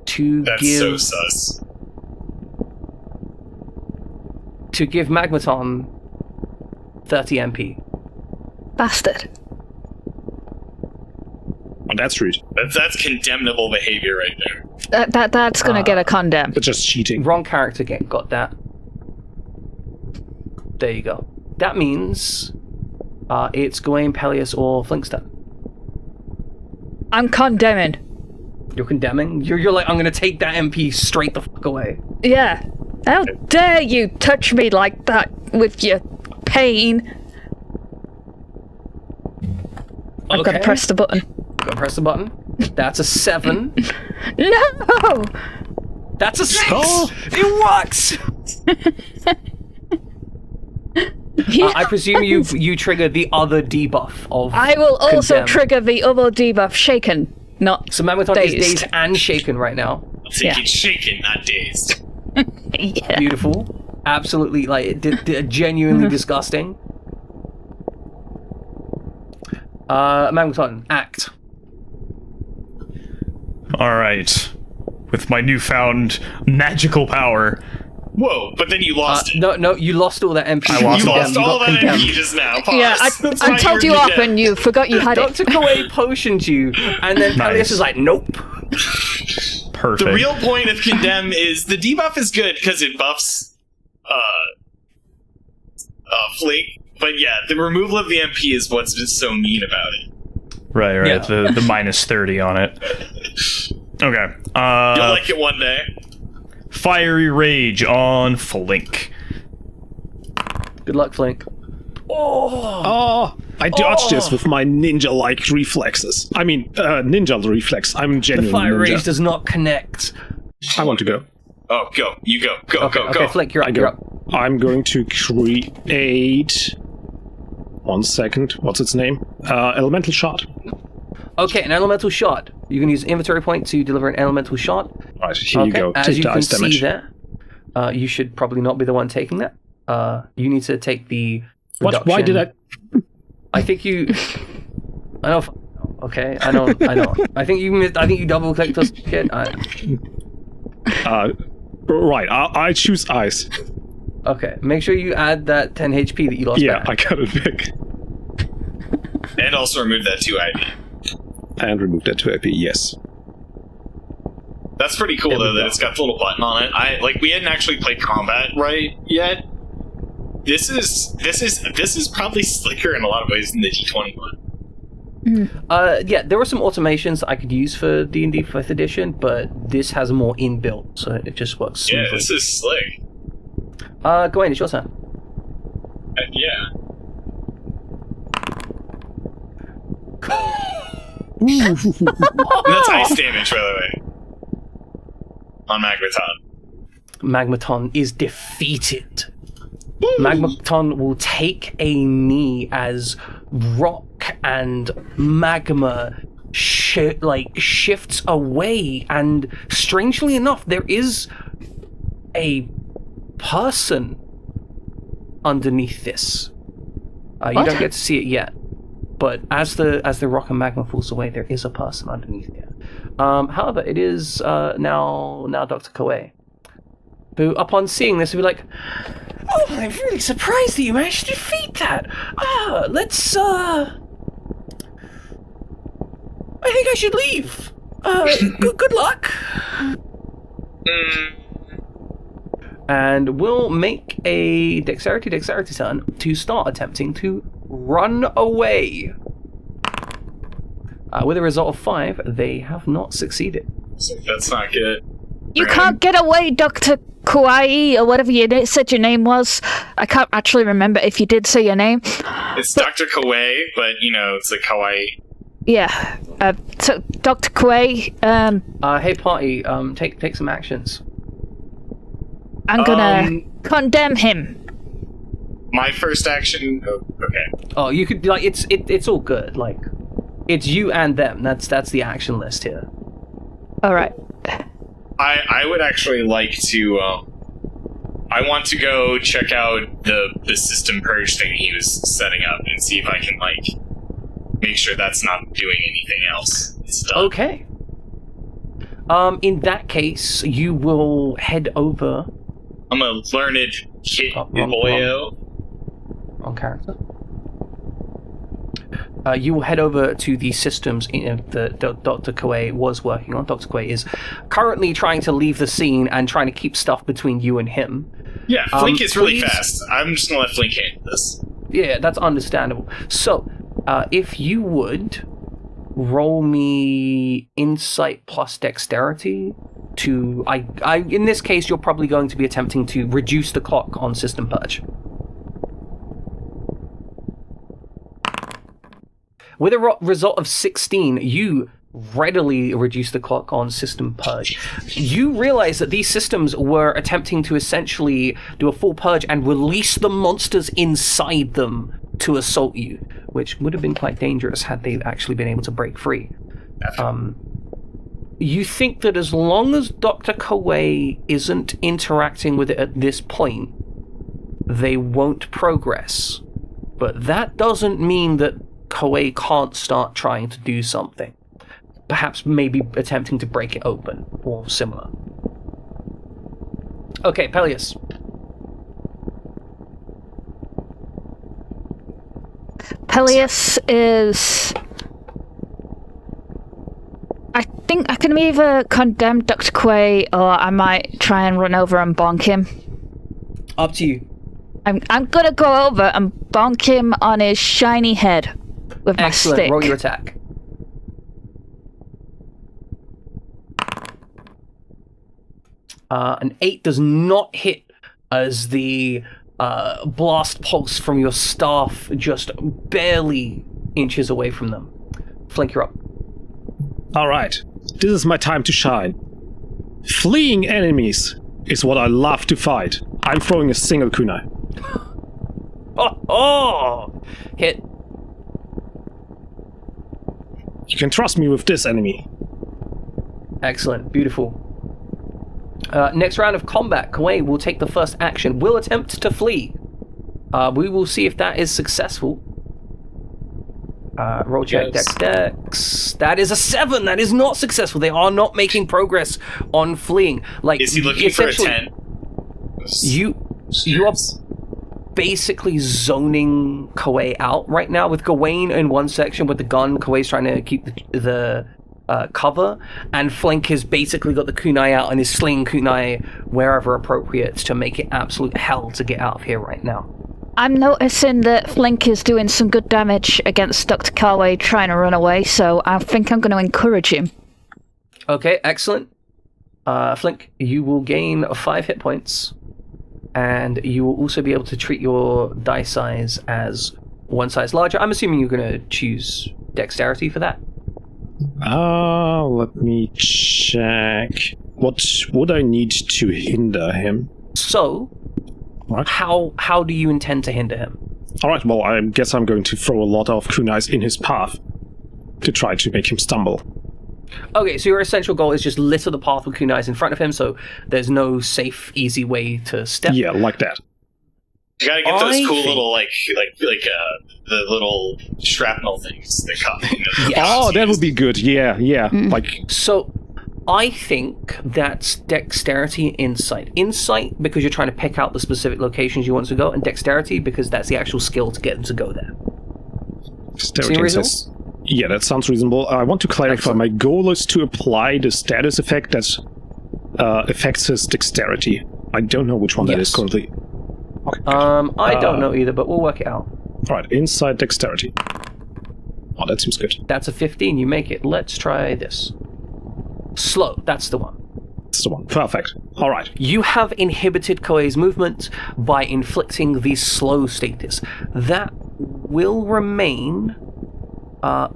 to so sus. to give Magmaton 30 MP. Bastard. Oh, that's rude. That's condemnable behavior right there. That's gonna get a condemn. That's just cheating. Wrong character got that. There you go. That means it's Gawain, Peleus, or Flinkster. I'm condemning. You're condemning? You're like, I'm gonna take that MP straight the fuck away. Yeah. How dare you touch me like that with your pain? I've got to press the button. Gotta press the button. That's a 7. No! That's a 6! Oh. It works! I presume you trigger the other debuff of I will also condemn. trigger the other debuff, shaken, not So Magmaton dazed. is dazed and shaken right now. I'm thinking shaken, not dazed. Yeah. Beautiful. Absolutely, like, genuinely disgusting. Magmaton, act. Alright. With my newfound magical power. Whoa, but then you lost it. No, you lost all that MP. I lost You all- lost all that MP just now. Pause. Yeah, That's I why told you're you off condemned. and you forgot you had Dr. it. Kuwait potioned you, and then Peleus Nice. is like, nope. Perfect. The real point of condemn is the debuff is good because it buffs Flake, but yeah, the removal of the MP is what's just so mean about it. Right, Yeah. the minus 30 on it. Okay. You'll like it one day. Fiery Rage on Flink. Good luck, Flink. Oh, I dodged this with my ninja-like reflexes. I mean, ninja reflex. I'm The genuine fire ninja. rage does not connect. I want to go. Oh, go. You go. Go, Okay, go, okay, go. Flink, you're I up. go. You're up. I'm going to create... 1 second. What's its name? Elemental Shot. Okay, an elemental shot. You can use inventory point to deliver an elemental shot. Right, here you go. As Take you the can ice damage. see there, you should probably not be the one taking that. You need to take the What? Why did I... I think you... I know. Okay, I know. I think you missed. I think you double clicked us, kid. Right, I choose ice. Okay, make sure you add that 10 HP that you lost Yeah, back. I got it back. And also remove that 2 ID. And remove that 2 AP, yes. That's pretty cool, There we though, that go. it's got the little button on it. We hadn't actually played combat right yet. This is probably slicker in a lot of ways than the G20 one. Yeah, there were some automations that I could use for D&D 5th edition, but this has more inbuilt, so it just works smoothly. Yeah, this is slick. Gawain, it's your turn. Yeah. That's ice damage, by the way. On Magmaton. Magmaton is defeated. Magmaton will take a knee as rock and magma shifts away, and strangely enough, there is a person underneath this. You What? don't get to see it yet, but as the rock and magma falls away, there is a person underneath it. However, it is now Dr. Kuwait, who, upon seeing this, will be like, "Oh, I'm really surprised that you managed to defeat that. Let's I think I should leave. Good luck." And we'll make a dexterity turn to start attempting to run away. With a result of 5, they have not succeeded. That's not good. You can't get away, Dr. Kawaii, or whatever you said your name was. I can't actually remember if you did say your name. It's Dr. Kawaii, but, it's like Kawaii. Yeah. So, Dr. Kawaii, Hey party, take some actions. I'm gonna condemn him. My first action... Oh, okay. Oh, you could like it's all good. Like, it's you and them. That's the action list here. All right. I would actually like to... I want to go check out the system purge thing he was setting up and see if I can, like, make sure that's not doing anything else. It's done. Okay. In that case, you will head over... I'm a learned kid boyo. Wrong character. You will head over to the systems that Dr. Koei was working on. Dr. Koei is currently trying to leave the scene and trying to keep stuff between you and him. Yeah, Flink is really fast. I'm just going to let Flink handle this. Yeah, that's understandable. So, if you would roll me insight plus dexterity to... in this case, you're probably going to be attempting to reduce the clock on System Purge. With a result of 16, you readily reduce the clock on System Purge. You realize that these systems were attempting to essentially do a full purge and release the monsters inside them to assault you, which would have been quite dangerous had they actually been able to break free. You think that as long as Dr. Koei isn't interacting with it at this point, they won't progress. But that doesn't mean that Koei can't start trying to do something. Perhaps maybe attempting to break it open, or similar. Okay, Peleus. Peleus is... I think I can either condemn Dr. Quay or I might try and run over and bonk him. Up to you. I'm gonna go over and bonk him on his shiny head with my stick. Excellent, roll your attack. An 8 does not hit as the blast pulse from your staff just barely inches away from them. Flink, you're up. Alright, this is my time to shine. Fleeing enemies is what I love to fight. I'm throwing a single kunai. Oh! Hit. You can trust me with this enemy. Excellent, beautiful. Next round of combat, Gawain will take the first action. Will attempt to flee. We will see if that is successful. Roll check, Yes. dex. That is a 7. That is not successful. They are not making progress on fleeing. Like, Is he looking for a essentially, 10? You are basically zoning Koei out right now with Gawain in one section with the gun. Koei's trying to keep the cover, and Flink has basically got the kunai out and is slinging kunai wherever appropriate to make it absolute hell to get out of here right now. I'm noticing that Flink is doing some good damage against Dr. Carway trying to run away, so I think I'm going to encourage him. Okay, excellent. Flink, you will gain 5 hit points, and you will also be able to treat your die size as one size larger. I'm assuming you're going to choose dexterity for that. Let me check. What would I need to hinder him? So, What? how do you intend to hinder him? Alright, well, I guess I'm going to throw a lot of kunais in his path to try to make him stumble. Okay, so your essential goal is just litter the path with kunais in front of him, so there's no safe, easy way to step. Yeah, like that. You gotta get those I cool think- little, the little shrapnel things they caught. Oh, that would be good. Yeah. Like, So, I think that's dexterity, insight. Insight, because you're trying to pick out the specific locations you want to go, and dexterity, because that's the actual skill to get them to go there. dexterity reasonable? says- yeah, that sounds reasonable. I want to clarify, Excellent. my goal is to apply the status effect that affects his dexterity. I don't know which one that is Yes. currently. Okay. I don't know either, but we'll work it out. Alright, inside dexterity. Oh, that seems good. That's a 15, you make it. Let's try this. Slow, that's the one. That's the one. Perfect. Alright. You have inhibited Koei's movement by inflicting the slow status. That will remain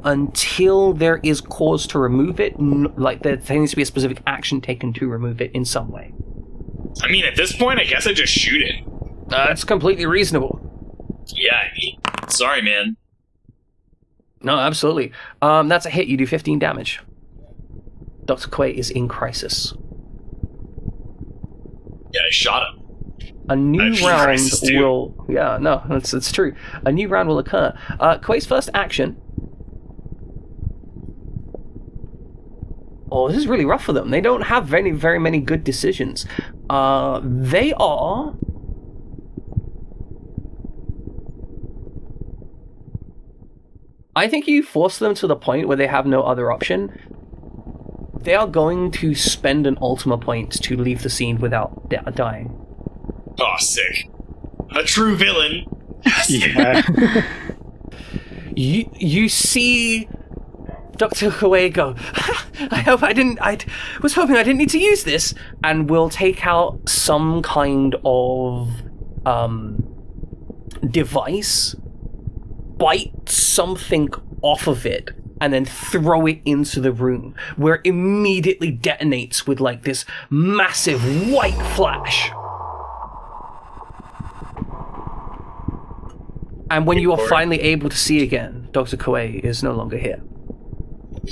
until there is cause to remove it. Like, there needs to be a specific action taken to remove it in some way. I mean, at this point, I guess I just shoot it. That's completely reasonable. Yeah, sorry, man. No, absolutely. That's a hit. You do 15 damage. Dr. Koei is in crisis. Yeah, I shot him. A new I'm round racist too. will... Yeah, no, it's true. A new round will occur. Quay's first action... Oh, this is really rough for them. They don't have very many good decisions. They are... I think you force them to the point where they have no other option. They are going to spend an Ultima point to leave the scene without dying. Oh, sick. A true villain. Yeah. You see Dr. Gawain go, I was hoping I didn't need to use this, and will take out some kind of device, bite something off of it, and then throw it into the room, where it immediately detonates with like this massive white flash. And when you are finally able to see again, Dr. Koei is no longer here. I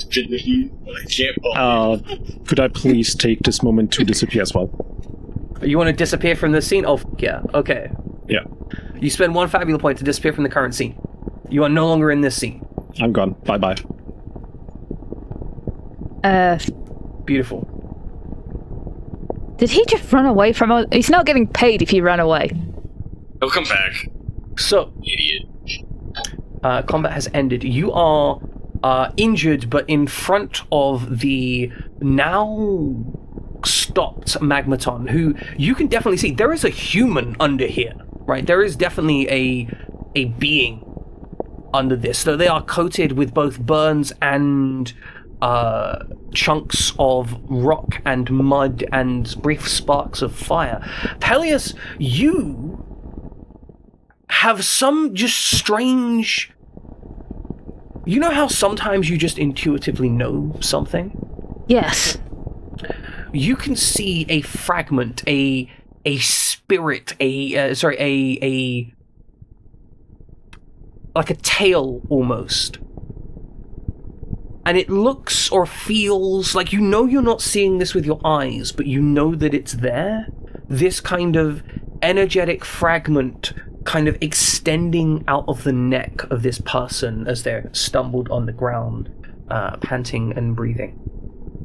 can't Could I please take this moment to disappear as well? You want to disappear from the scene? Oh, yeah. Okay. Yeah. You spend 1 Fabula point to disappear from the current scene. You are no longer in this scene. I'm gone. Bye-bye. Beautiful. Did he just run away from us? He's not getting paid if he ran away. He'll come back. So, Idiot. combat has ended. You are injured, but in front of the now stopped magmaton, who you can definitely see. There is a human under here, right? There is definitely a being under this, though they are coated with both burns and chunks of rock and mud and brief sparks of fire. Peleus, you have some just strange... You know how sometimes you just intuitively know something? Yes. You can see a fragment, a spirit, like a tail almost. And it looks or feels like, you know you're not seeing this with your eyes, but you know that it's there. This kind of energetic fragment kind of extending out of the neck of this person as they're stumbled on the ground, panting and breathing.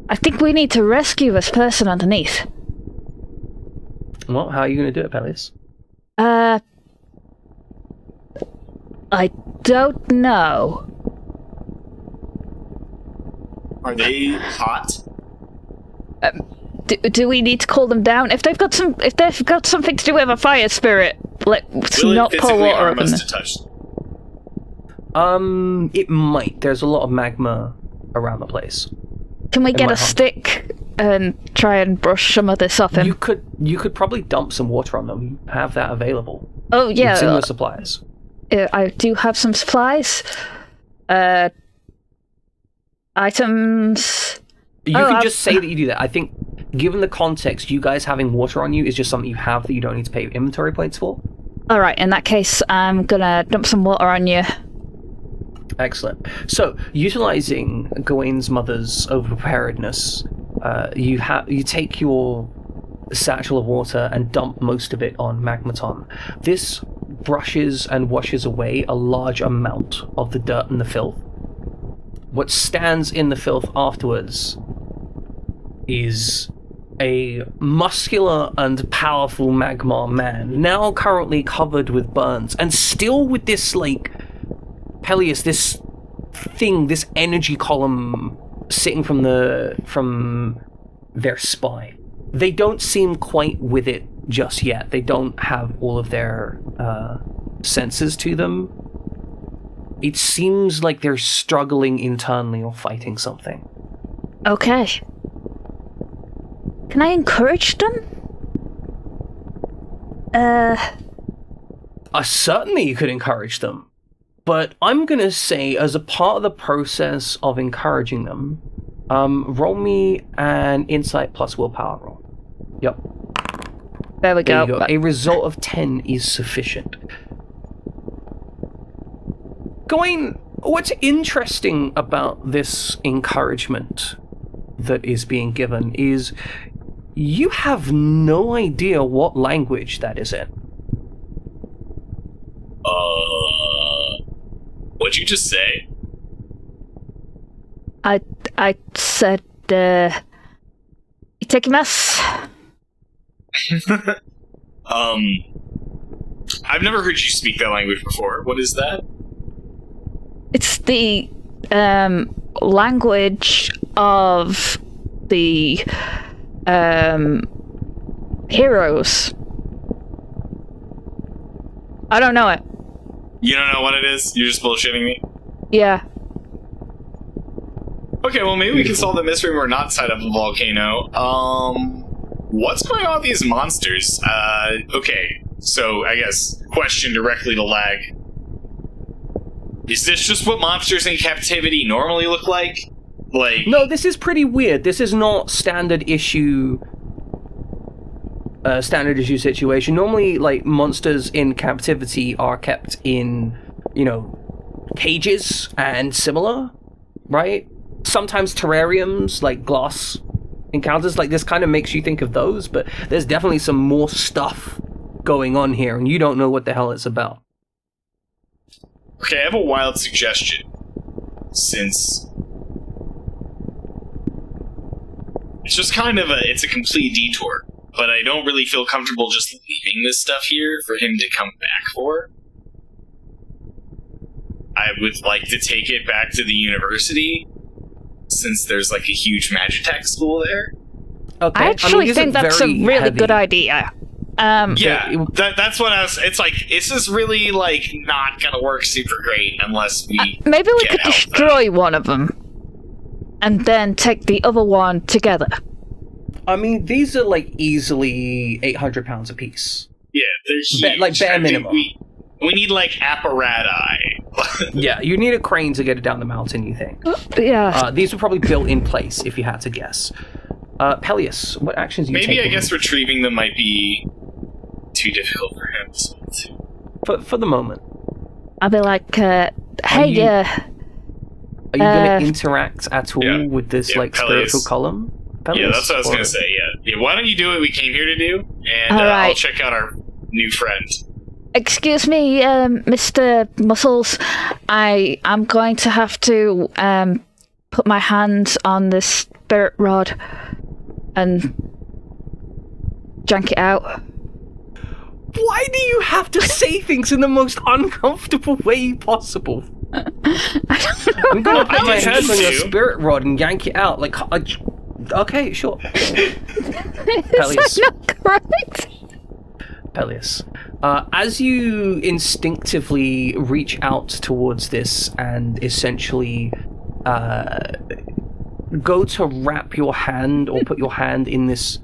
I think we need to rescue this person underneath. Well, how are you going to do it, Peleus? I don't know. Are they hot? Do we need to call them down? If they've got something to do with a fire spirit, let's not pour water up in them. To touch? It might. There's a lot of magma around the place. Can we get might a harm. stick and try and brush some of this off him? You could probably dump some water on them. You have that available. Oh yeah, It's in the supplies. I do have some supplies. Items. You can just say that you do that. I think, given the context, you guys having water on you is just something you have that you don't need to pay inventory points for. All right. In that case, I'm gonna dump some water on you. Excellent. So, utilizing Gawain's mother's overpreparedness, you take your satchel of water and dump most of it on Magmaton. This brushes and washes away a large amount of the dirt and the filth. What stands in the filth afterwards is a muscular and powerful magma man, now currently covered with burns, and still with this, like, Peleus, this thing, this energy column sitting from their spine. They don't seem quite with it just yet. They don't have all of their senses to them. It seems like they're struggling internally or fighting something. Okay. Can I encourage them? Certainly you could encourage them. But I'm going to say, as a part of the process of encouraging them, roll me an insight plus willpower roll. Yep. There we There go. you go. A result of 10 is sufficient. Gawain, what's interesting about this encouragement that is being given is You have no idea what language that is in. What'd you just say? I said, Itakimasu. I've never heard you speak that language before. What is that? It's the language of the heroes. I don't know it. You don't know what it is? You're just bullshitting me? Yeah. Okay, well, maybe we can solve the mystery when we're not inside of a volcano. What's going on with these monsters? Okay, so I guess question directly to Lag. Is this just what monsters in captivity normally look like? Like, No, this is pretty weird. This is not standard issue situation. Normally, like, monsters in captivity are kept in, cages and similar, right? Sometimes terrariums, like glass encounters, like this kind of makes you think of those, but there's definitely some more stuff going on here, and you don't know what the hell it's about. okay, I have a wild suggestion. Since it's just kind of it's a complete detour, but I don't really feel comfortable just leaving this stuff here for him to come back for. I would like to take it back to the university, since there's like a huge Magitech school there. Okay. I actually these think are that's a very really heavy. good idea. Yeah, that's what I was. It's like, this is really like not gonna work super great unless we. Maybe we get could out destroy one of them, and then take the other one together. I mean, these are like easily 800 pounds a piece. Yeah, they're huge. Like bare I think minimum. We need like apparati. Yeah, you need a crane to get it down the mountain, you think. Yeah. These were probably built in place, if you had to guess. Peleus, what actions are you Maybe taking? I guess retrieving them might be too difficult for him. For the moment. I'll be like, hey, Are you going to interact at all yeah. with this, Yeah, like, Peleus. spiritual column? Yeah, Peleus, that's what I was or- gonna say. Yeah. Why don't you do what we came here to do, and All right. I'll check out our new friend. excuse me, Mr. Muscles. I'm going to have to put my hands on this spirit rod and jank it out. Why do you have to say things in the most uncomfortable way possible? I don't know. I'm gonna put my just hands on need your to. spirit rod and yank it out. Like, okay, sure. Is Peleus. that not correct? Peleus. As you instinctively reach out towards this and essentially go to wrap your hand or put your hand in this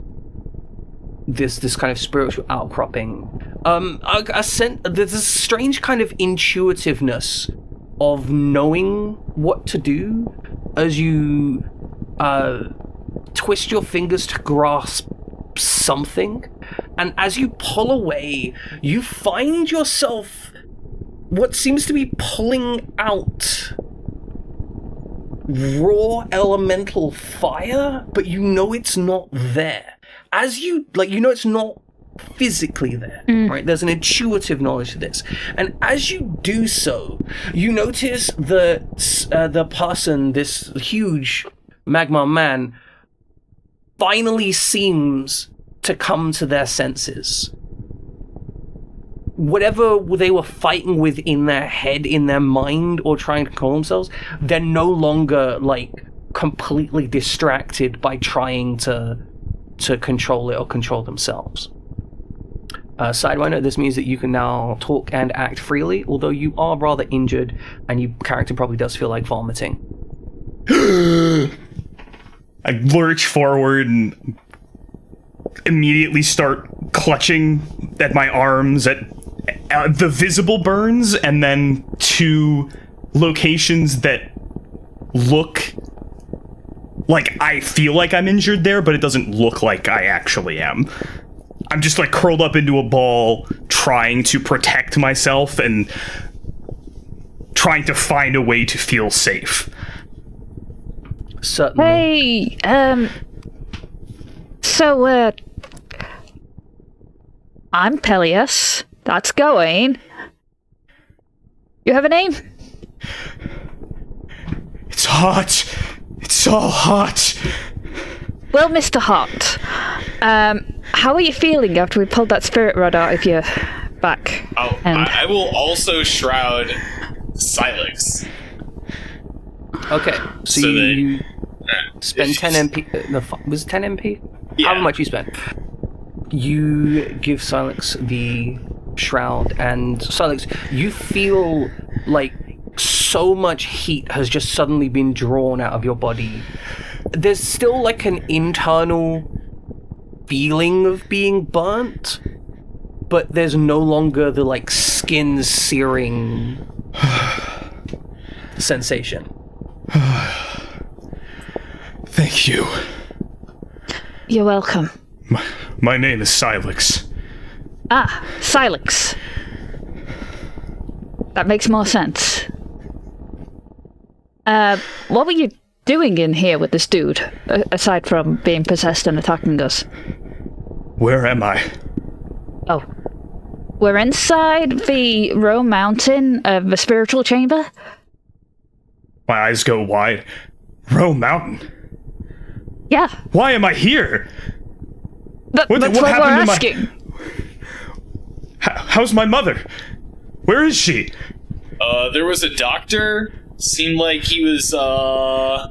kind of spiritual outcropping, there's a strange kind of intuitiveness of knowing what to do as you twist your fingers to grasp something, and as you pull away, you find yourself what seems to be pulling out raw elemental fire, but you know it's not there. As you, it's not physically there, right? There's an intuitive knowledge to this. And as you do so, you notice the person, this huge magma man, finally seems to come to their senses. Whatever they were fighting with in their head, in their mind, or trying to control themselves, they're no longer, completely distracted by trying to control it or control themselves. Sidewinder, this means that you can now talk and act freely, although you are rather injured, and your character probably does feel like vomiting. I lurch forward and immediately start clutching at my arms at the visible burns, and then to locations that look like I feel like I'm injured there, but it doesn't look like I actually am. I'm just curled up into a ball, trying to protect myself and trying to find a way to feel safe. Certainly. Hey, So, I'm Peleus. That's Gawain. You have a name? It's hot. It's all hot. Well, Mr. Hot, how are you feeling after we pulled that spirit rod out of your back? I will also shroud Silex. Okay, so you spend 10 MP. Was it 10 MP? Yeah. However much you spent. You give Silex the shroud, and Silex, you feel like so much heat has just suddenly been drawn out of your body. There's still like an internal feeling of being burnt, but there's no longer the like skin searing sensation. Thank you. You're welcome. My name is Silex. Ah, Silex. That makes more sense. What were you doing in here with this dude, aside from being possessed and attacking us? Where am I? Oh. We're inside the Rome Mountain of the spiritual chamber? My eyes go wide. Rome Mountain? Yeah. Why am I here? That's what what happened we're to asking. How's my mother? Where is she? There was a doctor. Seemed like he was, Oh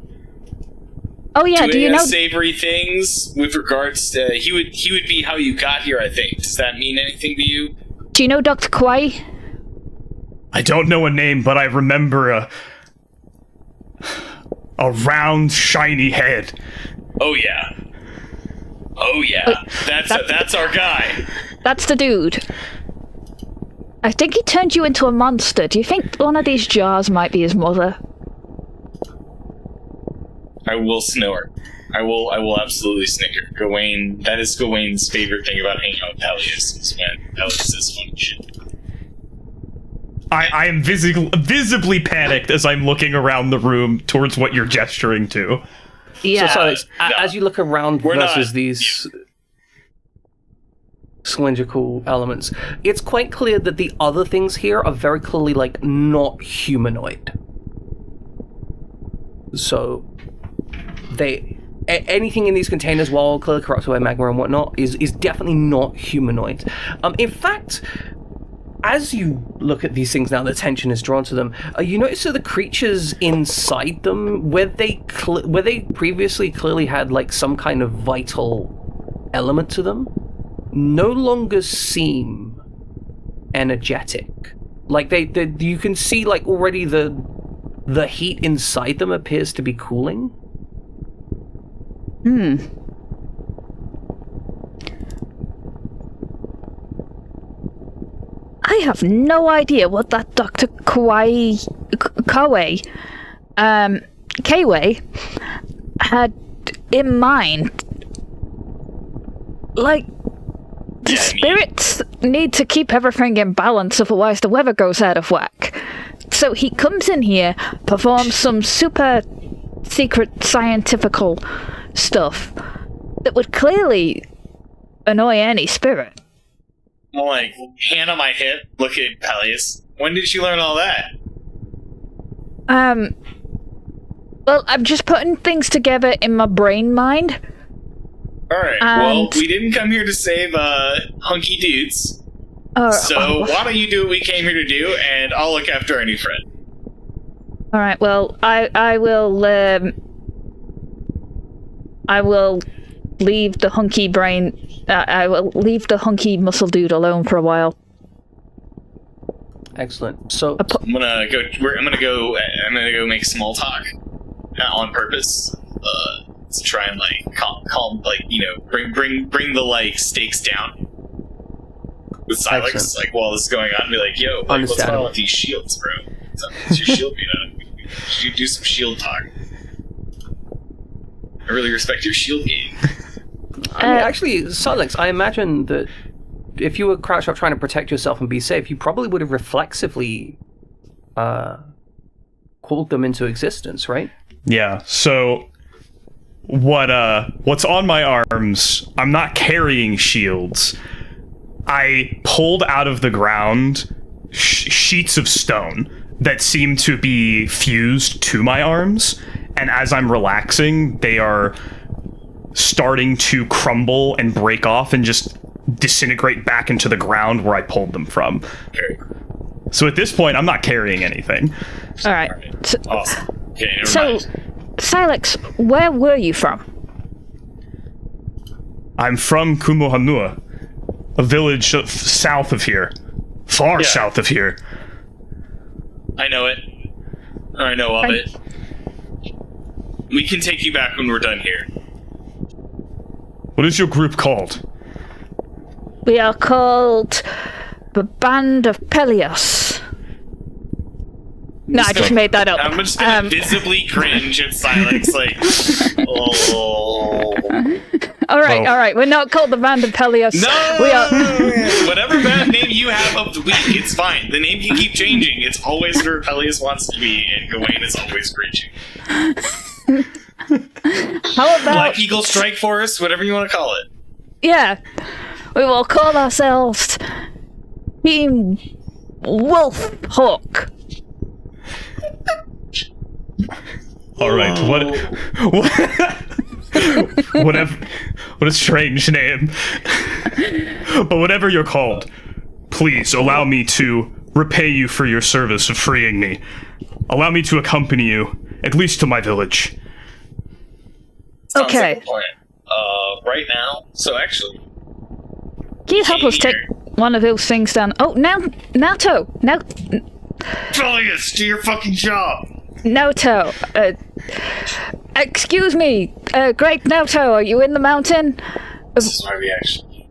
yeah, doing do you know... savory things with regards to... He would be how you got here, I think. Does that mean anything to you? Do you know Dr. Quay? I don't know a name, but I remember a round, shiny head. Oh yeah. Oh yeah. That's our guy. That's the dude. I think he turned you into a monster. Do you think one of these jars might be his mother? I will snort. I will absolutely snicker. Gawain, that is Gawain's favorite thing about hanging out with Peleus, is when Peleus says funny shit. I am visibly panicked as I'm looking around the room towards what you're gesturing to. Yeah. So, Silex, as you look around We're versus not- these cylindrical elements, it's quite clear that the other things here are very clearly, like, not humanoid. So, anything in these containers, while clearly corrupted by magma and whatnot, is definitely not humanoid. In fact, as you look at these things now, the attention is drawn to them. You notice that the creatures inside them, where they previously clearly had like some kind of vital element to them, no longer seem energetic. Like you can see like already the heat inside them appears to be cooling. I have no idea what that Dr. Kawai had in mind. Like, the spirits need to keep everything in balance, otherwise the weather goes out of whack. So he comes in here, performs some super secret scientifical stuff that would clearly annoy any spirit. I'm like, hand on my hip, look at Peleus. When did you learn all that? Well, I'm just putting things together in my brain mind. Alright, well, we didn't come here to save, hunky dudes. So, why don't you do what we came here to do, and I'll look after our new friend. Alright, well, I will leave the hunky brain... I will leave the hunky muscle dude alone for a while. Excellent. So I'm gonna go make small talk on purpose to try and like calm like, you know, bring the like stakes down with Silex. Excellent. Like while this is going on, be like, yo, like, what's going on with these shields, bro? What's your shield made of? You do some shield talk. I really respect your shield game. I mean, actually, Silex, I imagine that if you were crouched up trying to protect yourself and be safe, you probably would have reflexively called them into existence, right? Yeah, so what's on my arms, I'm not carrying shields. I pulled out of the ground sheets of stone that seem to be fused to my arms, and as I'm relaxing, they are starting to crumble and break off and just disintegrate back into the ground where I pulled them from. So at this point, I'm not carrying anything. All right. Awesome. Okay, never So, mind. Silex, where were you from? I'm from Kumohanua, a village south of here. Far south of here. I know it. I know of it. We can take you back when we're done here. What is your group called? We are called the Band of Pelios. No, I just made that up. I'm just gonna visibly cringe at Silex, like, oh. All right. We're not called the Band of Pelios. No! We are. Whatever bad name you have of the week, it's fine. The name can keep changing. It's always where Pelias wants to be, and Gawain is always cringing. How about? Black Eagle Strike Force, whatever you want to call it. Yeah, we will call ourselves Team Wolf Hawk. All right. Whatever. What a strange name. But whatever you're called, please allow me to repay you for your service of freeing me. Allow me to accompany you, at least to my village. Sounds Okay. like a plan. Right now. So actually, Can you help us take one of those things down? Oh, Naoto. Pelias, do your fucking job. Naoto. Excuse me, Great Naoto. Are you in the mountain? This is my reaction.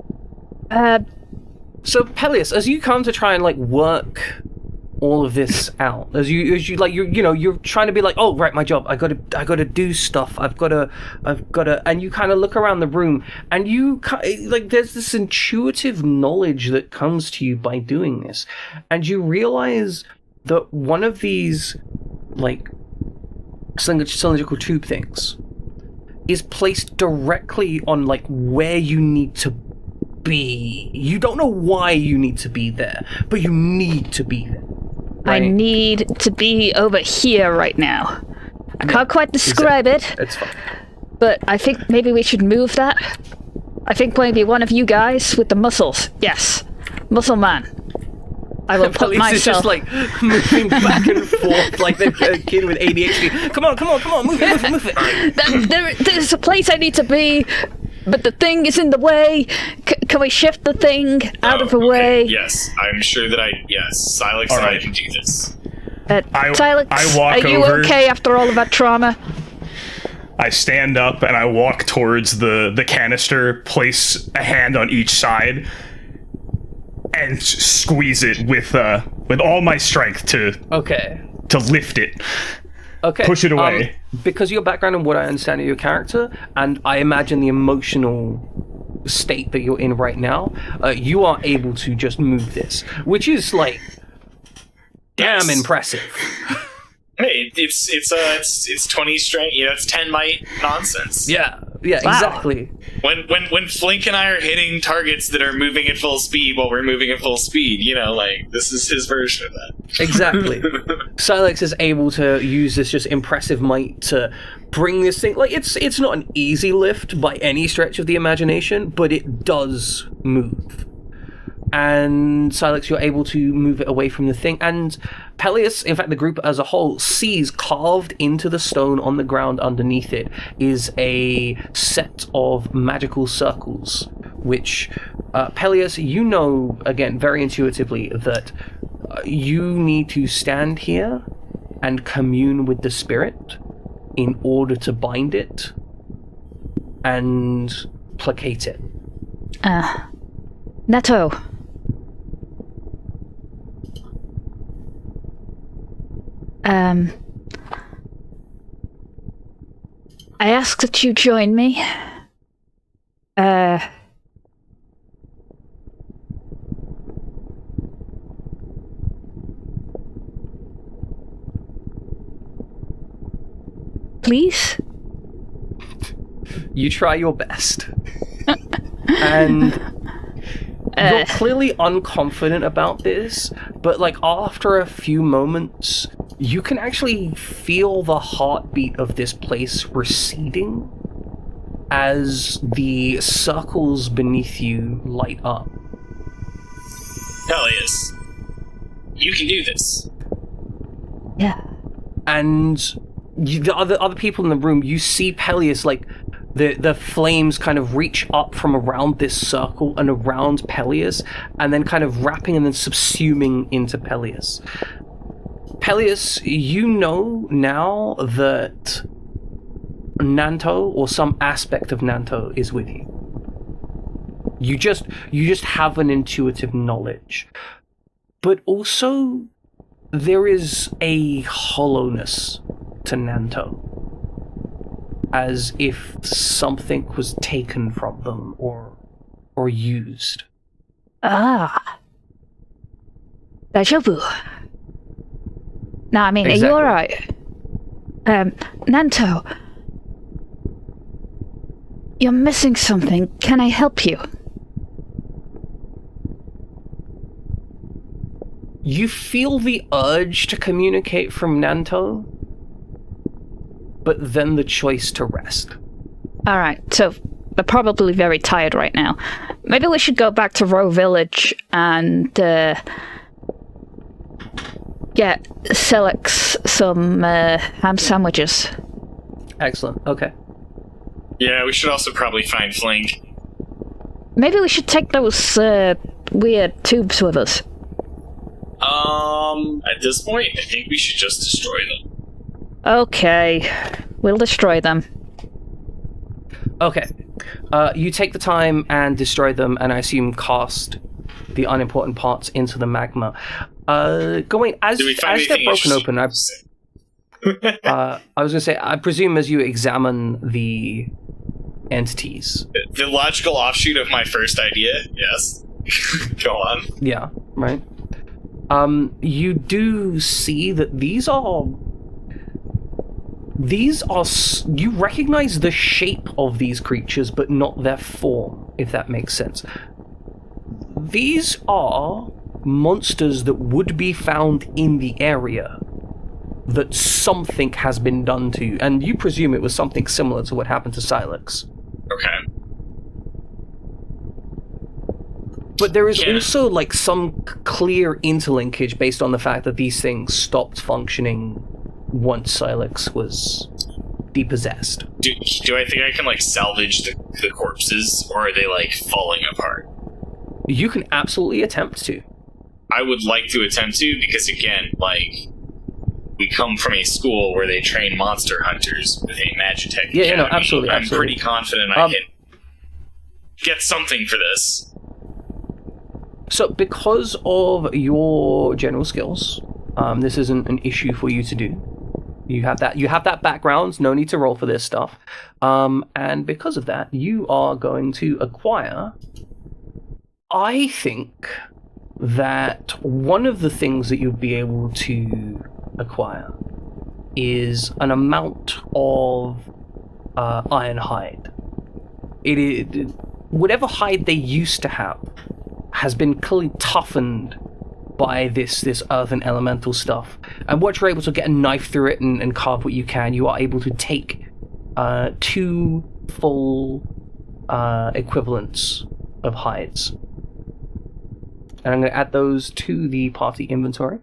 So Pelias, as you come to try and like work all of this out, as you like you're trying to be like, oh right, my job, I gotta do stuff, I've gotta, and you kind of look around the room, and you like there's this intuitive knowledge that comes to you by doing this, and you realize that one of these like cylindrical tube things is placed directly on like where you need to be. You don't know why you need to be there, but you need to be there. I Right? need to be over here right now. I can't quite describe it, It's fine. but I think maybe we should move that. I think maybe one of you guys with the muscles. Yes, muscle man. I will put Pelias is just myself. like moving back and forth like a kid with ADHD. Come on, move it. There's a place I need to be, but the thing is in the way. Can we shift the thing out of the way? Yes, I'm sure that Silex and I Alright. can do this. Silex, I walk are you over. okay after all of that trauma? I stand up and I walk towards the canister, place a hand on each side, and squeeze it with all my strength to Okay. lift it. Okay. Push it away. Because of your background and what I understand of your character, and I imagine the emotional state that you're in right now, you are able to just move this, which is like damn Yes. impressive. Hey, it's 20 strength. It's 10 might nonsense. Yeah, Wow. exactly. When Flink and I are hitting targets that are moving at full speed while we're moving at full speed, like this is his version of that. Exactly. Silex is able to use this just impressive might to bring this thing. Like it's not an easy lift by any stretch of the imagination, but it does move. And Silex, you're able to move it away from the thing. And Pelias, in fact, the group as a whole, sees carved into the stone on the ground underneath it is a set of magical circles, which Pelias, you know, again, very intuitively, that you need to stand here and commune with the spirit in order to bind it and placate it. Neto. I ask that you join me. Please? You try your best. And you're clearly unconfident about this, but like after a few moments, you can actually feel the heartbeat of this place receding as the circles beneath you light up. Peleus, you can do this. Yeah. And the other people in the room, you see Peleus, like, the flames kind of reach up from around this circle and around Peleus, and then kind of wrapping and then subsuming into Peleus. Peleus, you know now that Nanto, or some aspect of Nanto, is with you. You just have an intuitive knowledge. But also, there is a hollowness to Nanto, as if something was taken from them or used. Ah. Deja vu. No, I mean, Exactly. are you alright? Nanto. You're missing something. Can I help you? You feel the urge to communicate from Nanto, but then the choice to rest. Alright, so they're probably very tired right now. Maybe we should go back to Row Village and get Selix some ham sandwiches. Excellent, okay. Yeah, we should also probably find Flink. Maybe we should take those weird tubes with us. At this point, I think we should just destroy them. Okay, we'll destroy them. Okay. You take the time and destroy them, and I assume cast the unimportant parts into the magma. Gawain, as Did we find they're anything broken interesting? open, I was going to say, I presume as you examine the entities. The logical offshoot of my first idea, yes. Go on. Yeah, right. You do see that these are, you recognize the shape of these creatures, but not their form, if that makes sense. These are monsters that would be found in the area that something has been done to, and you presume it was something similar to what happened to Sylex. Okay. But there is Yeah. also like some clear interlinkage based on the fact that these things stopped functioning once Sylex was depossessed. Do I think I can, like, salvage the corpses, or are they, like, falling apart? You can absolutely attempt to. I would like to attempt to, because, again, like, we come from a school where they train monster hunters with a Magitech Yeah, no, Academy. absolutely, I'm absolutely. pretty confident I can get something for this. So because of your general skills, this isn't an issue for you to do. You have that background, no need to roll for this stuff. And because of that, you are going to acquire, I think that one of the things that you'll be able to acquire is an amount of iron hide. It is whatever hide they used to have has been clearly toughened by this earthen elemental stuff. And once you're able to get a knife through it and carve what you can, you are able to take 2 full equivalents of hides. And I'm going to add those to the party inventory.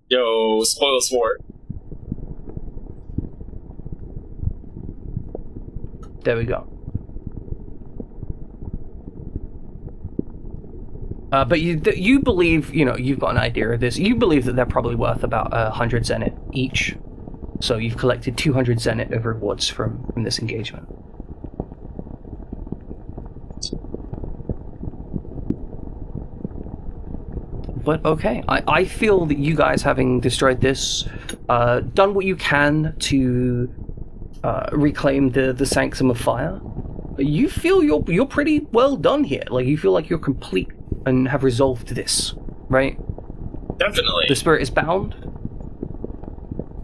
Yo, spoil sport. There we go. But you believe, you've got an idea of this. You believe that they're probably worth about 100 zenit each. So you've collected 200 zenit of rewards from this engagement. But okay, I feel that you guys, having destroyed this, done what you can to reclaim the Sanctum of Fire, you feel you're pretty well done here. Like, you feel like you're complete and have resolved this, right? Definitely. The spirit is bound.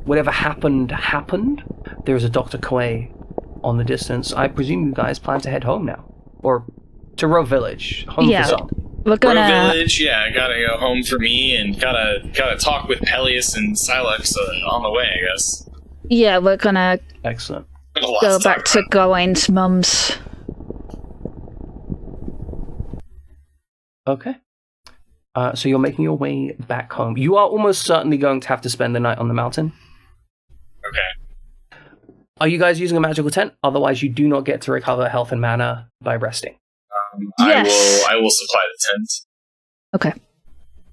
whatever happened. There's a Dr. Quay on the distance. I presume you guys plan to head home now. Or to Row Village. Home Yeah. for some. We're gonna. Row Village, yeah, I gotta go home for me, and gotta talk with Peleus and Silex on the way, I guess. Yeah, we're gonna Excellent. go back to Gawain's mum's. Okay. So you're making your way back home. You are almost certainly going to have to spend the night on the mountain. Okay. Are you guys using a magical tent? Otherwise, you do not get to recover health and mana by resting. Yes. I will supply the tent. Okay.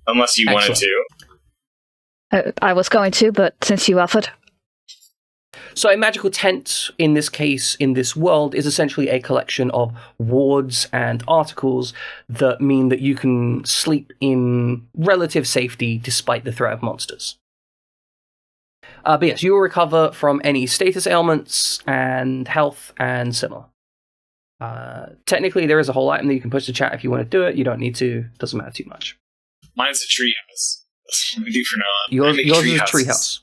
Unless you wanted to. I was going to, but since you offered. So a magical tent, in this case, in this world, is essentially a collection of wards and articles that mean that you can sleep in relative safety despite the threat of monsters. But yes, you will recover from any status ailments and health and similar. Technically, there is a whole item that you can push to chat if you want to do it. You don't need to. Doesn't matter too much. Mine's a treehouse. That's what we do for now on. Yours is a treehouse.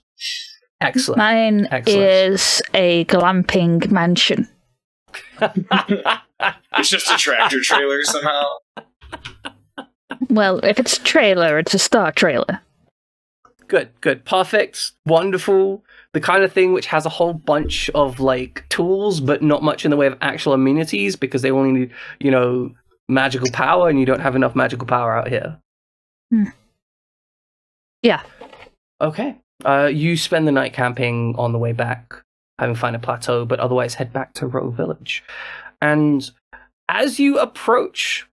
Excellent. Mine Excellent. is a glamping mansion. It's just a tractor trailer somehow. Well, if it's a trailer, it's a star trailer. Good. Perfect. Wonderful. The kind of thing which has a whole bunch of, like, tools, but not much in the way of actual amenities, because they only need, magical power, and you don't have enough magical power out here. Yeah. Okay. You spend the night camping on the way back, having found a plateau, but otherwise head back to Row Village. And as you approach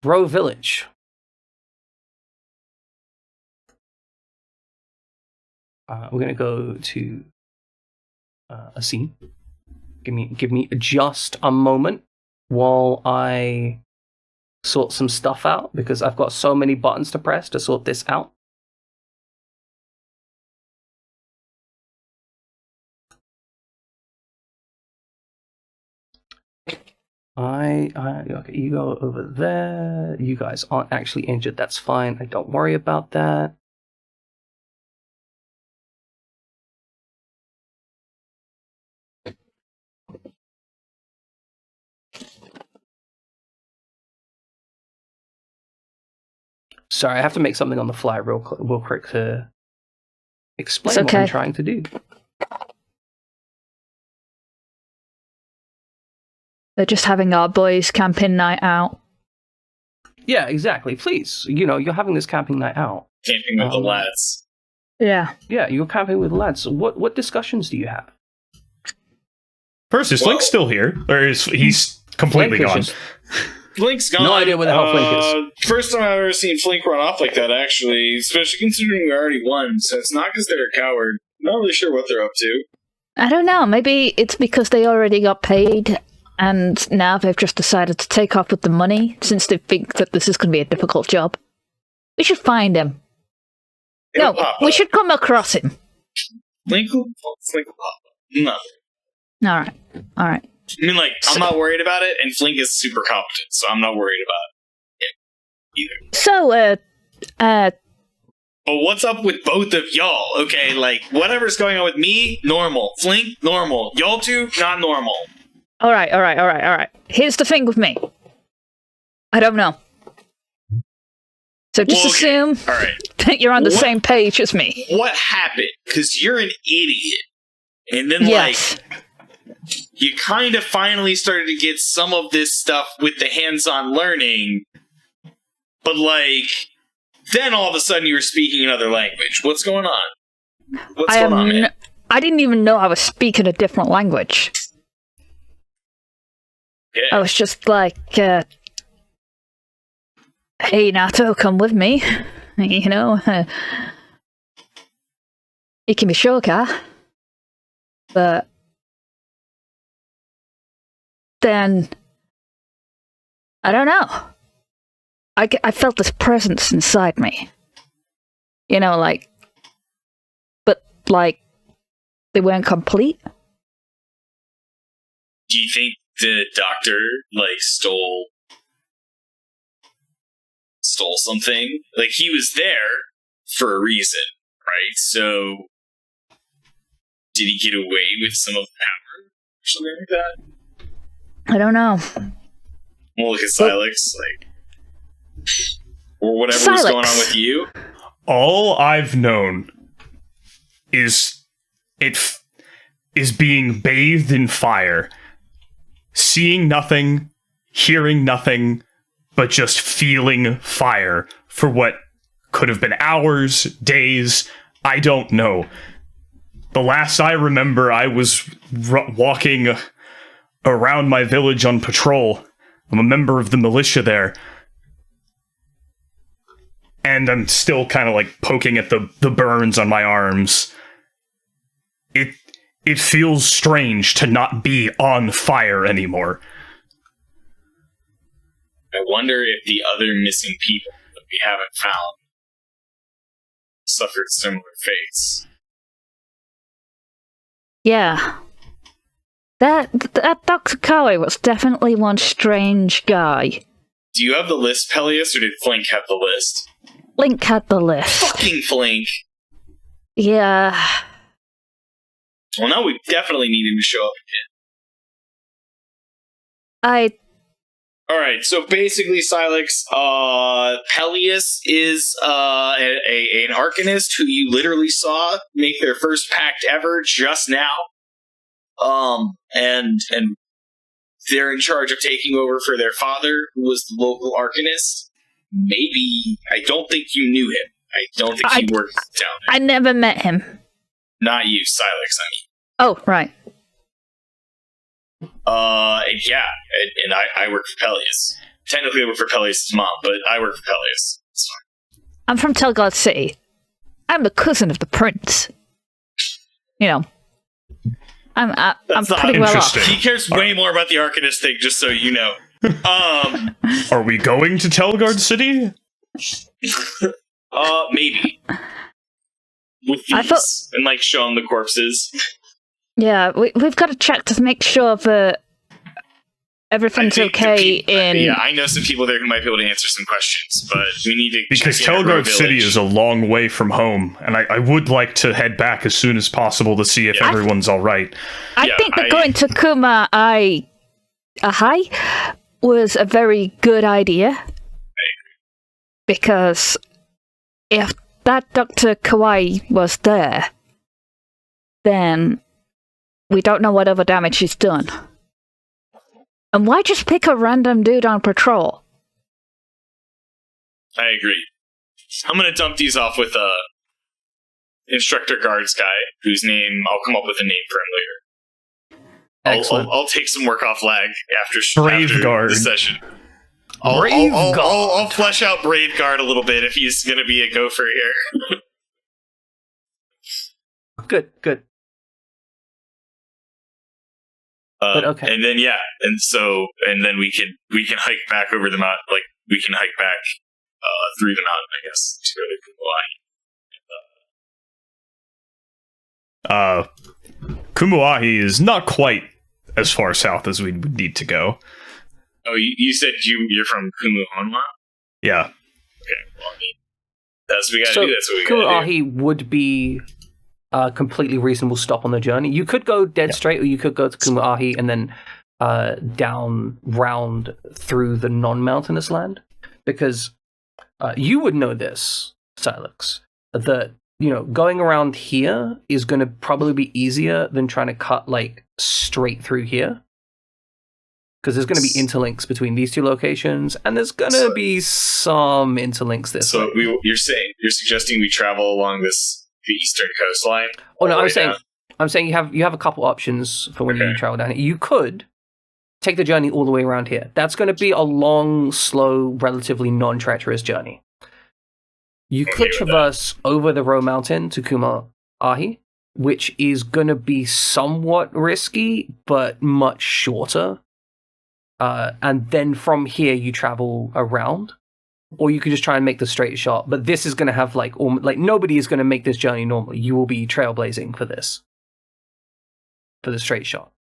Row Village, we're going to go to a scene. Give me just a moment while I sort some stuff out, because I've got so many buttons to press to sort this out. Okay, you go over there. You guys aren't actually injured. That's fine. I don't worry about that. Sorry, I have to make something on the fly real quick to explain what I'm trying to do. They're just having our boys' camping night out. Yeah, exactly. Please, you're having this camping night out. Camping with the lads. Yeah. Yeah, you're camping with the lads. What discussions do you have? First, is Flink still here? Or is he's completely Flink gone? is Flink's gone. No idea where the hell Flink is. First time I've ever seen Flink run off like that, actually. Especially considering we already won. So it's not because they're a coward. I'm not really sure what they're up to. I don't know. Maybe it's because they already got paid, and now they've just decided to take off with the money, since they think that this is going to be a difficult job. We should find him. We should come across him. Flink will pop up. No. All right. I mean, I'm not worried about it, and Flink is super competent, so I'm not worried about it either. So, But what's up with both of y'all? Okay, whatever's going on with me, normal. Flink, normal. Y'all two, not normal. All right. Here's the thing with me. I don't know. So just assume All right. that you're on the same page as me. What happened? Because you're an idiot. And then, Yes. you kind of finally started to get some of this stuff with the hands-on learning. But, then all of a sudden you were speaking another language. What's going on? What's going on, man? I didn't even know I was speaking a different language. Yeah. I was just like, hey, Nato, come with me. You know, it can be Shoka. But then, I don't know. I felt this presence inside me. You know, but they weren't complete. Do you think the doctor, stole something? He was there for a reason, right? So Did he get away with some of the power? Or something like that? I don't know. We'll look at Silex, or whatever was going on with you. All I've known is being bathed in fire, seeing nothing, hearing nothing, but just feeling fire for what could have been hours, days, I don't know. The last I remember, I was walking around my village on patrol. I'm a member of the militia there. And I'm still kind of like poking at the burns on my arms. It feels strange to not be on fire anymore. I wonder if the other missing people that we haven't found suffered similar fates. Yeah. That Dr. Kawaii was definitely one strange guy. Do you have the list, Peleus, or did Flink have the list? Link had the list. Fucking Flink! Yeah. Well, now we definitely need him to show up again. Alright, so basically, Silex, Peleus is an Arcanist who you literally saw make their first pact ever just now. And they're in charge of taking over for their father, who was the local Arcanist. Maybe, I don't think you knew him. I don't think he worked down there. I never met him. Not you, Silex, I mean. Oh, right. Yeah, and I work for Peleus. Technically, I work for Peleus' mom, but I work for Peleus. It's fine. I'm from Telgard City. I'm the cousin of the prince. You know, I'm pretty well off. He cares way more about the Arcanist thing, just so you know. Are we going to Telgard City? Maybe. With these, and like show them the corpses. Yeah, we've got to check to make sure that everything's okay Yeah, I know some people there who might be able to answer some questions, but we need to because Telgard City is a long way from home, and I would like to head back as soon as possible to see if everyone's all right. I think that going to Kuma Ahai was a very good idea. I agree. Because if that Dr. Kawaii was there, then we don't know what other damage he's done. And why just pick a random dude on patrol? I agree. I'm gonna dump these off with instructor guards guy, whose name I'll come up with a name for him later. Excellent. I'll take some work off lag after the session. I'll flesh out Brave Guard a little bit if he's gonna be a gopher here. Good. But okay. And then and then we can hike back over the mountain. Like we can hike back through the mountain, I guess, to go to Kumuahi. Kumuahi is not quite as far south as we would need to go. Oh, you said you're from Kumuhonwa? Yeah. Okay. Well, I mean, that's what we gotta do. That's what we gotta do. Kumuahi would be a completely reasonable stop on the journey. You could go dead straight, or you could go to Kumuahi and then down round through the non-mountainous land, because you would know this, Silex, that going around here is going to probably be easier than trying to cut like straight through here, because there's going to be interlinks between these two locations, and there's going to be some interlinks this way. So you're suggesting we travel along the eastern coastline? Oh no, I'm saying you have a couple options for when you travel down here. You could take the journey all the way around here. That's going to be a long, slow, relatively non-treacherous journey. You could traverse over the Roe Mountain to Kumuahi, which is going to be somewhat risky, but much shorter. And then from here, you travel around. Or you could just try and make the straight shot. But this is going to have, like nobody is going to make this journey normally. You will be trailblazing for this. For the straight shot.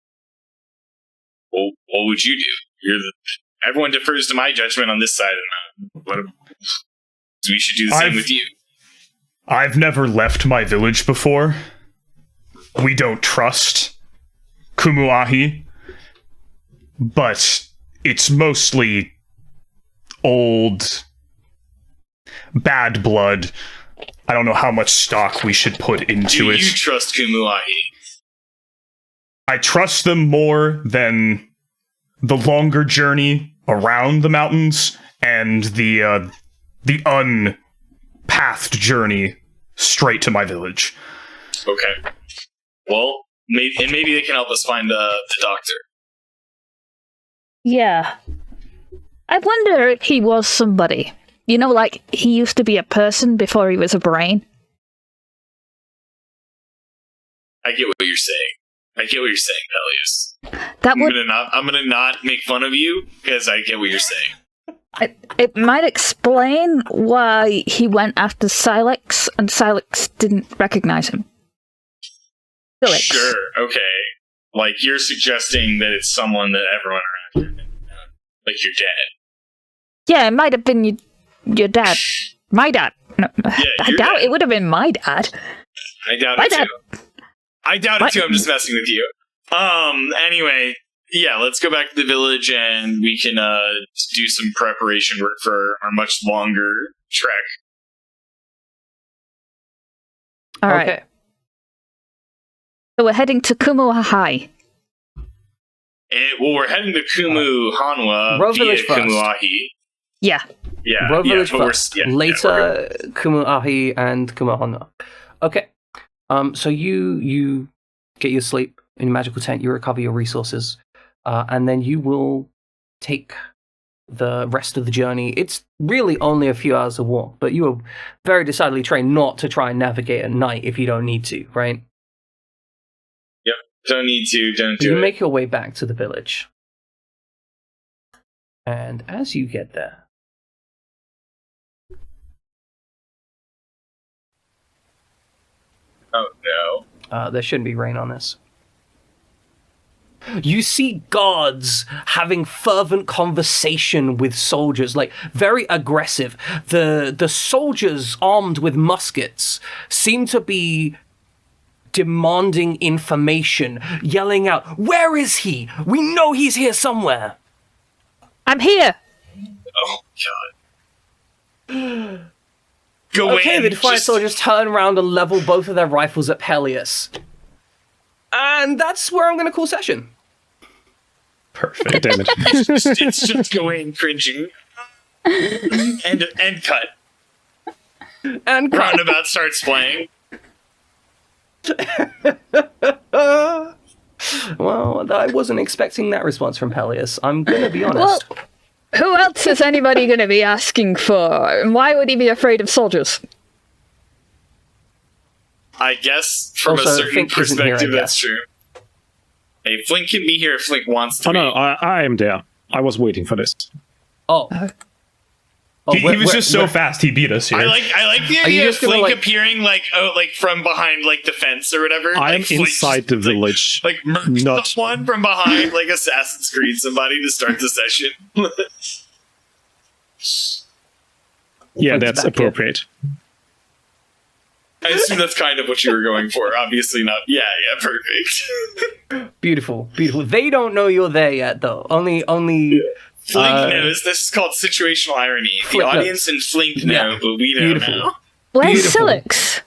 Well, what would you do? Everyone defers to my judgment on this side of the mountain. We should do the same with you. I've never left my village before. we don't trust Kumuahi, but it's mostly old, bad blood. I don't know how much stock we should put into Do it. you trust Kumuahi? I trust them more than the longer journey around the mountains and the unpathed journey straight to my village. Okay. Well, maybe they can help us find the doctor. Yeah. I wonder if he was somebody. You know, like, he used to be a person before he was a brain. I get what you're saying. Peleus. That would... I'm gonna not make fun of you because I get what you're saying. It might explain why he went after Silex, and Silex didn't recognize him. Silex. Sure, okay. Like, you're suggesting that it's someone that everyone around here, like your dad. Yeah, it might have been your dad. My dad. No, Yeah, I your doubt dad. it would have been my dad. I doubt My it dad. too. I doubt it What? too, I'm just messing with you. Anyway, yeah, let's go back to the village and we can do some preparation work for our much longer trek. All right. So we're heading to Kumuahai. Well, we're heading to Kumu Hanwa Row via village first. Kumuahi. Yeah. Yeah, Row village but we're- first. yeah, yeah, we're Later, Kumuahi and Kumahana. Okay. So you get your sleep in your magical tent. You recover your resources, and then you will take the rest of the journey. It's really only a few hours of walk, but you are very decidedly trained not to try and navigate at night if you don't need to, right? Don't need to, don't do You it. make your way back to the village. And as you get there, Oh no. there shouldn't be rain on this. You see guards having fervent conversation with soldiers, like very aggressive. The soldiers armed with muskets seem to be demanding information, yelling out, "Where is he? We know he's here somewhere." I'm here! Oh god. Go Okay, in, the defiant just- soldiers turn around and level both of their rifles at Peleus. And that's where I'm going to call session. Perfect. Damn it. it's just Gawain cringing. and cut. And Roundabout starts playing. well, I wasn't expecting that response from Peleus. I'm going to be honest. Well, who else is anybody going to be asking for? And why would he be afraid of soldiers? I guess from Also, a certain Flink isn't here, I perspective, that's guess. true. Hey, Flink can be here if Flink wants to. Oh no, be. I am there. I was waiting for this. Oh. He was just so fast, he beat us here. I like the Are you idea of just gonna, Flink like- appearing like from behind like the fence or whatever. I'm like, Flink inside the just, village. Like murk Not- someone from behind, like Assassin's Creed somebody to start the session. Yeah, Flink's that's back here. appropriate. I assume that's kind of what you were going for. Obviously not. Yeah, perfect. Beautiful, beautiful. They don't know you're there yet, though. Only. Flink knows. This is called situational irony. The Flink knows. audience and Flink know, Yeah. but we don't Beautiful. know. Where's Beautiful. Silex?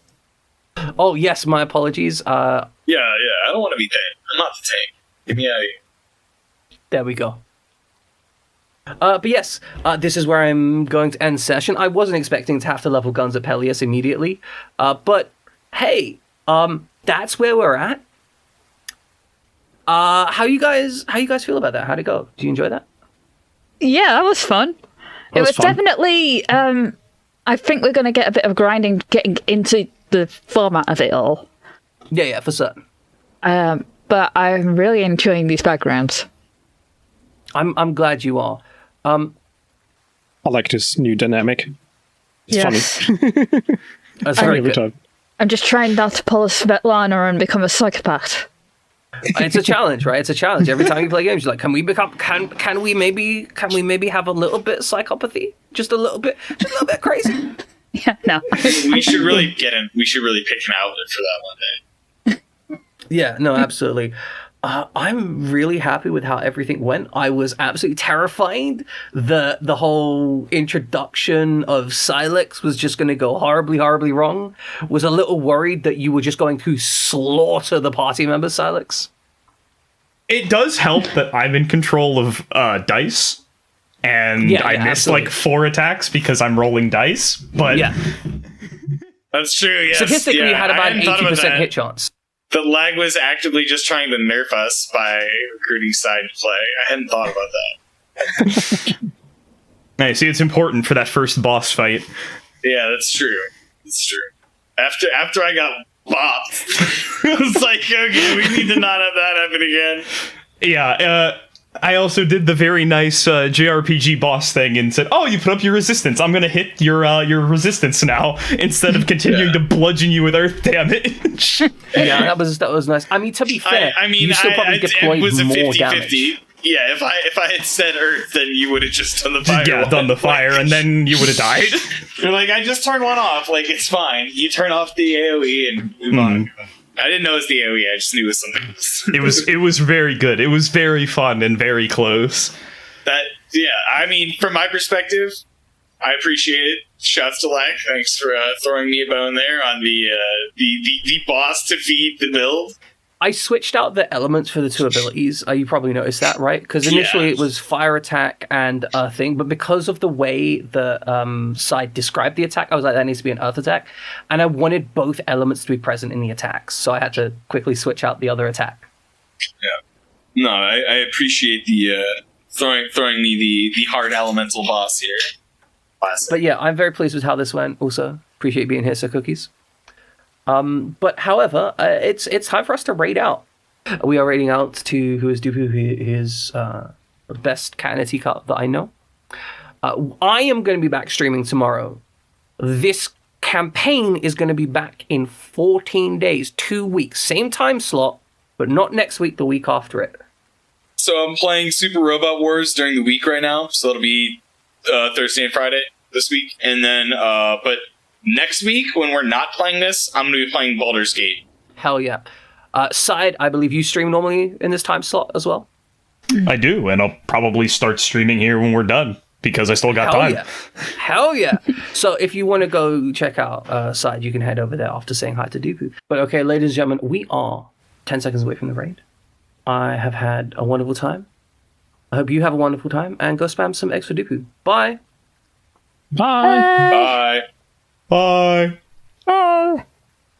Oh yes, my apologies. Yeah, I don't want to be tank. I'm not the tank. Get me out of here. There we go. But yes, this is where I'm going to end session. I wasn't expecting to have to level guns at Peleus immediately, but hey, that's where we're at. How you guys feel about that? How'd it go? Do you enjoy that? Yeah, that was fun. It was was fun. definitely, I think we're going to get a bit of grinding getting into the format of it all. Yeah, for certain. But I'm really enjoying these backgrounds. I'm glad you are. I like this new dynamic. It's funny. That's very Every good. time. I'm just trying not to pull a Svetlana and become a psychopath. It's a challenge, right? It's a challenge. Every time you play games, you're like, can we maybe have a little bit of psychopathy? Just a little bit crazy. Yeah, no. We should really pick an outlet for that one day. Yeah, no, absolutely. I'm really happy with how everything went. I was absolutely terrified that the whole introduction of Silex was just going to go horribly, horribly wrong. Was a little worried that you were just going to slaughter the party members, Silex. It does help that I'm in control of dice, and I missed absolutely. like 4 attacks because I'm rolling dice. But Yeah, That's true. Yes. statistically, you had I about hadn't thought about 80% that. hit chance. The lag was actively just trying to nerf us by recruiting side play. I hadn't thought about that. hey, see, it's important for that first boss fight. Yeah, that's true. That's true. After I got bopped, I was like, okay, we need to not have that happen again. Yeah, I also did the very nice JRPG boss thing and said, "Oh, you put up your resistance. I'm gonna hit your resistance now instead of continuing to bludgeon you with earth damage." Yeah, that was nice. I mean, to be fair, I mean, you still probably deployed it was a more 50-50. damage. Yeah, if I had said Earth, then you would have just done the fire. Yeah, done the fire, and then you would have died. You're like, I just turned one off. Like, it's fine. You turn off the AoE and move on. I didn't know it was the AoE. I just knew it was something else. It was very good. It was very fun and very close. Yeah, I mean, from my perspective, I appreciate it. Shouts to Lack. Thanks for throwing me a bone there on the boss to feed the build. I switched out the elements for the 2 abilities. You probably noticed that, right? Because initially it was fire attack and earthing, but because of the way the side described the attack, I was like, that needs to be an earth attack. And I wanted both elements to be present in the attacks, so I had to quickly switch out the other attack. Yeah. No, I appreciate the throwing me the hard elemental boss here. Classic. But yeah, I'm very pleased with how this went. Also, appreciate you being here, Sir Cookies. But however, it's time for us to raid out. We are raiding out to who is Dupu, who is the best cat in a teacup that I know. I am going to be back streaming tomorrow. This campaign is going to be back in 14 days, 2 weeks, same time slot, but not next week, the week after it. So I'm playing Super Robot Wars during the week right now, so it'll be Thursday and Friday this week, and then but next week when we're not playing this, I'm going to be playing Baldur's Gate. Hell yeah. Side, I believe you stream normally in this time slot as well? I do, and I'll probably start streaming here when we're done because I still got Hell time. yeah. Hell yeah. So if you want to go check out Side, you can head over there after saying hi to Dupu. But okay, ladies and gentlemen, we are 10 seconds away from the raid. I have had a wonderful time. I hope you have a wonderful time, and go spam some extra Dupu. Bye. Bye. Bye. Bye.